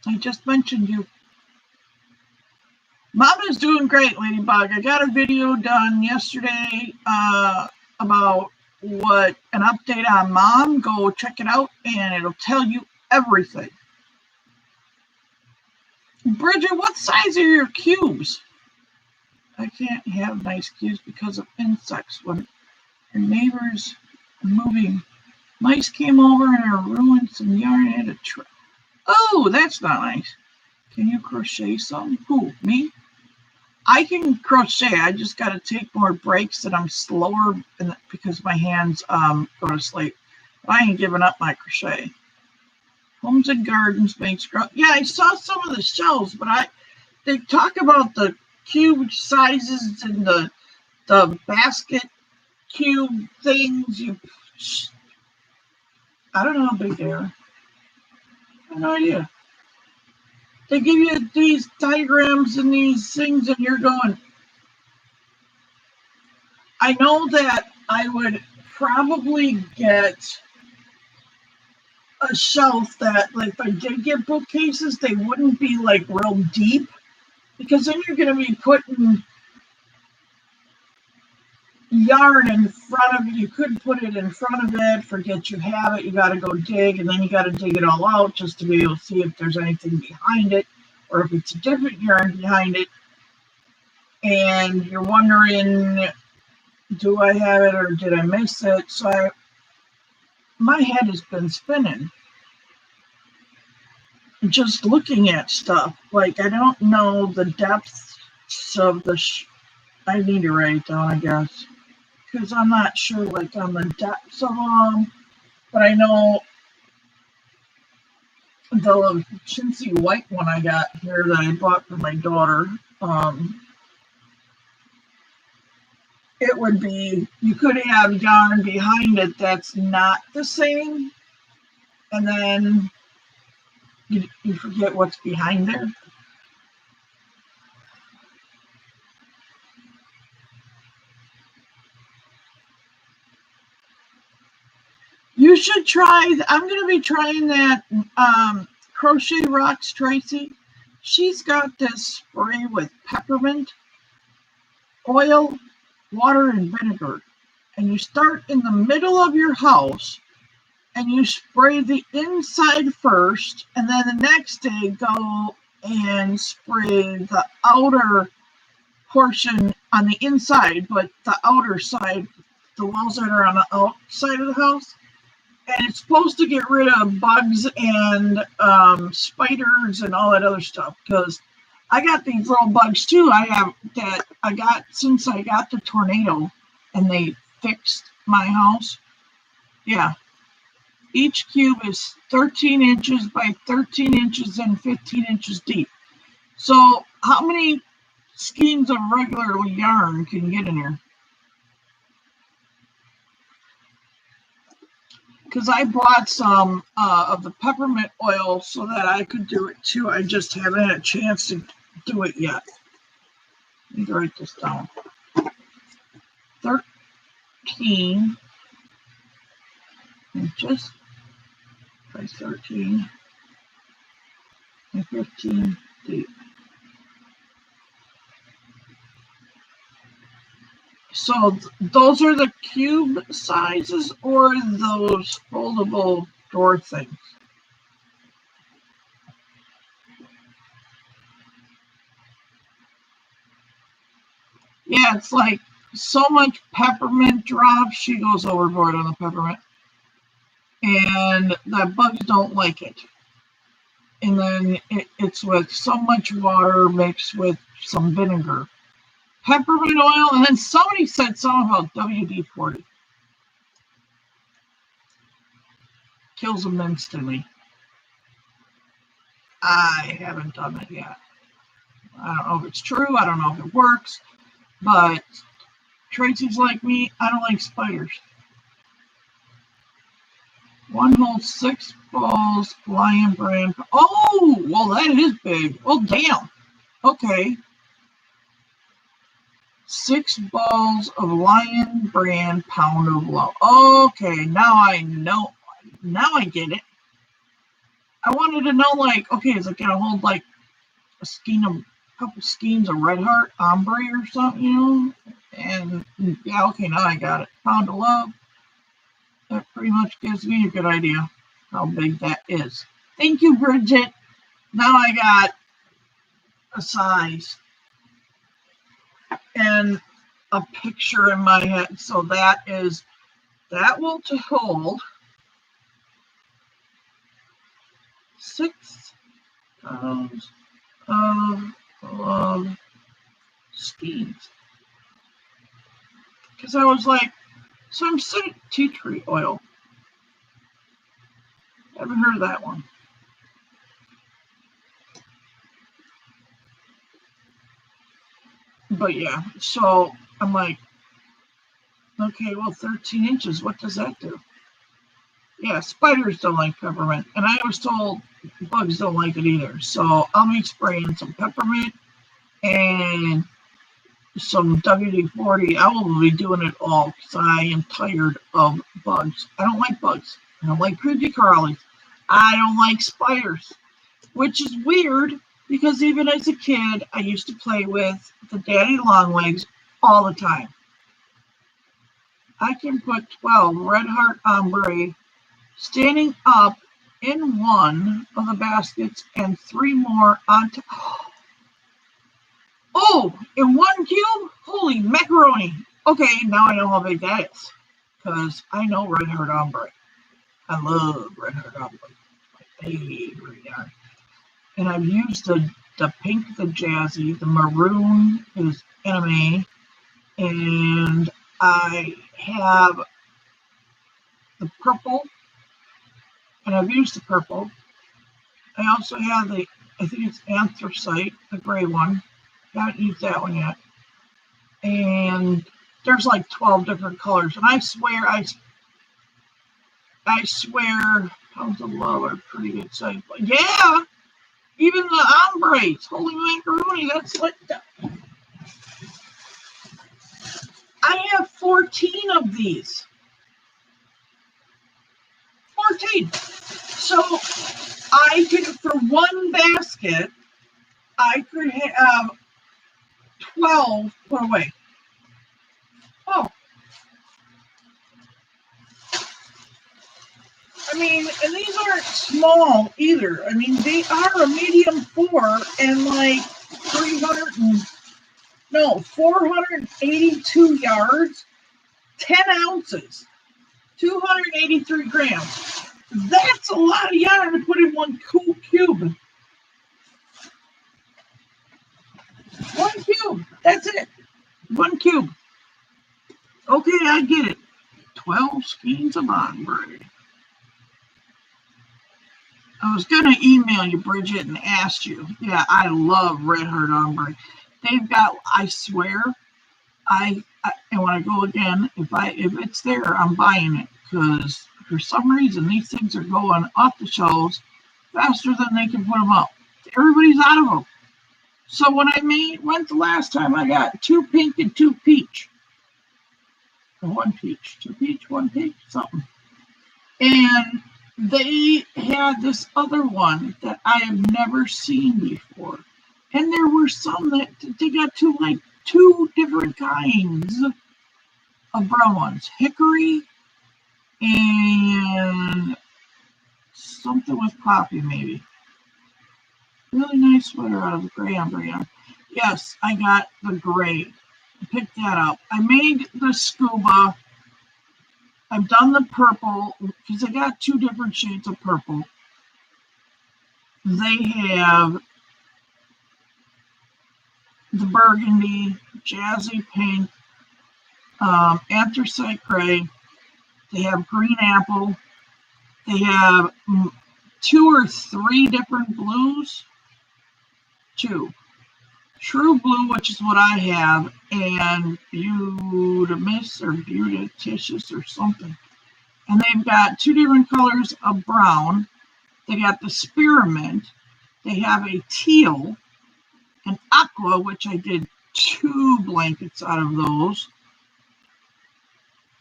I just mentioned you. Mama's doing great, Ladybug. I got a video done yesterday about an update on Mom. Go check it out, and it'll tell you everything. Bridget, what size are your cubes? I can't have nice cubes because of insects. When your neighbors are moving, mice came over and ruined some yarn and a trap. Oh, that's not nice. Can you crochet some? Who, me? I can crochet. I just got to take more breaks, and I'm slower because my hands go to sleep. But I ain't giving up my crochet. Homes and Gardens makes grow. Yeah, I saw some of the shells, but they talk about the cube sizes and the basket cube things. I don't know how big they are. I have no idea. They give you these diagrams and these things, and you're going. I know that I would probably get a shelf that, if I did get bookcases, they wouldn't be real deep, because then you're going to be putting yarn in front of it. You could put it in front of it, forget you have it, you got to go dig, and then you got to dig it all out just to be able to see if there's anything behind it, or if it's a different yarn behind it, and you're wondering, do I have it or did I miss it? So my head has been spinning just looking at stuff. I don't know the depths of I need to write it down, I guess, because I'm not sure on the depths of them, but I know the chintzy white one I got here that I bought for my daughter, it would be, you could have yarn behind it that's not the same, and then you forget what's behind there. You should try, I'm going to be trying that Crochet Rocks Tracy. She's got this spray with peppermint, oil, water, and vinegar. And you start in the middle of your house, and you spray the inside first, and then the next day go and spray the outer portion on the inside, but the outer side, the walls that are on the outside of the house. And it's supposed to get rid of bugs and spiders and all that other stuff, because I got these little bugs too. I got since I got the tornado and they fixed my house. Yeah. Each cube is 13 inches by 13 inches and 15 inches deep. So how many skeins of regular yarn can you get in here? Because I bought some of the peppermint oil so that I could do it too. I just haven't had a chance to do it yet. Let me write this down. 13 inches by 13 and 15 deep. So those are the cube sizes or those foldable door things? Yeah, it's like so much peppermint drops, she goes overboard on the peppermint. And the bugs don't like it. And then it's with so much water mixed with some vinegar. Peppermint oil, and then somebody said something about WD-40. Kills them instantly. I haven't done it yet. I don't know if it's true. I don't know if it works. But Tracy's like me. I don't like spiders. One whole 6 balls, Lion brand. Oh, well, that is big. Oh, damn. Okay. 6 balls of Lion brand pound of love. Okay, now I know. Now I get it. I wanted to know, like, okay, is it gonna hold like a couple skeins of Red Heart ombre or something, you know? And yeah, okay, now I got it. Pound of love. That pretty much gives me a good idea how big that is. Thank you, Bridget. Now I got a size and a picture in my head. So that will to hold 6 pounds of skeins. Because I was like, some tea tree oil. Haven't heard of that one. But yeah, so I'm like, okay, well, 13 inches, what does that do? Yeah, spiders don't like peppermint, and I was told bugs don't like it either. So I'll be spraying some peppermint and some WD-40. I will be doing it all because I am tired of bugs. I don't like bugs. I don't like creepy crawlies. I don't like spiders, which is weird because even as a kid, I used to play with the daddy longlegs all the time. I can put 12 Red Heart ombre standing up in one of the baskets and 3 more on top. Oh, in 1 cube? Holy macaroni. Okay, now I know how big that is. Because I know Red Heart ombre. I love Red Heart ombre. My favorite yarn. And I've used the pink, the jazzy, the maroon is enemy, and I have the purple, and I've used the purple. I also have I think it's anthracite, the gray one. Haven't used that one yet. And there's like 12 different colors, and I swear, pounds of love are pretty good size. But yeah, even the ombres, holy macaroni, that's like that. I have 14 of these. 14. So I could, for one basket, I could have 12 put away. Oh. I mean, and these aren't small either. I mean, they are a medium 4 and like 482 yards, 10 ounces, 283 grams. That's a lot of yarn to put in 1 cool cube. 1 cube. That's it. 1 cube. Okay, I get it. 12 skeins of ombre. I was going to email you, Bridget, and ask you. Yeah, I love Red Heart Ombre. They've got, I swear, and when I go again, if it's there, I'm buying it, because for some reason these things are going off the shelves faster than they can put them up. Everybody's out of them. So when when's the last time I got 2 pink and 2 peach? Or 1 peach, 2 peach, 1 peach, something. And they had this other one that I have never seen before. And there were some that they got two different kinds of brown ones. Hickory and something with poppy, maybe. Really nice sweater out of the gray ombre. Yes, I got the gray. I picked that up. I made the scuba. I've done the purple because I got 2 different shades of purple. They have the burgundy, jazzy pink, anthracite gray. They have green apple. They have 2 or 3 different blues. 2. True blue, which is what I have, and Beautimus or Beautitious or something. And they've got 2 different colors of brown. They got the spearmint. They have a teal, an aqua, which I did 2 blankets out of those.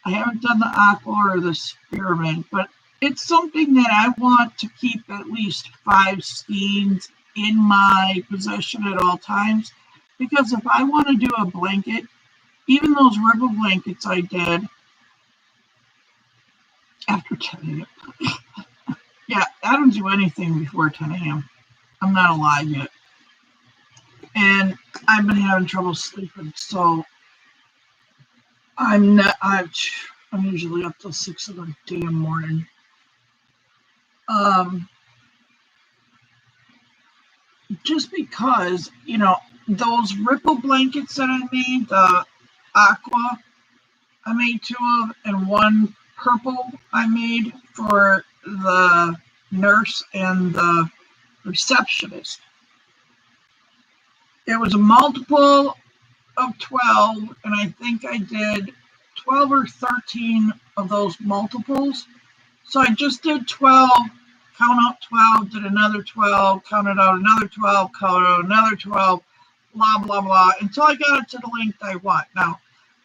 I haven't done the aqua or the spearmint, but it's something that I want to keep at least 5 skeins in my possession at all times, because if I want to do a blanket, even those ripple blankets I did after 10 a.m. Yeah, I don't do anything before 10 a.m. I'm not alive yet. And I've been having trouble sleeping, so I'm usually up till 6 in the damn morning. Just because, those ripple blankets that I made, the aqua, I made 2 of, and 1 purple I made for the nurse and the receptionist. It was a multiple of 12, and I think I did 12 or 13 of those multiples. So I just did 12, count out 12, did another 12, counted out another 12, counted out another 12, blah, blah, blah, until I got it to the length I want. Now,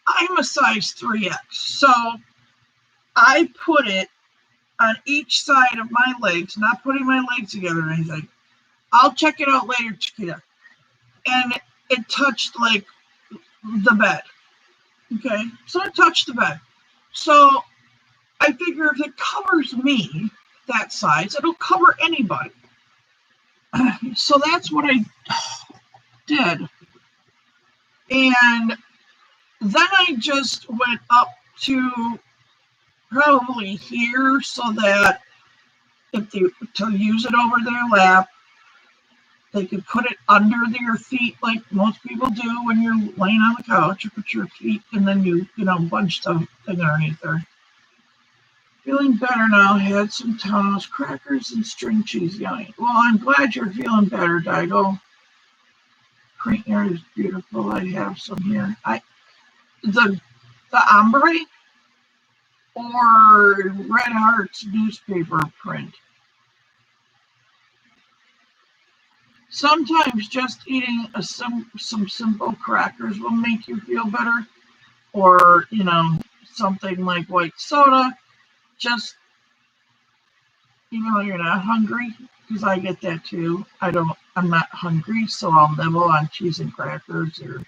I'm a size 3X, so I put it on each side of my legs, not putting my legs together or anything. I'll check it out later, Chiquita. And it touched like the bed. Okay, so it touched the bed. So I figure if it covers me that size, it'll cover anybody. So that's what I did. And then I just went up to probably here, so that if they to use it over their lap, they could put it under their feet like most people do when you're laying on the couch. You put your feet and then you bunch the thing underneath there. Feeling better now. Had some Thanos crackers and string cheese. Yummy. Well, I'm glad you're feeling better, Daigo. Print here is beautiful. I have some here. The ombre or Red Heart's newspaper print. Sometimes just eating some simple crackers will make you feel better, or something like white soda. Just you're not hungry, because I get that too. I'm not hungry, so I'll nibble on cheese and crackers. Or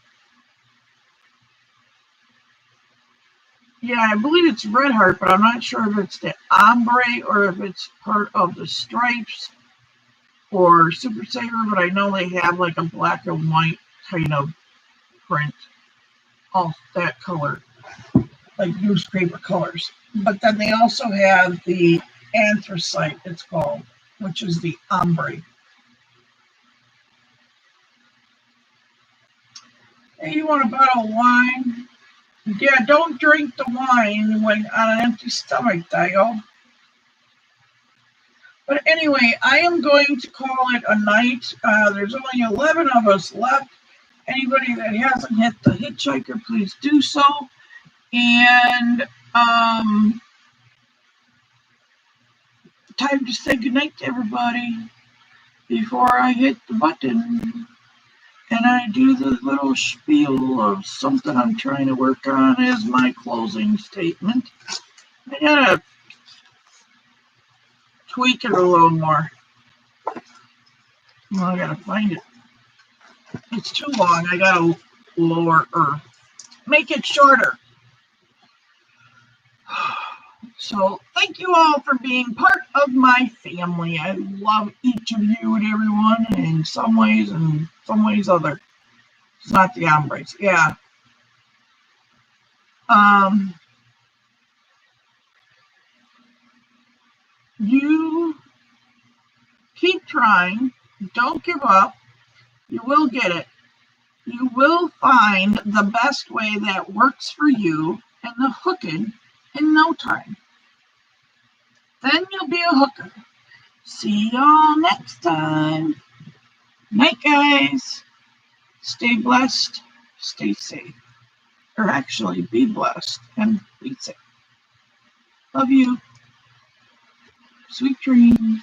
yeah, I believe it's Red Heart, but I'm not sure if it's the ombre or if it's part of the stripes or Super Saver, but I know they have like a black and white kind of print, all that color, like newspaper colors. But then they also have the anthracite, it's called, which is the ombre. Hey, you want a bottle of wine? Yeah, don't drink the wine when on an empty stomach, Dio. But anyway, I am going to call it a night. There's only 11 of us left. Anybody that hasn't hit the hitchhiker, please do so. And time to say goodnight to everybody before I hit the button. And I do the little spiel of something I'm trying to work on as my closing statement. I gotta tweak it a little more. Well, I gotta find it. It's too long. I gotta lower or make it shorter. So thank you all for being part of my family. I love each of you and everyone in some ways and some ways other. It's not the hombres. Yeah. You keep trying. Don't give up. You will get it. You will find the best way that works for you and the hooking in no time. Then you'll be a hooker. See y'all next time. Night, guys. Stay blessed. Stay safe. Or actually, be blessed and be safe. Love you. Sweet dreams.